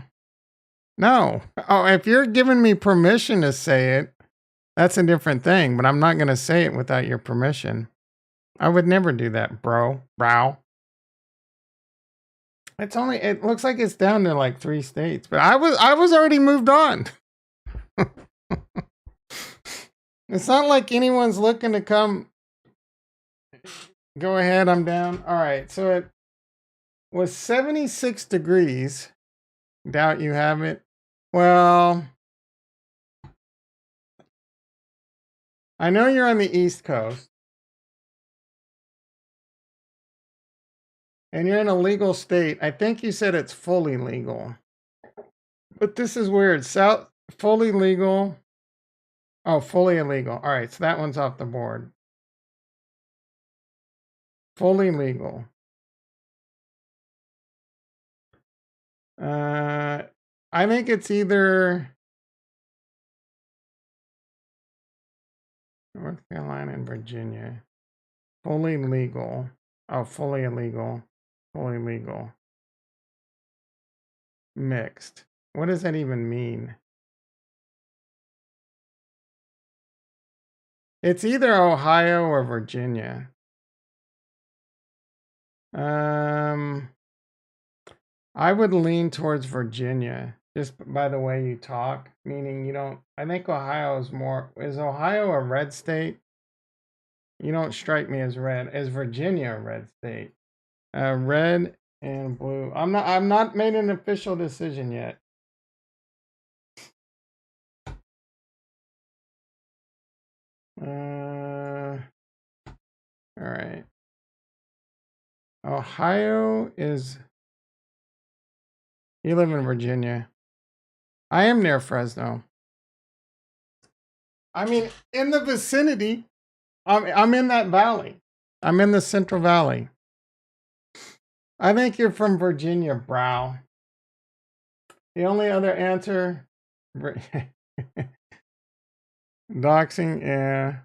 No. Oh, if you're giving me permission to say it, that's a different thing, but I'm not going to say it without your permission. I would never do that, bro. Brow. It looks like it's down to like 3 states, but I was already moved on. It's not like anyone's looking to come. Go ahead, I'm down. All right, so it was 76 degrees. Doubt you have it. Well, I know you're on the East Coast. And you're in a legal state. I think you said it's fully legal. But this is weird. Fully legal. Oh, fully illegal. All right, so that one's off the board. Fully legal. I think it's either North Carolina and Virginia. Fully legal. Oh, fully illegal. Fully legal. Mixed. What does that even mean? It's either Ohio or Virginia. I would lean towards Virginia, just by the way you talk, meaning you don't, I think Ohio is more, is Ohio a red state? You don't strike me as red. Is Virginia a red state? Red and blue. I'm not made an official decision yet. All right. Ohio is, you live in Virginia. I am near Fresno. I mean, in the vicinity. I'm in that valley. I'm in the Central Valley. I think you're from Virginia, brow. The only other answer, doxing, yeah.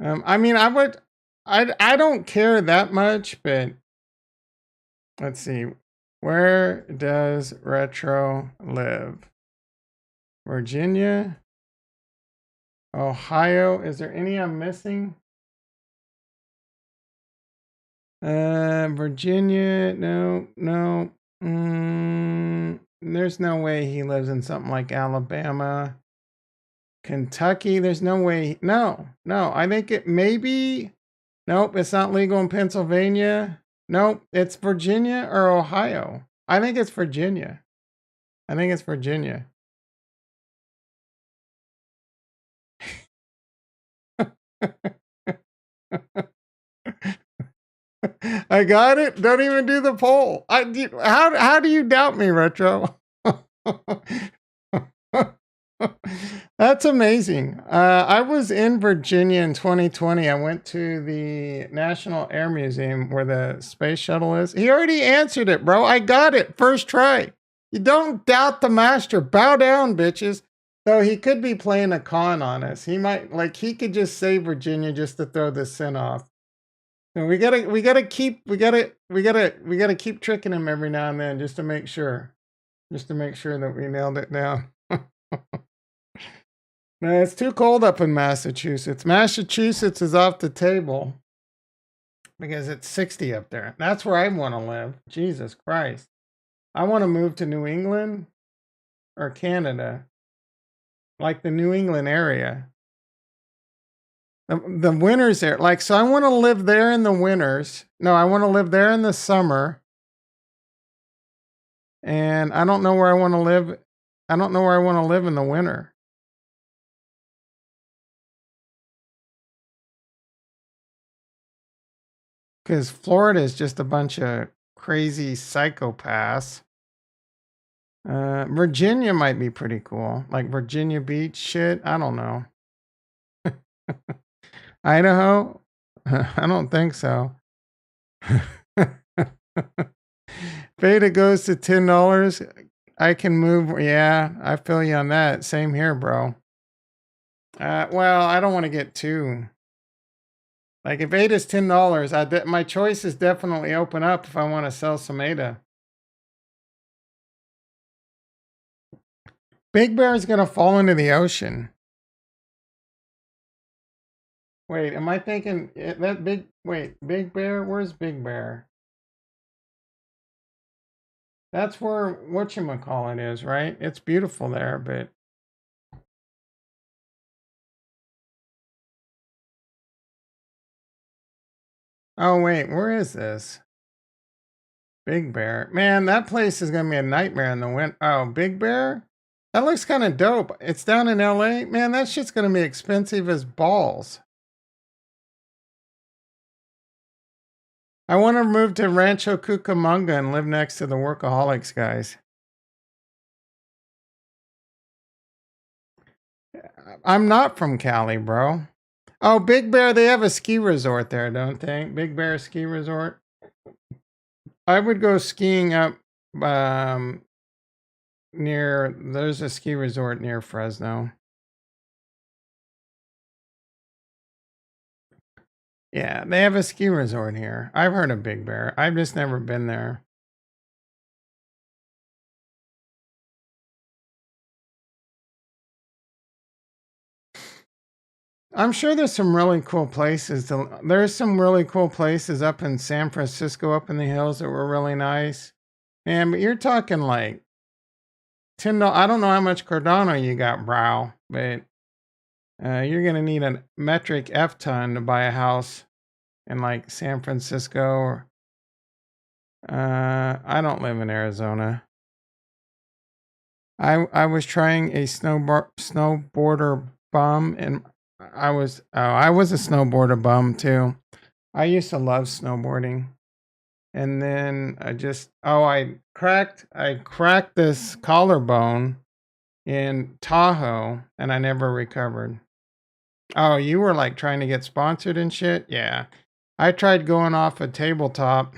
I mean, I don't care that much, but let's see. Where does Retro live? Virginia, Ohio. Is there any I'm missing? Virginia, no. There's no way he lives in something like Alabama. Kentucky, there's no way. No. I think it maybe. Nope, it's not legal in Pennsylvania. Nope, it's Virginia or Ohio. I think it's Virginia. I got it. Don't even do the poll. How do you doubt me, Retro? That's amazing. I was in Virginia in 2020. I went to the National Air Museum where the space shuttle is. He already answered it, bro. I got it. First try. You don't doubt the master. Bow down, bitches. So he could be playing a con on us. He might, like, he could just say Virginia just to throw this sin off. So we gotta keep tricking him every now and then just to make sure. Just to make sure that we nailed it down. No, it's too cold up in Massachusetts. Massachusetts is off the table because it's 60 up there. That's where I want to live. Jesus Christ. I want to move to New England or Canada, like the New England area. The winters there, like, so I want to live there in the winters. No, I want to live there in the summer. And I don't know where I want to live. I don't know where I want to live in the winter. Because Florida is just a bunch of crazy psychopaths. Virginia might be pretty cool. Like Virginia Beach shit. I don't know. Idaho? I don't think so. Beta goes to $10. I can move. Yeah, I feel you on that. Same here, bro. Well, I don't want to get too. Like if ADA's $10, my choice is definitely open up if I want to sell some ADA. Big Bear is going to fall into the ocean. Wait, am I thinking that Big Bear? Where's Big Bear? That's where whatchamacallit is, right? It's beautiful there, but oh wait, where is this? Big Bear. Man, that place is gonna be a nightmare in the winter. Oh, Big Bear? That looks kind of dope. It's down in LA. Man, that shit's gonna be expensive as balls. I want to move to Rancho Cucamonga and live next to the Workaholics guys. I'm not from Cali, bro. Oh, Big Bear, they have a ski resort there, don't they? Big Bear Ski Resort. I would go skiing up there's a ski resort near Fresno. Yeah, they have a ski resort here. I've heard of Big Bear. I've just never been there. I'm sure there's some really cool places. There's some really cool places up in San Francisco, up in the hills that were really nice. Man, but you're talking like $10. I don't know how much Cardano you got, bro, but you're gonna need a metric F ton to buy a house in like San Francisco. Or I don't live in Arizona. I was trying a snowboarder bum, and I was a snowboarder bum too. I used to love snowboarding, and then I cracked this collarbone in Tahoe, and I never recovered. Oh, you were like trying to get sponsored and shit? Yeah. I tried going off a tabletop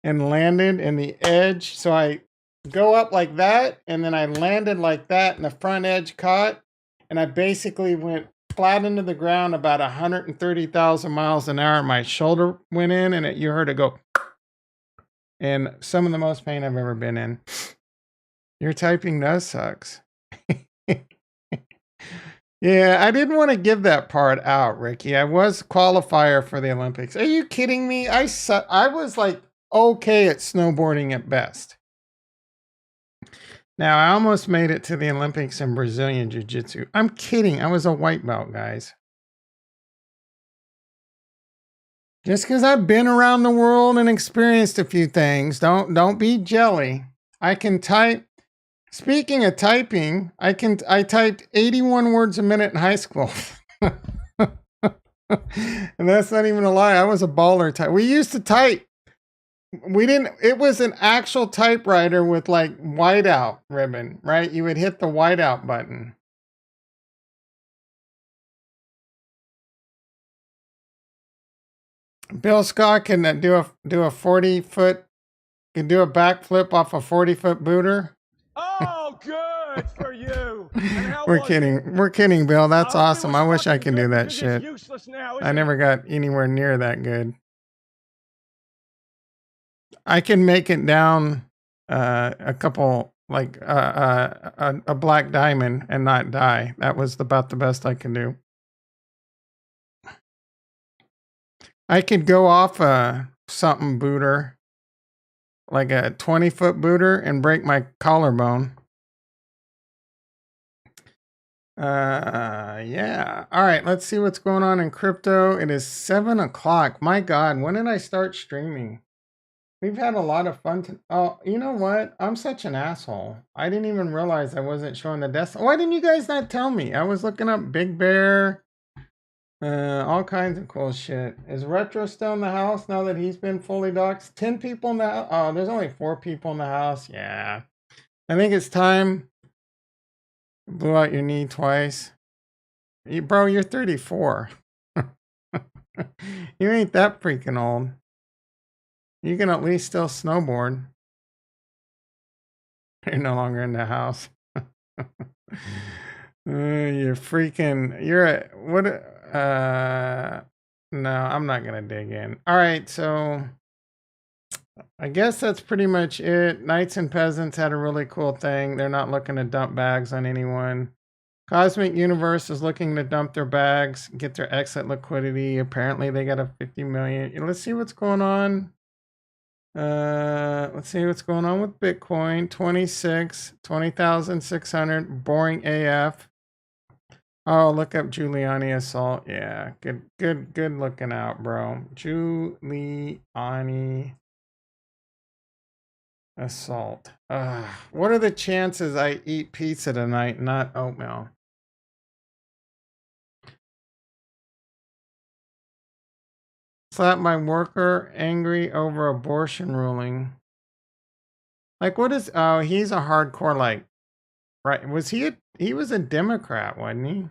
and landed in the edge. So I go up like that, and then I landed like that, and the front edge caught, and I basically went flat into the ground about 130,000 miles an hour. My shoulder went in, and you heard it go. And some of the most pain I've ever been in. Your typing does sucks. Yeah, I didn't want to give that part out, Ricky. I was qualifier for the Olympics. Are you kidding me? I was like okay at snowboarding at best. Now, I almost made it to the Olympics in Brazilian Jiu-Jitsu. I'm kidding. I was a white belt, guys. Just because I've been around the world and experienced a few things, don't be jelly. I can type. Speaking of typing, I typed 81 words a minute in high school. And that's not even a lie. I was a baller type. We used to type. We didn't, it was an actual typewriter with like whiteout ribbon, right? You would hit the whiteout button. Bill Scott can do a 40-foot, can do a backflip off a 40-foot booter. Oh, good for you. And how We're was kidding. it? We're kidding, Bill. That's I hope it awesome. was I wish I fucking could do good that because it's shit. useless now, I isn't never it? got anywhere near that good. I can make it down a couple, like a black diamond and not die. That was about the best I can do. I could go off a something booter, like a 20-foot booter, and break my collarbone. Yeah. All right, let's see what's going on in crypto. It is 7 o'clock. My God, when did I start streaming? We've had a lot of fun. Oh, you know what? I'm such an asshole. I didn't even realize I wasn't showing the desk. Why didn't you guys not tell me? I was looking up Big Bear, all kinds of cool shit. Is Retro still in the house now that he's been fully doxxed? 10 people in the house? Oh, there's only 4 people in the house. Yeah. I think it's time. Blew out your knee twice. Bro, you're 34. You ain't that freaking old. You can at least still snowboard. You're no longer in the house. You're freaking. You're a what? No, I'm not gonna dig in. All right, so I guess that's pretty much it. Knights and Peasants had a really cool thing. They're not looking to dump bags on anyone. Cosmic Universe is looking to dump their bags, get their exit liquidity. Apparently, they got a 50 million. Let's see what's going on. Let's see what's going on with Bitcoin. 20,600. Boring AF. Oh, look up Giuliani assault. Yeah, good looking out, bro. Giuliani assault. What are the chances I eat pizza tonight, not oatmeal? Slap my worker angry over abortion ruling. Like, what is? Oh, he's a hardcore, like, right? Was he was a Democrat, wasn't he?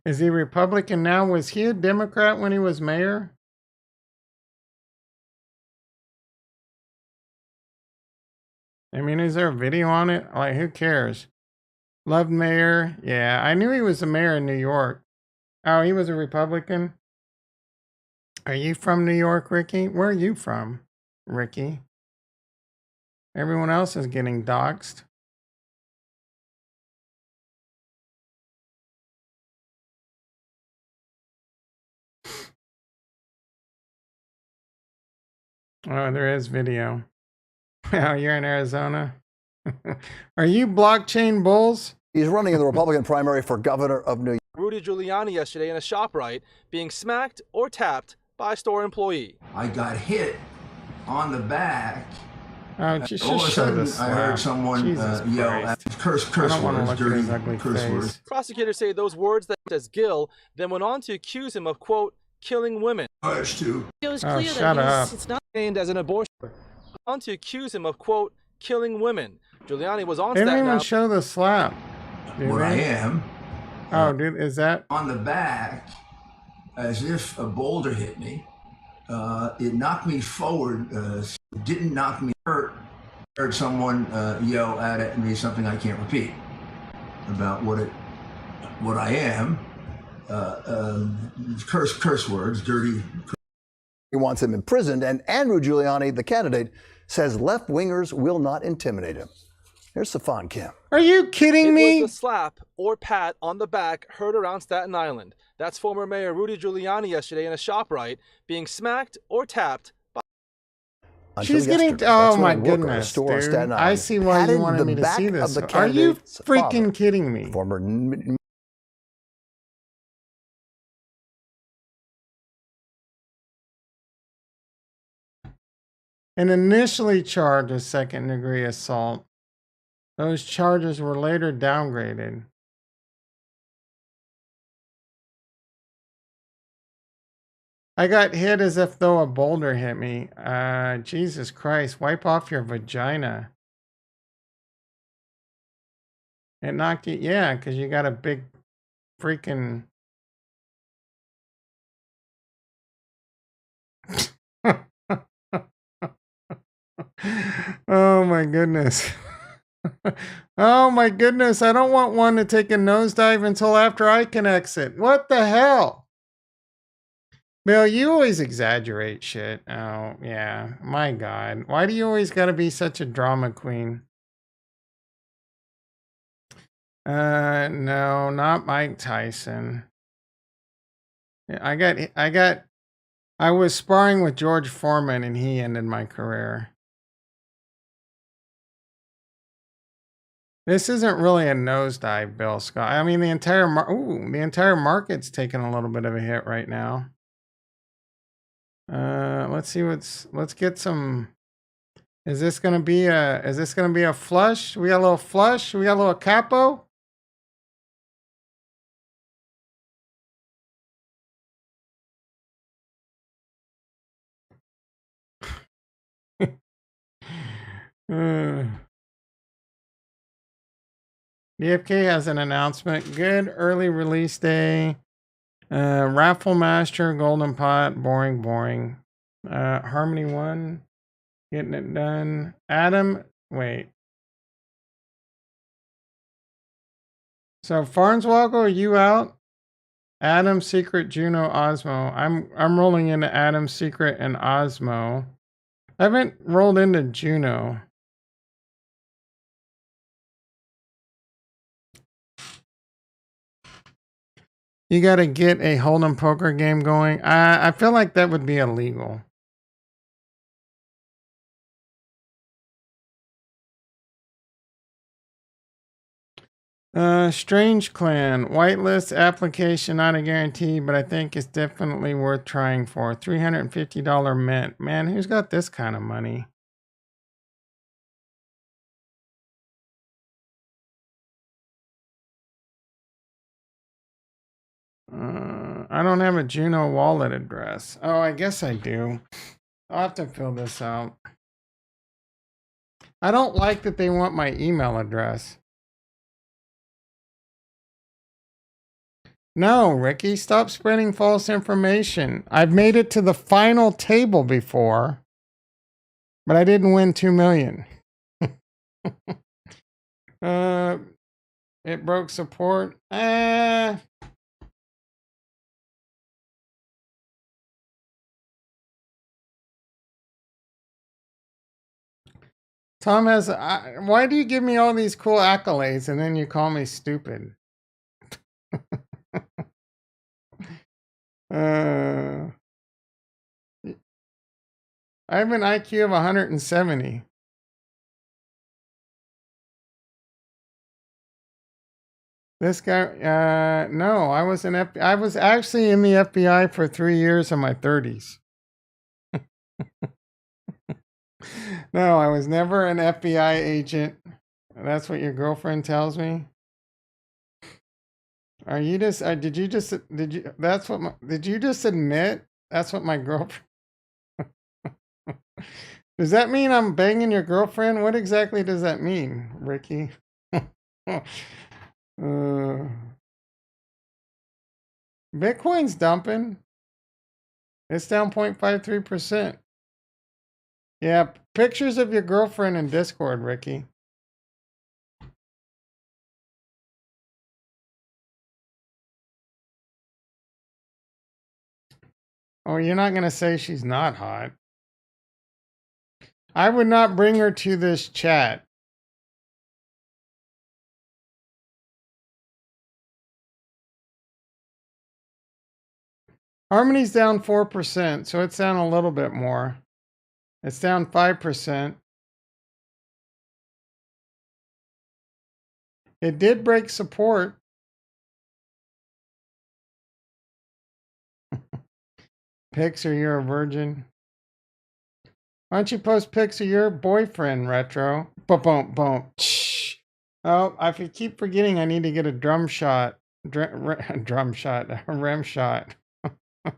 Is he Republican now? Was he a Democrat when he was mayor? I mean, is there a video on it? Like, who cares? Loved mayor. Yeah, I knew he was the mayor in New York. Oh, he was a Republican? Are you from New York, Ricky? Where are you from, Ricky? Everyone else is getting doxxed. Oh, there is video. Oh, you're in Arizona? Are you blockchain bulls? He's running in the Republican primary for governor of New York. Rudy Giuliani yesterday in a ShopRite being smacked or tapped by a store employee. I got hit on the back. Oh, just all of a show sudden, this. I heard someone yell, curse words, dirty curse words. Prosecutors say those words that as Gill then went on to accuse him of, quote, killing women. Too. It was clear that it's not named as an abortion. On to accuse him of, quote, killing women. Giuliani was on They didn't Staten even Island. show the slap. What I am. Oh, dude, is that on the back, as if a boulder hit me. It knocked me forward. Didn't knock me hurt. Heard someone yell at me something I can't repeat about what I am. Curse words, dirty. He wants him imprisoned, and Andrew Giuliani, the candidate, says left-wingers will not intimidate him. Here's Safan Kim. Are you kidding me? It was the slap or pat on the back heard around Staten Island. That's former Mayor Rudy Giuliani yesterday in a ShopRite being smacked or tapped by... She's getting. Oh my goodness, dude! I see why you wanted me to see this. Are you freaking kidding me? Former. And initially charged with second-degree assault. Those charges were later downgraded. I got hit as if though a boulder hit me. Jesus Christ, wipe off your vagina. It knocked you, yeah, because you got a big freaking... Oh my goodness. Oh my goodness, I don't want one to take a nosedive until after I can exit. What the hell? Bill, you always exaggerate shit. Oh, yeah. My God. Why do you always gotta be such a drama queen? No, not Mike Tyson. I was sparring with George Foreman and he ended my career. This isn't really a nosedive, Bill Scott. I mean, the entire market's taking a little bit of a hit right now. Let's get some. Is this gonna be a flush? We got a little flush. We got a little capo. DFK has an announcement. Good early release day. Raffle Master, Golden Pot, boring. Harmony 1, getting it done. Adam, wait. So Farnswoggle, are you out? Adam, Secret, Juno, Osmo. I'm rolling into Adam, Secret, and Osmo. I haven't rolled into Juno. You got to get a Hold'em poker game going. I feel like that would be illegal. Strange Clan. Whitelist application, not a guarantee, but I think it's definitely worth trying for. $350 mint. Man, who's got this kind of money? I don't have a Juno wallet address. Oh, I guess I do. I'll have to fill this out. I don't like that they want my email address. No, Ricky, stop spreading false information. I've made it to the final table before, but I didn't win 2 million. It broke support. Tom has. Why do you give me all these cool accolades and then you call me stupid? I have an IQ of 170. This guy, no, I was I was actually in the FBI for 3 years in my 30s. No, I was never an FBI agent. That's what your girlfriend tells me. Are you just? Did you just admit? That's what my girlfriend. Does that mean I'm banging your girlfriend? What exactly does that mean, Ricky? Bitcoin's dumping. It's down 0.53%. Yeah, pictures of your girlfriend in Discord, Ricky. Oh, you're not going to say she's not hot. I would not bring her to this chat. Harmony's down 4%, so it's down a little bit more. It's down 5%. It did break support. Pics or you're a virgin. Why don't you post pics of your boyfriend, Retro? Boom. Oh, I keep forgetting I need to get a drum shot. Drum shot. A rim shot. A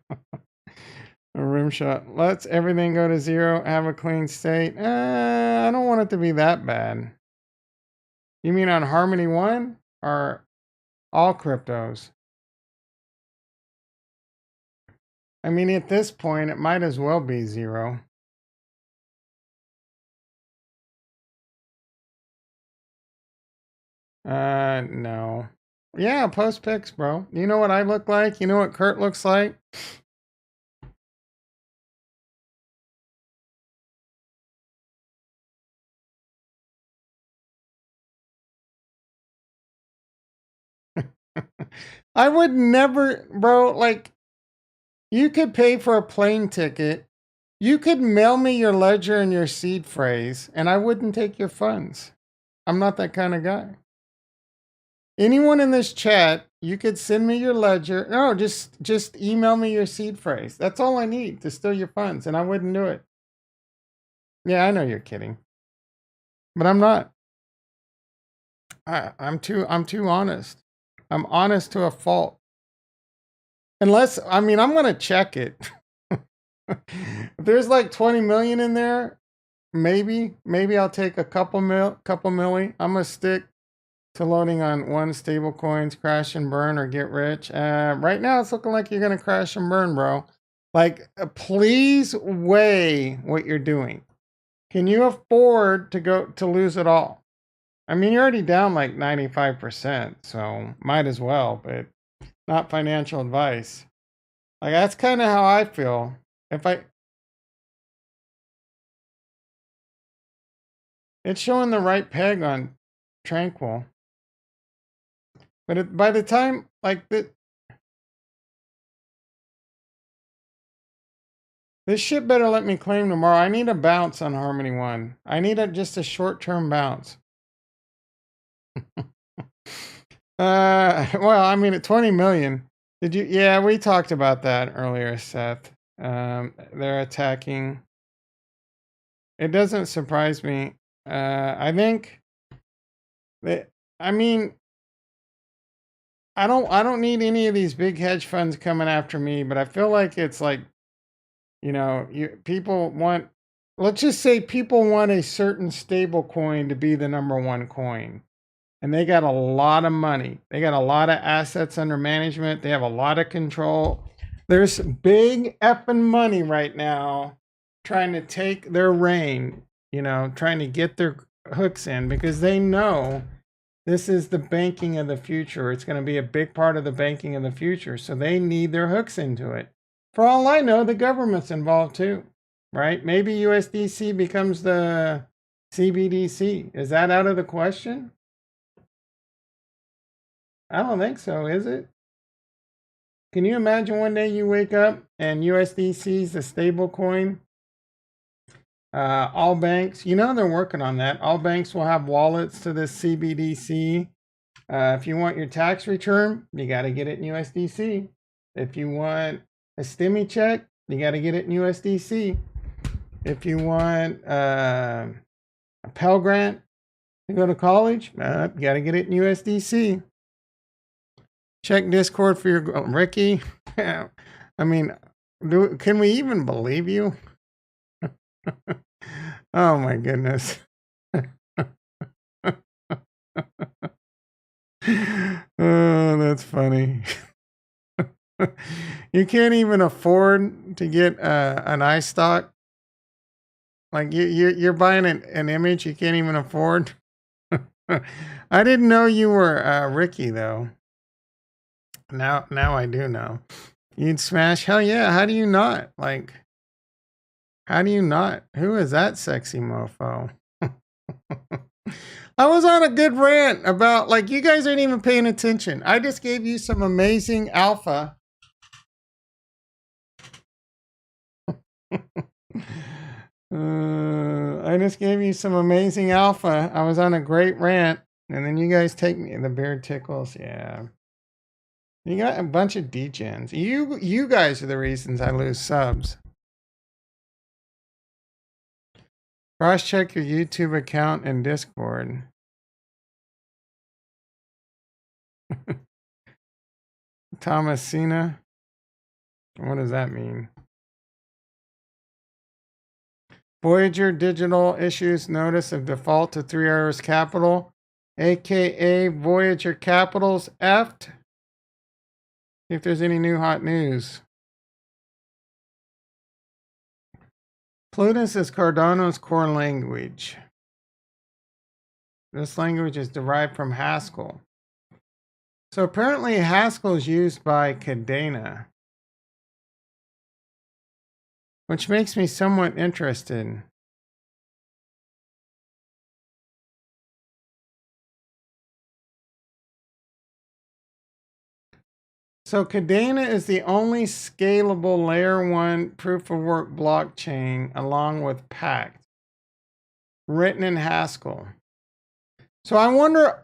rim shot. Let's everything go to 0. Have a clean state. I don't want it to be that bad. You mean on Harmony 1? Or all cryptos? I mean, at this point, it might as well be 0. No. Yeah, post pics, bro. You know what I look like? You know what Kurt looks like? I would never, bro, like, you could pay for a plane ticket. You could mail me your ledger and your seed phrase, and I wouldn't take your funds. I'm not that kind of guy. Anyone in this chat, you could send me your ledger. No, just email me your seed phrase. That's all I need to steal your funds, and I wouldn't do it. Yeah, I know you're kidding. But I'm not. I'm too honest. I'm honest to a fault. Unless, I mean, I'm gonna check it. If there's like 20 million in there, maybe I'll take a couple milli. I'm gonna stick to loading on one stable coins, crash and burn or get rich. Right now it's looking like you're gonna crash and burn, bro. Like, please weigh what you're doing. Can you afford to lose it all? I mean, you're already down like 95%, so might as well, but not financial advice. Like, that's kind of how I feel. It's showing the right peg on Tranquil. But by the time, like, this shit better let me claim tomorrow. I need a bounce on Harmony 1. I need just a short-term bounce. Well, I mean, at 20 million. Yeah, we talked about that earlier, Seth. They're attacking. It doesn't surprise me. I think I mean, I don't need any of these big hedge funds coming after me, but I feel like it's like, people want, let's just say people want a certain stable coin to be the number one coin. And they got a lot of money. They got a lot of assets under management. They have a lot of control. There's big effing money right now trying to take their reign, trying to get their hooks in because they know this is the banking of the future. It's going to be a big part of the banking of the future. So they need their hooks into it. For all I know, the government's involved too, right? Maybe USDC becomes the CBDC. Is that out of the question? I don't think so, is it? Can you imagine one day you wake up and USDC is a stable coin? All banks, they're working on that. All banks will have wallets to this CBDC. If you want your tax return, you got to get it in USDC. If you want a stimmy check, you got to get it in USDC. If you want a Pell Grant to go to college, you got to get it in USDC. Check Discord for your Ricky. I mean, can we even believe you? Oh my goodness. Oh, that's funny. You can't even afford to get an iStock. Like you're buying an image you can't even afford. I didn't know you were Ricky though. Now I do know. You'd smash? Hell yeah. How do you not? Like, how do you not? Who is that sexy mofo? I was on a good rant about, like, you guys aren't even paying attention. I just gave you some amazing alpha. I just gave you some amazing alpha. I was on a great rant. And then you guys take me. The beard tickles. Yeah. You got a bunch of degens. You guys are the reasons I lose subs. Cross-check your YouTube account and Discord. Thomasina. What does that mean? Voyager Digital issues notice of default to 3 Arrows Capital, aka Voyager Capital's effed. See if there's any new hot news. Plutus is Cardano's core language. This language is derived from Haskell. So apparently Haskell is used by Cardano, which makes me somewhat interested. So Cardano is the only scalable layer 1 proof of work blockchain along with Pact, written in Haskell. So I wonder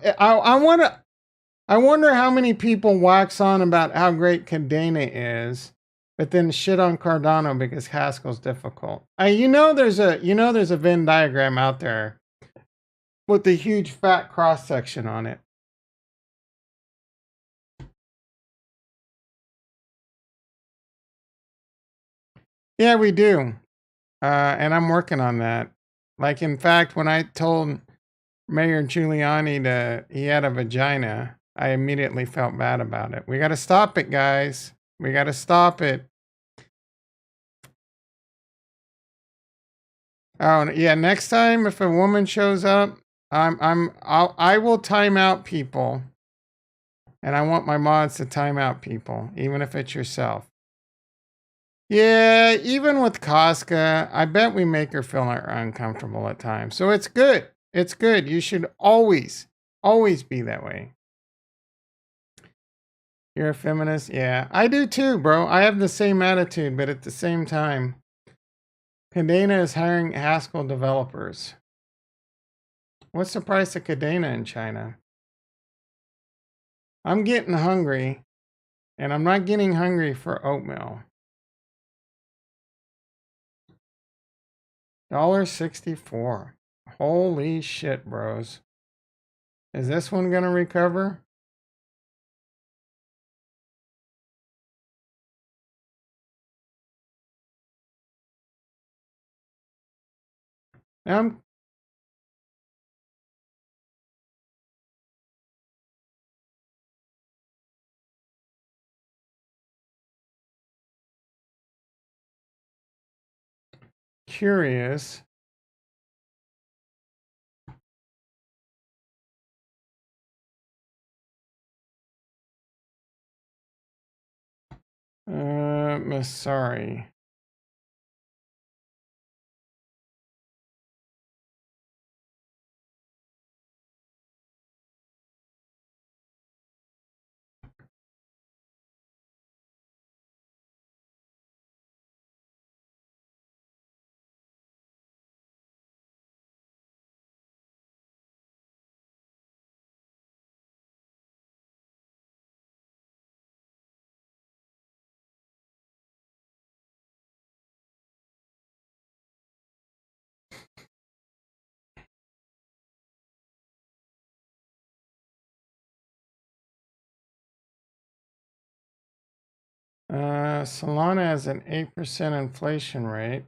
how many people wax on about how great Cardano is, but then shit on Cardano because Haskell's difficult. There's a Venn diagram out there with a huge fat cross section on it. Yeah, we do. And I'm working on that. Like, in fact, when I told Mayor Giuliani that he had a vagina, I immediately felt bad about it. We got to stop it, guys. We got to stop it. Oh, yeah. Next time, if a woman shows up, I will time out people. And I want my mods to time out people, even if it's yourself. Yeah, even with Casca, I bet we make her feel uncomfortable at times. So it's good. It's good. You should always be that way. You're a feminist? Yeah, I do too, bro. I have the same attitude, but at the same time, Cardano is hiring Haskell developers. What's the price of Cardano in China? I'm getting hungry, and I'm not getting hungry for oatmeal. $1.64. Holy shit, bros. Is this one gonna recover? Curious. Sorry. Solana has an 8% inflation rate.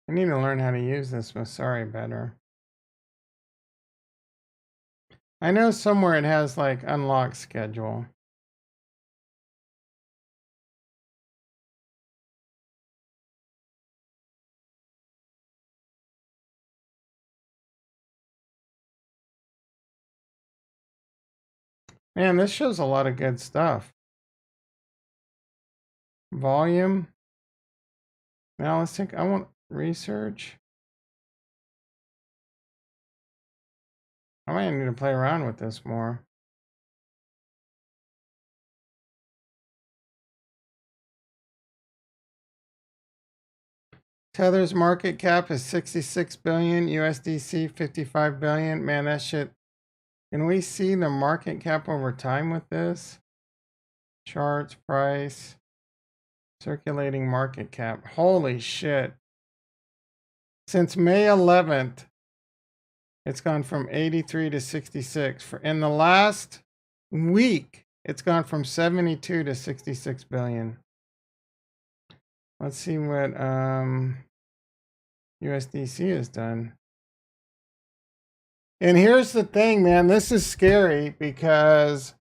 I need to learn how to use this Masari better. I know somewhere it has like unlock schedule. Man, this shows a lot of good stuff. Volume. Now let's think. I want research. I might need to play around with this more. Tether's market cap is 66 billion, USDC 55 billion. Man, that shit. Can we see the market cap over time with this? Charts, price, circulating market cap. Holy shit. Since May 11th, it's gone from 83 to 66. In the last week, it's gone from 72 to 66 billion. Let's see what USDC has done. And here's the thing, man. This is scary because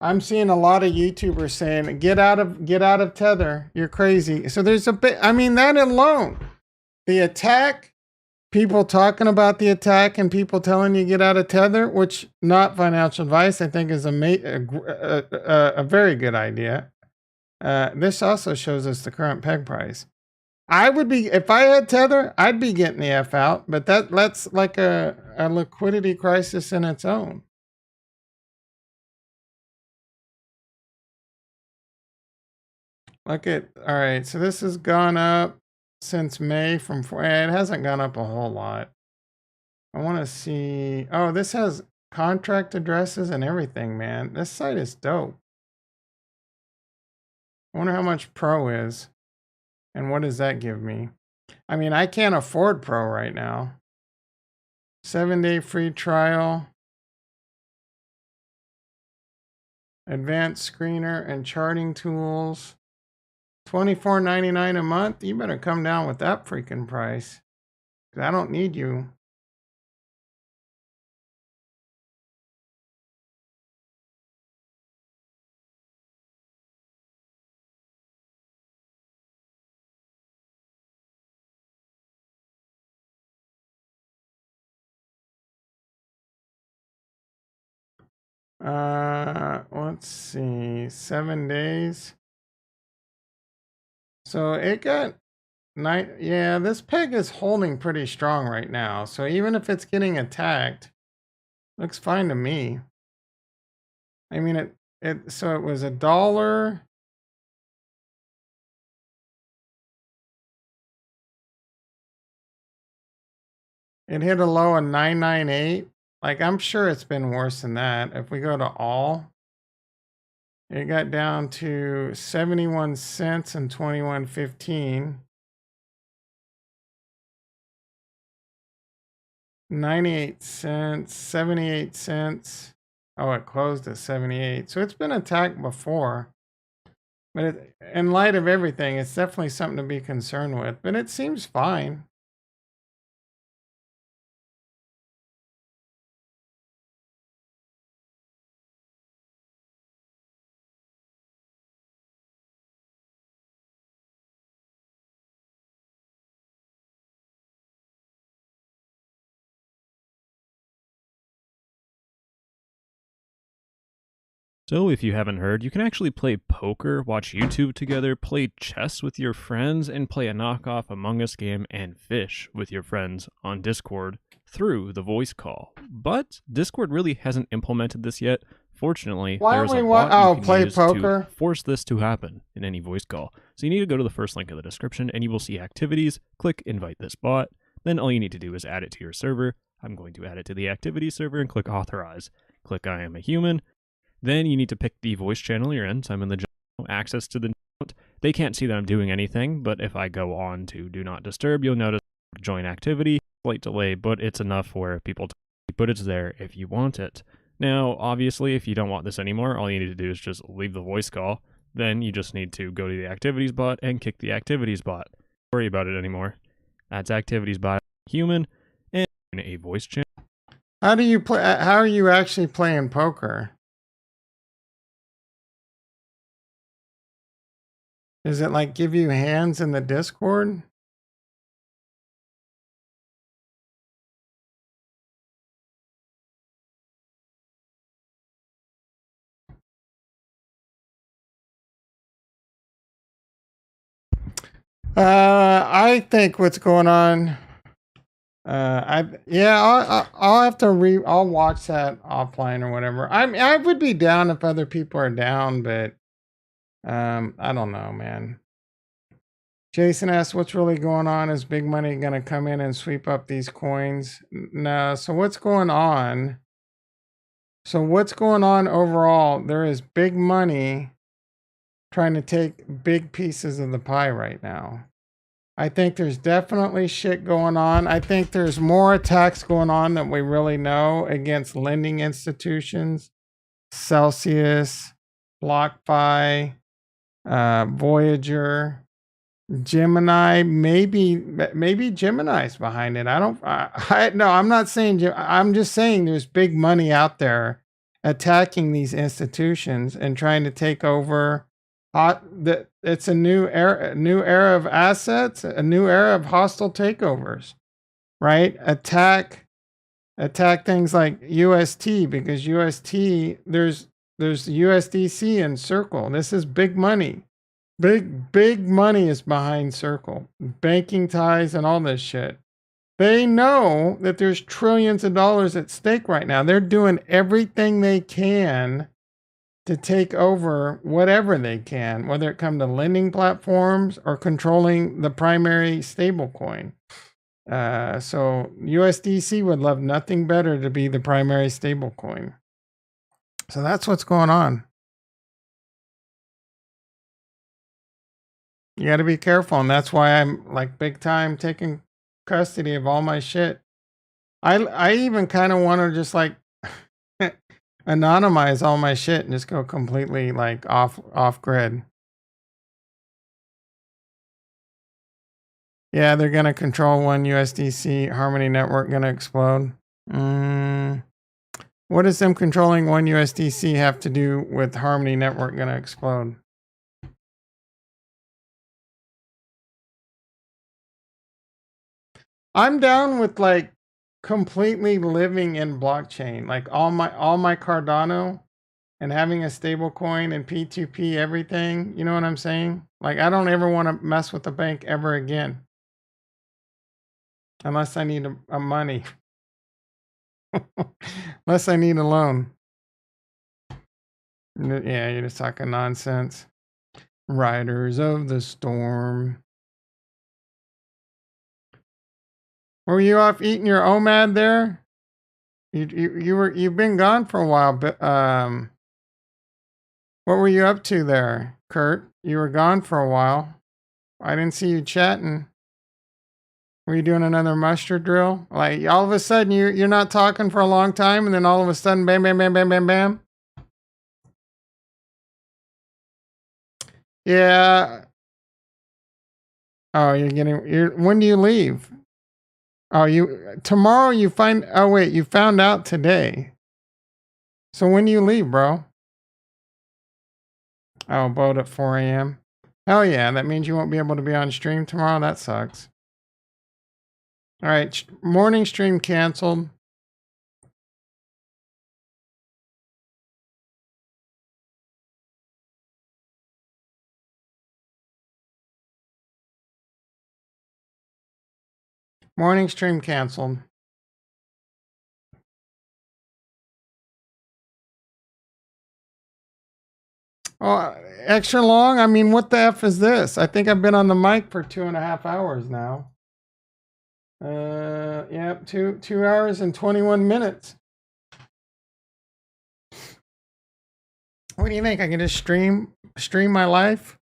I'm seeing a lot of YouTubers saying, get out of Tether. You're crazy. So there's a bit, I mean, that alone, the attack, people talking about the attack and people telling you get out of Tether, which not financial advice, I think is a very good idea. This also shows us the current peg price. I would be, if I had Tether, I'd be getting the F out, but that's like a liquidity crisis in its own. Look at, all right, so this has gone up since May from, it hasn't gone up a whole lot. I want to see, oh, this has contract addresses and everything, man. This site is dope. I wonder how much Pro is and what does that give me? I mean, I can't afford Pro right now. 7-day free trial. Advanced screener and charting tools. $24.99 a month. You better come down with that freaking price. 'Cause I don't need you. Let's see, 7 days. So it got yeah, this peg is holding pretty strong right now. So even if it's getting attacked, looks fine to me. I mean, so it was $1. It hit a low of 998. Like, I'm sure it's been worse than that. If we go to all, it got down to 71 cents and 21.15. 98 cents, 78 cents. Oh, it closed at 78. So it's been attacked before. But in light of everything, it's definitely something to be concerned with. But it seems fine. So, if you haven't heard, you can actually play poker, watch YouTube together, play chess with your friends, and play a knockoff Among Us game and fish with your friends on Discord through the voice call. But Discord really hasn't implemented this yet. Fortunately, there's a bot you can use to force this to happen in any voice call. So you need to go to the first link in the description and you will see activities, click invite this bot, then all you need to do is add it to your server. I'm going to add it to the activity server and click authorize. Click I am a human. Then you need to pick the voice channel you're in. So I'm in the general access to the note. They can't see that I'm doing anything, but if I go on to do not disturb, you'll notice join activity, slight delay, but it's enough for people to, but it's there if you want it. Now, obviously, if you don't want this anymore, all you need to do is just leave the voice call. Then you just need to go to the activities bot and kick the activities bot. Don't worry about it anymore. That's activities bot human and a voice channel. How do you play? How are you actually playing poker? Does it like give you hands in the Discord? I think what's going on. I'll have to I'll watch that offline or whatever. I would be down if other people are down, but I don't know, man. Jason asks, what's really going on? Is big money going to come in and sweep up these coins? No. So what's going on? So what's going on overall? There is big money trying to take big pieces of the pie right now. I think there's definitely shit going on. I think there's more attacks going on than we really know against lending institutions, Celsius, BlockFi, Voyager, Gemini. Maybe Gemini's behind it. No, I'm not saying. I'm just saying there's big money out there attacking these institutions and trying to take over. It's a new era of assets, a new era of hostile takeovers, right? Attack things like UST, because UST there's USDC and Circle. This is big money. Big money is behind Circle. Banking ties and all this shit. They know that there's trillions of dollars at stake right now. They're doing everything they can to take over whatever they can, whether it come to lending platforms or controlling the primary stablecoin. So USDC would love nothing better to be the primary stablecoin. So that's what's going on. You got to be careful, and that's why I'm like big time taking custody of all my shit. I even kind of want to just like anonymize all my shit and just go completely like off grid. Yeah, they're gonna control one USDC. Harmony Network gonna explode. What does them controlling one USDC have to do with Harmony Network gonna explode? I'm down with like completely living in blockchain, like all my Cardano and having a stable coin and P2P everything. You know what I'm saying? Like I don't ever want to mess with the bank ever again. Unless I need a money. Unless I need a loan. Yeah, you're just talking nonsense. Riders of the storm. Were you off eating your OMAD there? You've been gone for a while, but what were you up to there, Kurt? You were gone for a while. I didn't see you chatting. Were you doing another muster drill? Like all of a sudden you're not talking for a long time, and then all of a sudden bam bam bam bam bam bam. Yeah. Oh, when do you leave? Oh, tomorrow you find, oh wait, you found out today. So when do you leave, bro? Oh, boat at 4 a.m. Hell yeah, that means you won't be able to be on stream tomorrow. That sucks. All right, morning stream canceled. Morning stream canceled. Oh, extra long? I mean, what the F is this? I think I've been on the mic for 2.5 hours now. Yep, 2 hours and 21 minutes. What do you think? I can just stream my life?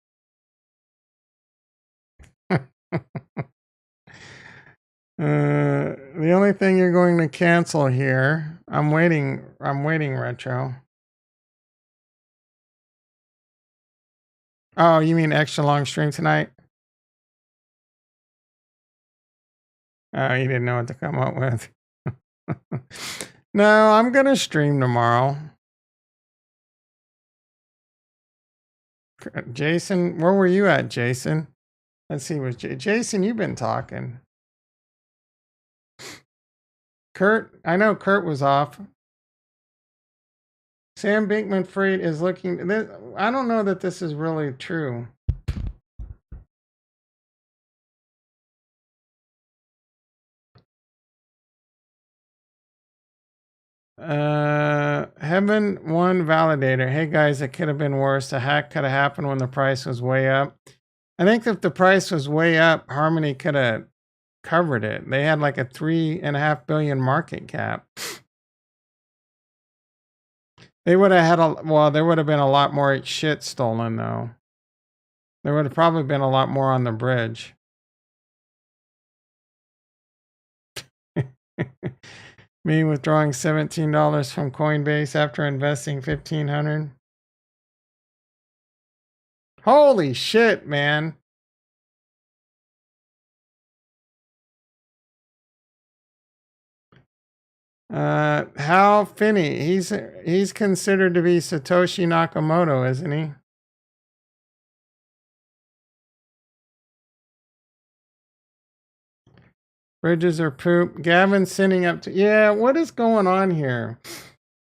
The only thing you're going to cancel here, I'm waiting, Retro. Oh, you mean extra long stream tonight? Oh, you didn't know what to come up with. No, I'm going to stream tomorrow. Jason, where were you at, Jason? Let's see, Jason, you've been talking. Kurt, I know Kurt was off. Sam Bankman-Fried is looking. I don't know that this is really true. Heaven One Validator. Hey guys, it could have been worse. A hack could have happened when the price was way up. I think if the price was way up, Harmony could have covered it. They had like a $3.5 billion market cap. They would have had there would have been a lot more shit stolen though. There would have probably been a lot more on the bridge. Me withdrawing $17 from Coinbase after investing $1,500. Holy shit, man. Hal Finney, he's considered to be Satoshi Nakamoto, isn't he? Bridges are poop. Gavin's sending up to, yeah, what is going on here?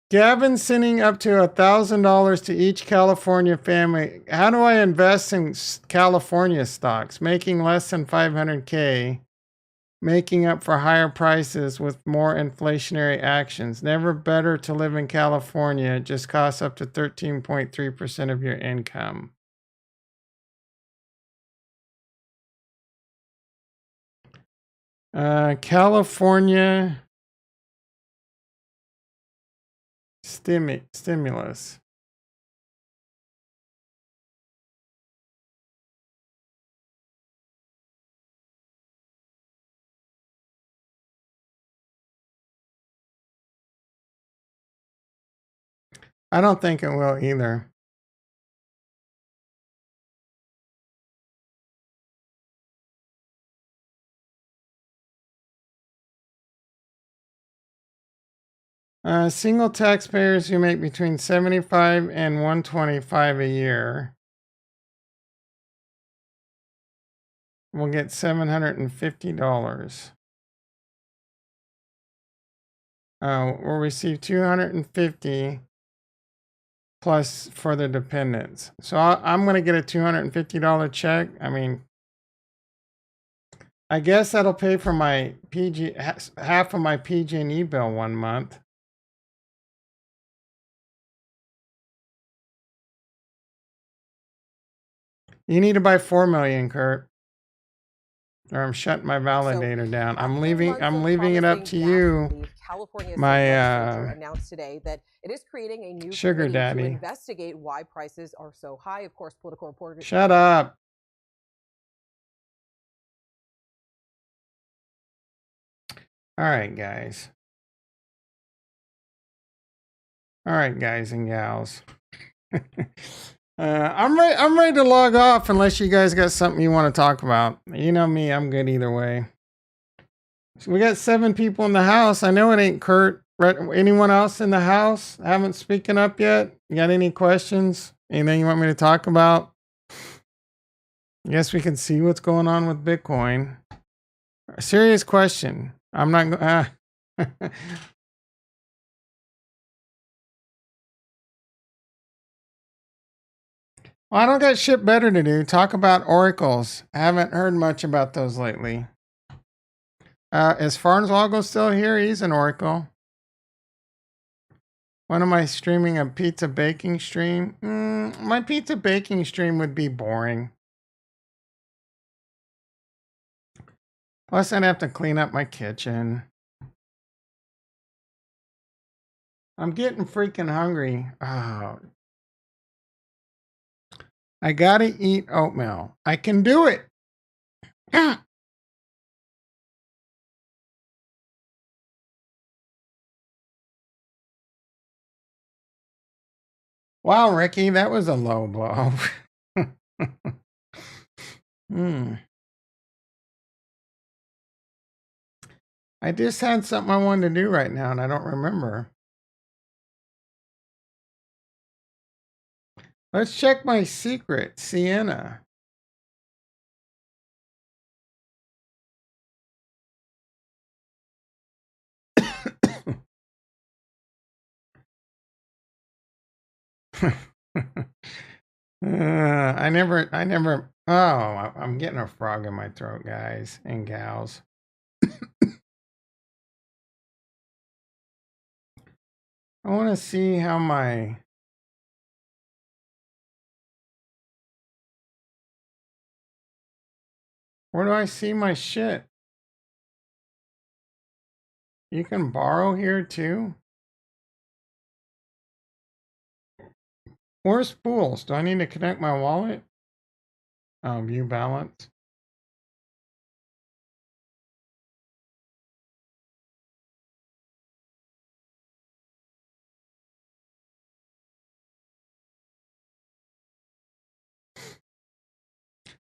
Gavin's sending up to $1,000 to each California family. How do I invest in California stocks? Making less than 500K, making up for higher prices with more inflationary actions. Never better to live in California. It just costs up to 13.3% of your income. California stimulus. I don't think it will either. Single taxpayers who make between 75 and 125 a year will get $750. Will receive $250 plus for the dependents. So I'm going to get a $250 check. I mean, I guess that'll pay for my half of my PG&E bill 1 month. You need to buy 4 million, Kurt. Or I'm shutting my validator down. I'm leaving it up to you. My announced today that it is creating a new sugar daddy to investigate why prices are so high. Of course, political reporters. Shut up. All right, guys. All right, guys and gals. I'm ready to log off unless you guys got something you want to talk about. You know me, I'm good either way. So we got 7 people in the house. I know it ain't Kurt. Anyone else in the house haven't speaking up yet? You got any questions? Anything you want me to talk about? I guess we can see what's going on with Bitcoin. A serious question. I'm not Well, I don't got shit better to do. Talk about oracles. I haven't heard much about those lately. Is Algo still here? He's an oracle. When am I streaming a pizza baking stream? My pizza baking stream would be boring. Plus, I'd have to clean up my kitchen. I'm getting freaking hungry. Oh. I gotta eat oatmeal. I can do it. Wow, Ricky, that was a low blow. I just had something I wanted to do right now, and I don't remember. Let's check my secret, Sienna. I never, oh, I'm getting a frog in my throat, guys and gals. I want to see how my, where do I see my shit? You can borrow here too? Where's pools? Do I need to connect my wallet? View balance.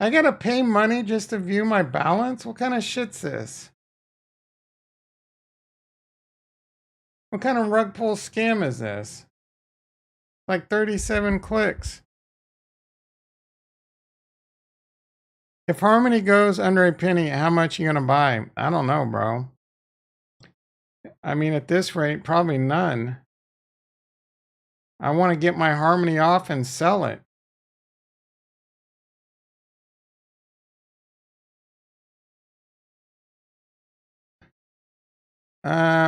I gotta pay money just to view my balance? What kind of shit's this? What kind of rug pull scam is this? Like 37 clicks. If Harmony goes under a penny, how much you gonna buy? I don't know, bro. I mean, at this rate, probably none. I want to get my Harmony off and sell it.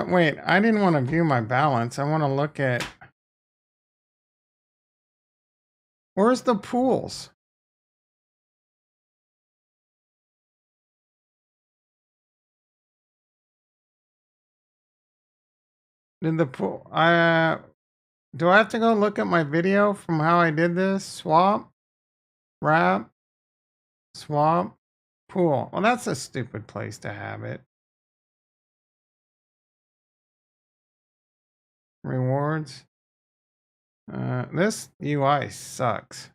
Wait, I didn't want to view my balance. I want to look at... Where's the pools? Did the pool... do I have to go look at my video from how I did this? Swap? Wrap? Swap? Pool. Well, that's a stupid place to have it. Rewards. This UI sucks.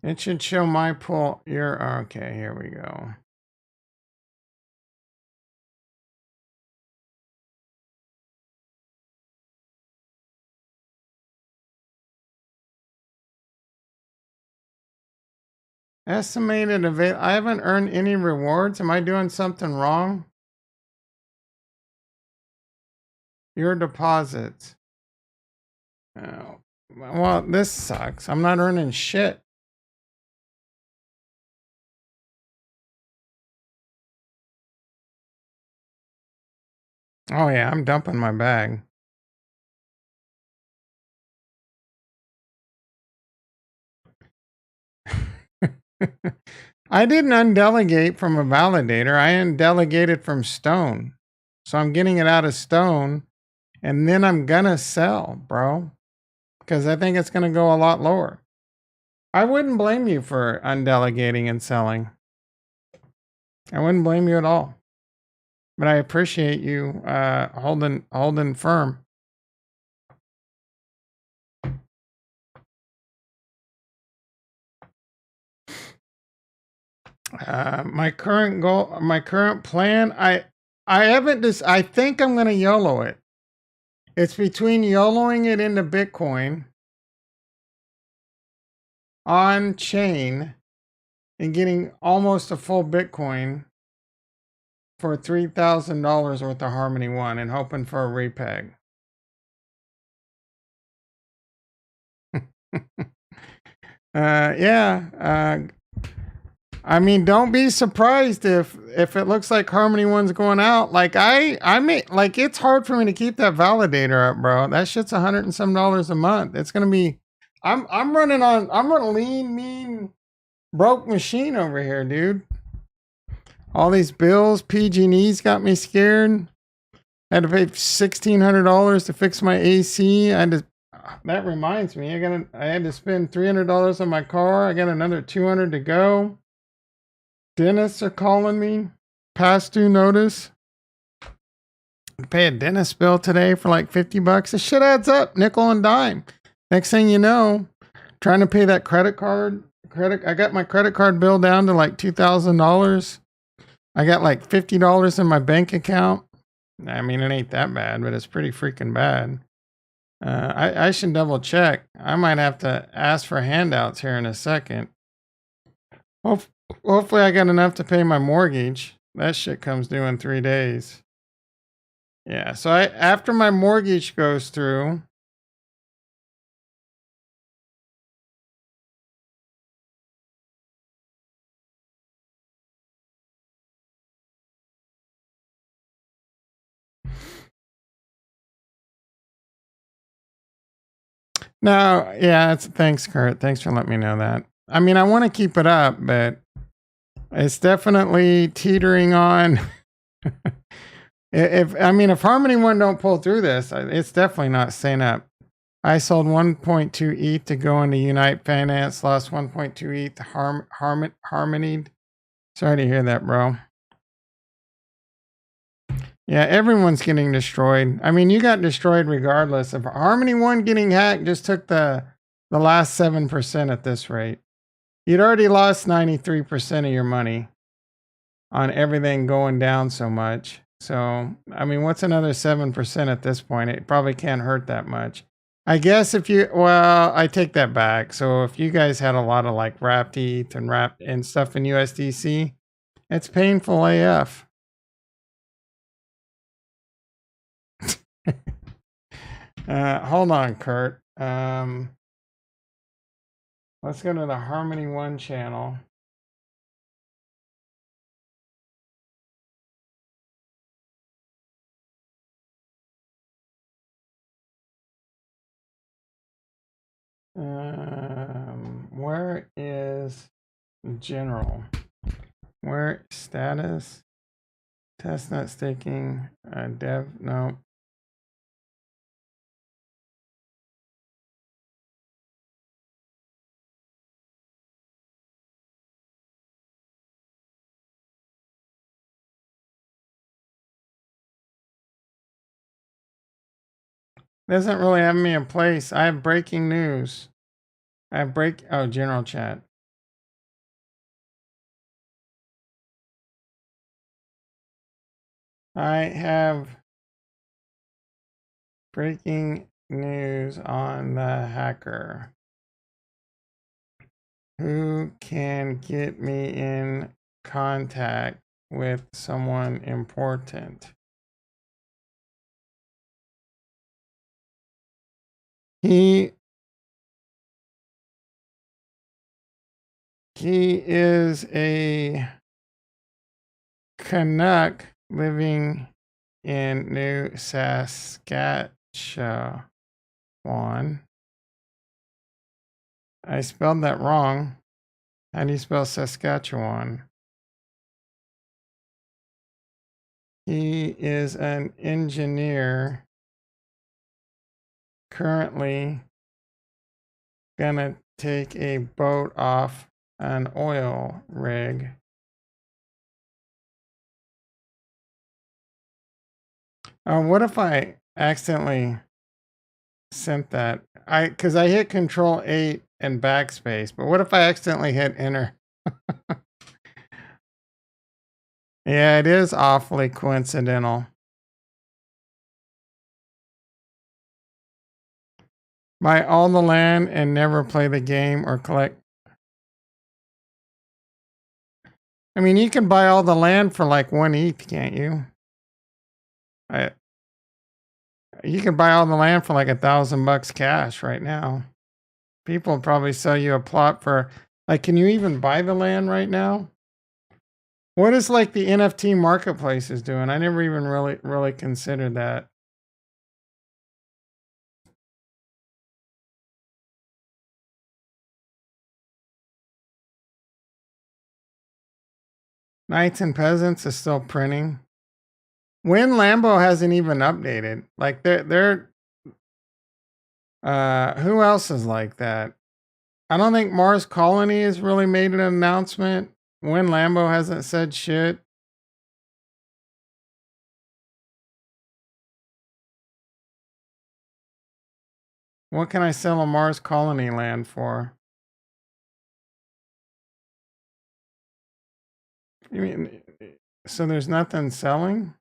It should show my pool. Okay, here we go. Estimated avail. I haven't earned any rewards. Am I doing something wrong? Your deposits. Oh, well, this sucks. I'm not earning shit. Oh yeah, I'm dumping my bag. I didn't undelegate from a validator. I undelegated from Stone. So I'm getting it out of Stone and then I'm gonna sell, bro. Because I think it's gonna go a lot lower. I wouldn't blame you for undelegating and selling. I wouldn't blame you at all. But I appreciate you holding firm. My current goal, my current plan, I haven't this. I think I'm gonna YOLO it. It's between YOLOing it into Bitcoin on chain and getting almost a full Bitcoin for $3,000 worth of Harmony One and hoping for a repeg. Yeah. I mean, don't be surprised if it looks like Harmony One's going out. Like I may like it's hard for me to keep that validator up, bro. That shit's $100 and some a month. It's gonna be. I'm running lean, mean, broke machine over here, dude. All these bills, PG&E's got me scared. I had to pay $1,600 to fix my AC. That reminds me, I had to spend $300 on my car. I got another $200 to go. Dentists are calling me. Past due notice. I pay a dentist bill today for like $50. This shit adds up, nickel and dime. Next thing you know, trying to pay that credit card. I got my credit card bill down to like $2,000. I got like $50 in my bank account. I mean, it ain't that bad, but it's pretty freaking bad. I should double check. I might have to ask for handouts here in a second. Hopefully I got enough to pay my mortgage. That shit comes due in 3 days. Yeah, so after my mortgage goes through, No, yeah, thanks, Kurt. Thanks for letting me know that. I mean, I want to keep it up, but it's definitely teetering on. if Harmony One don't pull through this, it's definitely not staying up. I sold 1.2 ETH to go into Unite Finance, lost 1.2 ETH to Harmony. Sorry to hear that, bro. Yeah, everyone's getting destroyed. I mean, you got destroyed regardless. If Harmony One getting hacked just took the last 7% at this rate. You'd already lost 93% of your money on everything going down so much. So, I mean, what's another 7% at this point? It probably can't hurt that much. I guess I take that back. So if you guys had a lot of like wrapped ETH and stuff in USDC, it's painful AF. Hold on, Kurt. Let's go to the Harmony One channel. Where is general? Where status? Testnet staking, dev, no. Doesn't really have me in place. I have breaking news. General chat. I have breaking news on the hacker. Who can get me in contact with someone important? He is a Canuck living in New Saskatchewan. I spelled that wrong. How do you spell Saskatchewan? He is an engineer currently gonna take a boat off an oil rig. What if I accidentally sent that? Because I hit Control 8 and backspace, but what if I accidentally hit enter? Yeah, it is awfully coincidental. Buy all the land and never play the game or collect. I mean, you can buy all the land for like 1 ETH, can't you? You can buy all the land for like $1,000 cash right now. People probably sell you a plot for like, can you even buy the land right now? What is like the NFT marketplace is doing? I never even really considered that. Knights and Peasants is still printing. When Lambo hasn't even updated. Like they're who else is like that? I don't think Mars Colony has really made an announcement. When Lambo hasn't said shit. What can I sell a Mars Colony land for? You mean, so there's nothing selling?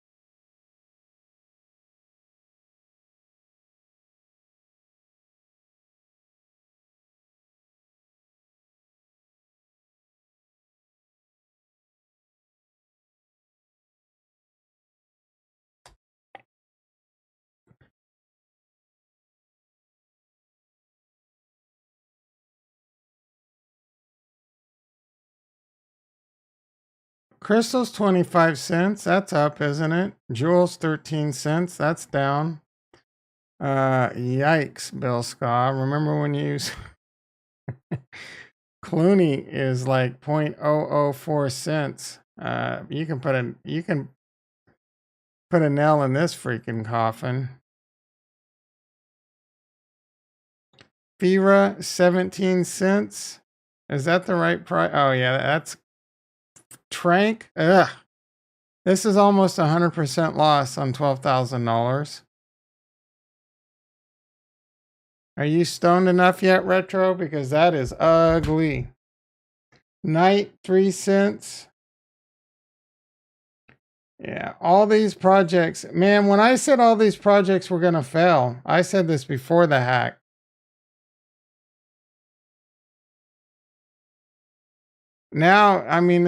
Crystal's 25 cents. That's up, isn't it? Jewel's 13 cents. That's down. Yikes, Bill Scott. Remember when you Clooney is like 0.004 cents. You can put a nail in this freaking coffin. FIRA 17 cents. Is that the right price? Oh yeah, that's Trank. Ugh. This is almost 100% loss on $12,000. Are you stoned enough yet, Retro? Because that is ugly. Night 3 cents. Yeah, all these projects. Man, when I said all these projects were going to fail, I said this before the hack. Now, I mean,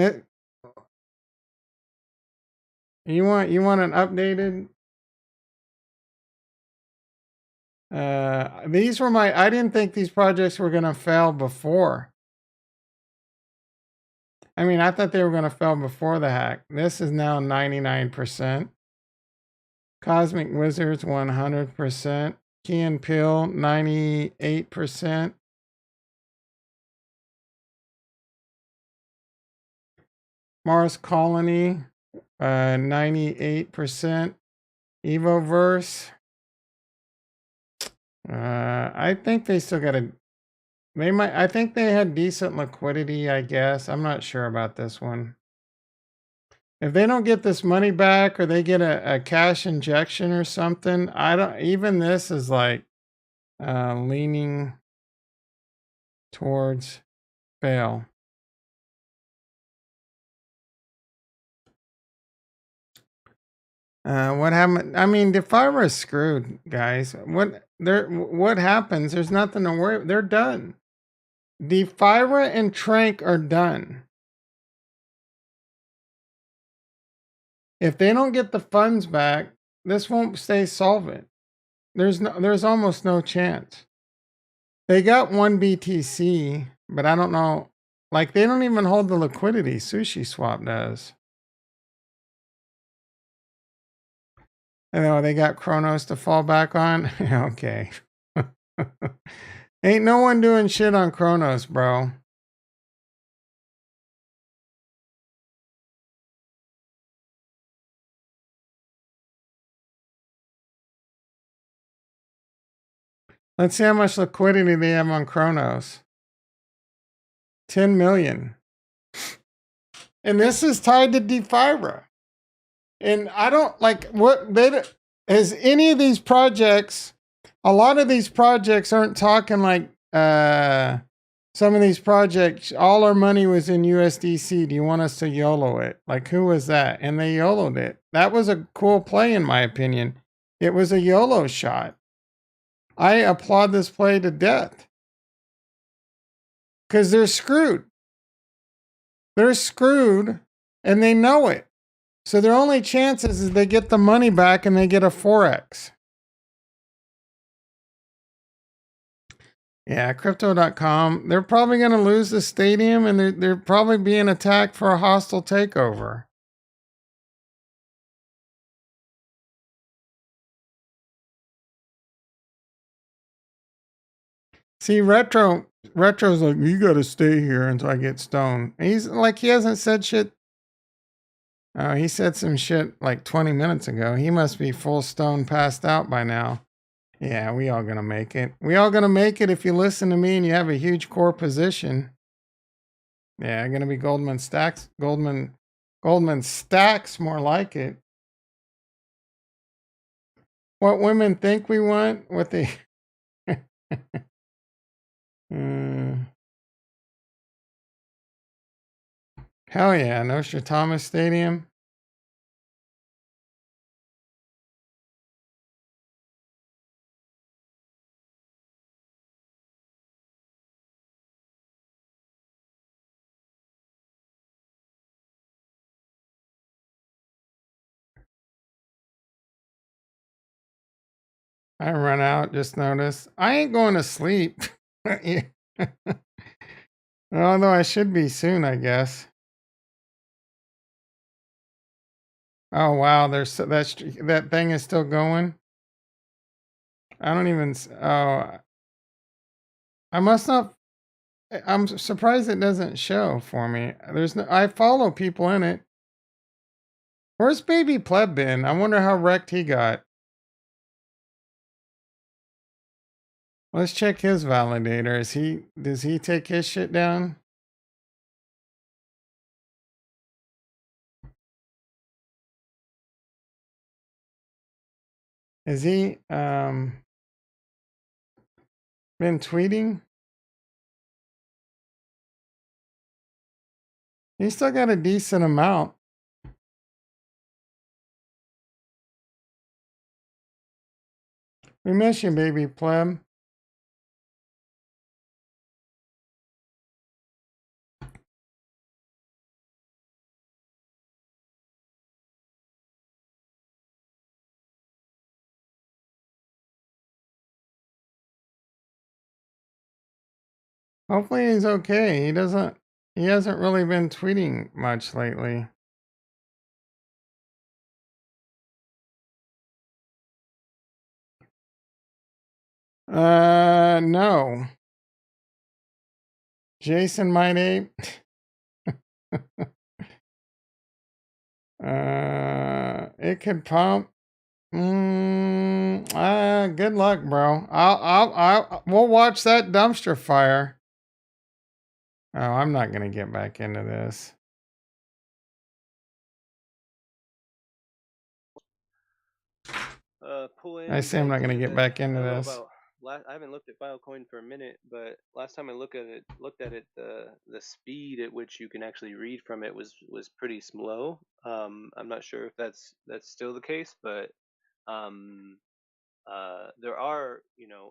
you want an updated? These were I didn't think these projects were going to fail before. I mean, I thought they were going to fail before the hack. This is now 99%. Cosmic Wizards 100%. Key and Pill 98%. Mars Colony 98%. Evoverse. I think they still got I think they had decent liquidity, I guess. I'm not sure about this one. If they don't get this money back or they get a cash injection or something, even this is like leaning towards fail. What happened? I mean, DeFi is screwed, guys. What happens? There's nothing to worry. They're done. DeFi and Trank are done. If they don't get the funds back, this won't stay solvent. There's almost no chance. They got 1 BTC, but I don't know. Like, they don't even hold the liquidity. Sushi Swap does. I know they got Kronos to fall back on. Okay. Ain't no one doing shit on Kronos, bro. Let's see how much liquidity they have on Kronos. 10 million. And this is tied to DeFi. And I don't like has any of these projects, a lot of these projects aren't talking like some of these projects, all our money was in USDC. Do you want us to YOLO it? Like, who was that? And they YOLO'd it. That was a cool play, in my opinion. It was a YOLO shot. I applaud this play to death. Because they're screwed. They're screwed, and they know it. So their only chances is they get the money back and they get a Forex. Yeah, crypto.com. They're probably going to lose the stadium, and they're probably being attacked for a hostile takeover. See, Retro's like, you got to stay here until I get stoned. He's like, he hasn't said shit. Oh, he said some shit like 20 minutes ago. He must be full stone passed out by now. Yeah, we all gonna make it. We all gonna make it if you listen to me and you have a huge core position. Yeah, gonna be Goldman Stacks. Goldman Stacks, more like it. What women think we want? What they... Hell yeah, Nostradamus Stadium. I run out, just noticed. I ain't going to sleep. Although I should be soon, I guess. Oh wow, that thing is still going. I don't even. Oh, I must not. I'm surprised it doesn't show for me. There's no. I follow people in it. Where's Baby Pleb been? I wonder how wrecked he got. Let's check his validator. Does he take his shit down? Is he been tweeting? He's still got a decent amount. We miss you, Baby Pleb. Hopefully he's okay. He hasn't really been tweeting much lately. No. Jason might ape. It could pump. Good luck, bro. We'll watch that dumpster fire. Oh, I'm not gonna get back into this. I say I'm not gonna get back into this. I haven't looked at Filecoin for a minute, but last time I looked at it, the speed at which you can actually read from it was pretty slow. I'm not sure if that's still the case, but there are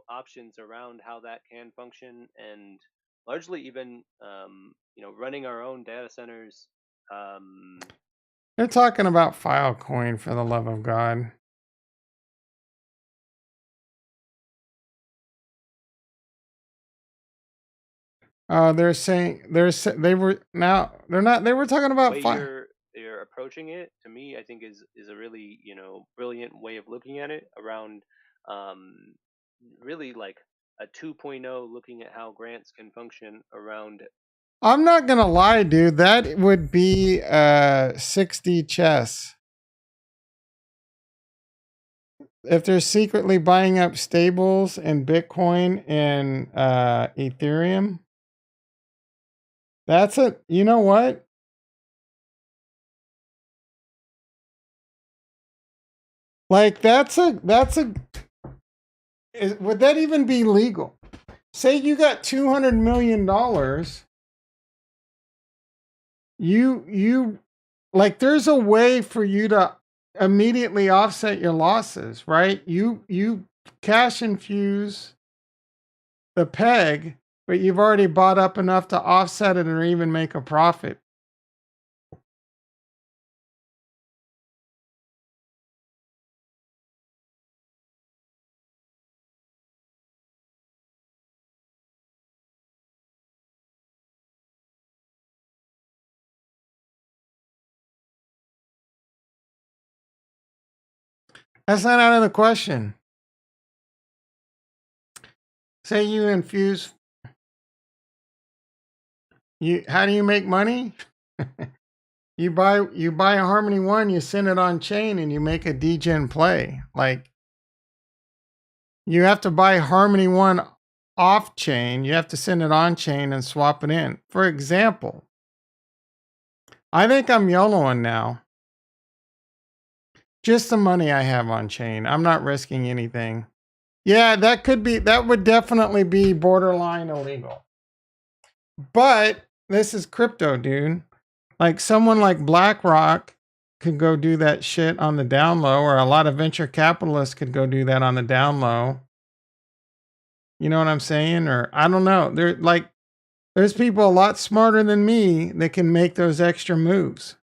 options around how that can function, and largely even running our own data centers. They're talking about Filecoin, for the love of God. They're saying they were talking about You're approaching it, to me, I think is a really brilliant way of looking at it, around really like a 2.0, looking at how grants can function around. I'm not gonna lie, dude. That would be 60 chess. If they're secretly buying up stables and Bitcoin and Ethereum, that's it. You know what? Like would that even be legal? Say you got $200 million. You like, there's a way for you to immediately offset your losses, right? You cash infuse the peg, but you've already bought up enough to offset it or even make a profit. That's not out of the question. Say you infuse. How do you make money? You buy a Harmony One, you send it on chain, and you make a Djed play. Like, you have to buy Harmony One off chain. You have to send it on chain and swap it in. For example, I think I'm YOLOing now. Just the money I have on chain. I'm not risking anything. Yeah, that would definitely be borderline illegal. But this is crypto, dude. Like, someone like BlackRock could go do that shit on the down low, or a lot of venture capitalists could go do that on the down low. You know what I'm saying? Or I don't know. There's people a lot smarter than me that can make those extra moves.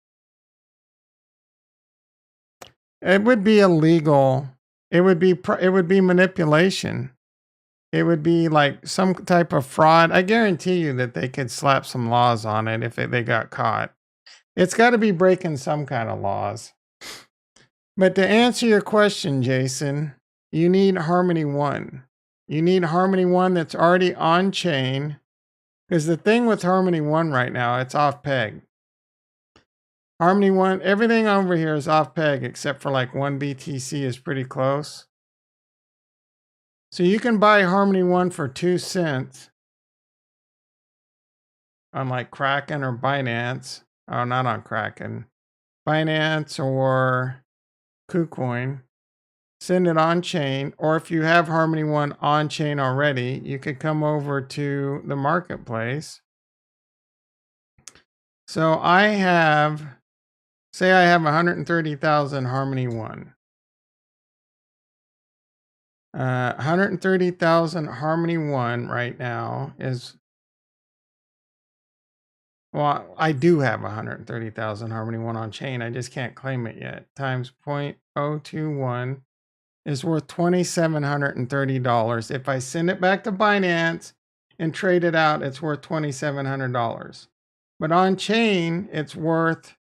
It would be illegal. It would be manipulation. It would be like some type of fraud. I guarantee you that they could slap some laws on it if they got caught. It's got to be breaking some kind of laws. But to answer your question, Jason, you need Harmony 1. You need Harmony 1 that's already on chain. Because the thing with Harmony 1 right now, it's off peg. Harmony 1, everything over here is off peg except for like 1 BTC is pretty close. So you can buy Harmony 1 for 2 cents on like Kraken or Binance. Oh, not on Kraken. Binance or KuCoin. Send it on chain, or if you have Harmony 1 on chain already, you could come over to the marketplace. So I have, say I have 130,000 Harmony 1. 130,000 Harmony 1 right now is, well, I do have 130,000 Harmony 1 on chain. I just can't claim it yet. Times 0.021 is worth $2,730. If I send it back to Binance and trade it out, it's worth $2,700. But on chain, it's worth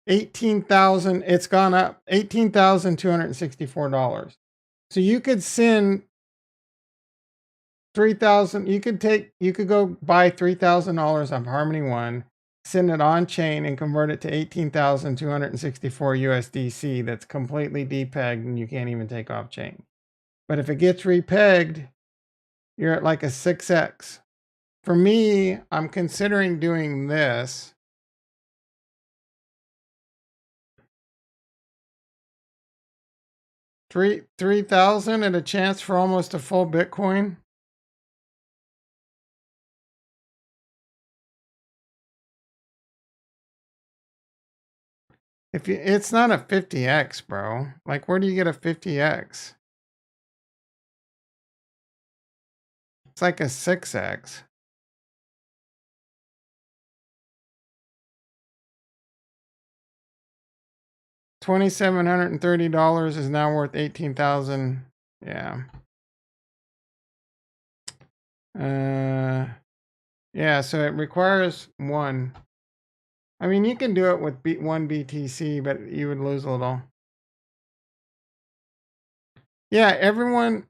18,000. It's gone up $18,264. So you could send 3,000. You could go buy $3,000 of Harmony 1, send it on chain and convert it to 18,264 USDC. That's completely depegged and you can't even take off chain. But if it gets repegged, you're at like a 6x. For me, I'm considering doing this. $3,000 and a chance for almost a full Bitcoin. It's not a 50x, bro. Like, where do you get a 50x? It's like a 6x. $2,730 is now worth 18,000. Yeah. Yeah, so it requires 1. I mean, you can do it with 1 BTC, but you would lose a little. Yeah, everyone.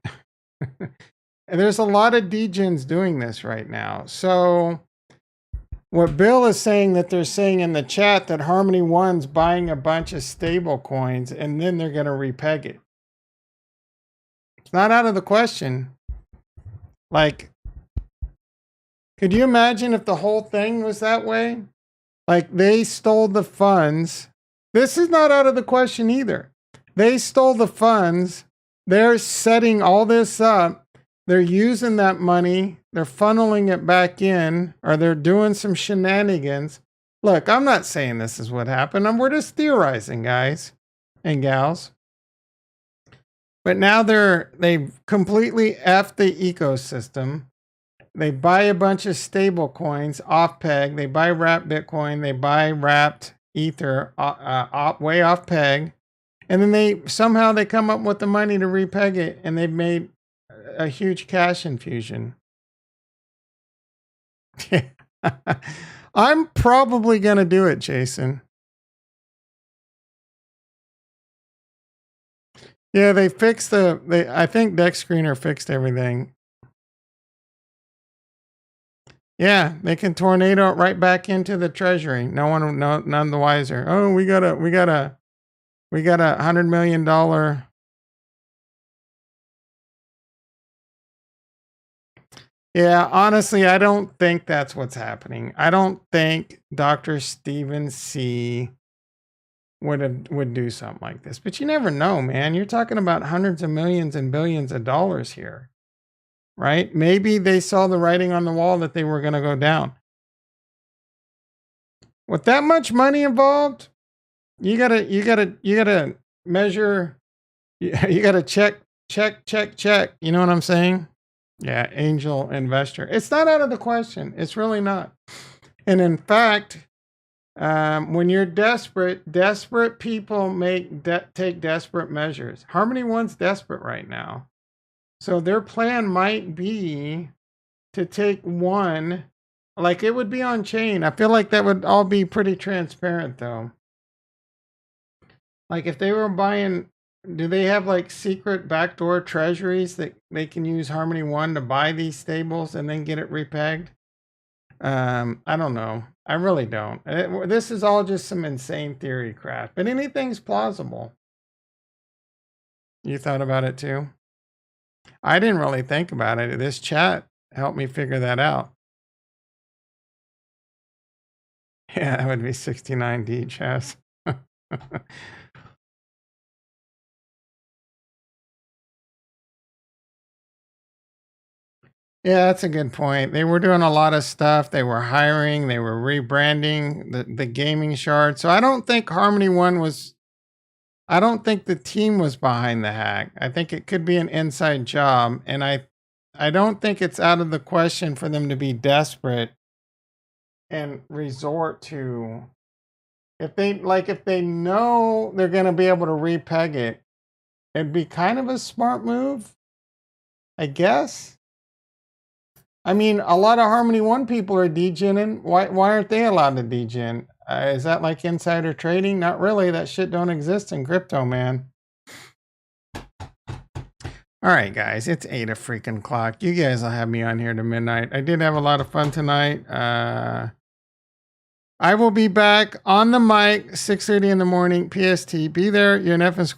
There's a lot of degens doing this right now. So what Bill is saying that they're saying in the chat that Harmony 1's buying a bunch of stable coins and then they're going to repeg it. It's not out of the question. Like, could you imagine if the whole thing was that way? Like, they stole the funds. This is not out of the question either. They stole the funds. They're setting all this up. They're using that money. They're funneling it back in, or they're doing some shenanigans. Look, I'm not saying this is what happened. We're just theorizing, guys and gals. But now they've completely effed the ecosystem. They buy a bunch of stable coins off peg. They buy wrapped Bitcoin. They buy wrapped Ether way off peg. And then they come up with the money to repeg it, and they've made a huge cash infusion. I'm probably going to do it, Jason. Yeah, they fixed I think Dex Screener fixed everything. Yeah, they can tornado it right back into the treasury. None the wiser. Oh, we got a $100 million. Yeah, honestly, I don't think that's what's happening. I don't think Dr. Stephen C. would do something like this. But you never know, man. You're talking about hundreds of millions and billions of dollars here, right? Maybe they saw the writing on the wall that they were going to go down. With that much money involved, you gotta measure. You gotta check. You know what I'm saying? Yeah, angel investor. It's not out of the question. It's really not. And in fact, when you're desperate people take desperate measures. Harmony One's desperate right now. So their plan might be to take one, like it would be on chain. I feel like that would all be pretty transparent though. Like if they were buying do they have like secret backdoor treasuries that they can use Harmony One to buy these stables and then get it repegged? I don't know. I really don't. This is all just some insane theory crap, but anything's plausible. You thought about it too? I didn't really think about it. This chat helped me figure that out. Yeah, that would be 69D chess. Yeah, that's a good point. They were doing a lot of stuff. They were hiring, they were rebranding the gaming shard. So I don't think Harmony One was, I don't think the team was behind the hack. I think it could be an inside job. And I don't think it's out of the question for them to be desperate and resort to, if they know they're going to be able to repeg it, it'd be kind of a smart move, I guess. I mean, a lot of Harmony One people are degening. Why aren't they allowed to degen? Is that like insider trading? Not really. That shit don't exist in crypto, man. All right, guys, it's 8 freaking o'clock. You guys will have me on here to midnight. I did have a lot of fun tonight. I will be back on the mic 6:30 in the morning PST. Be there. You're an effing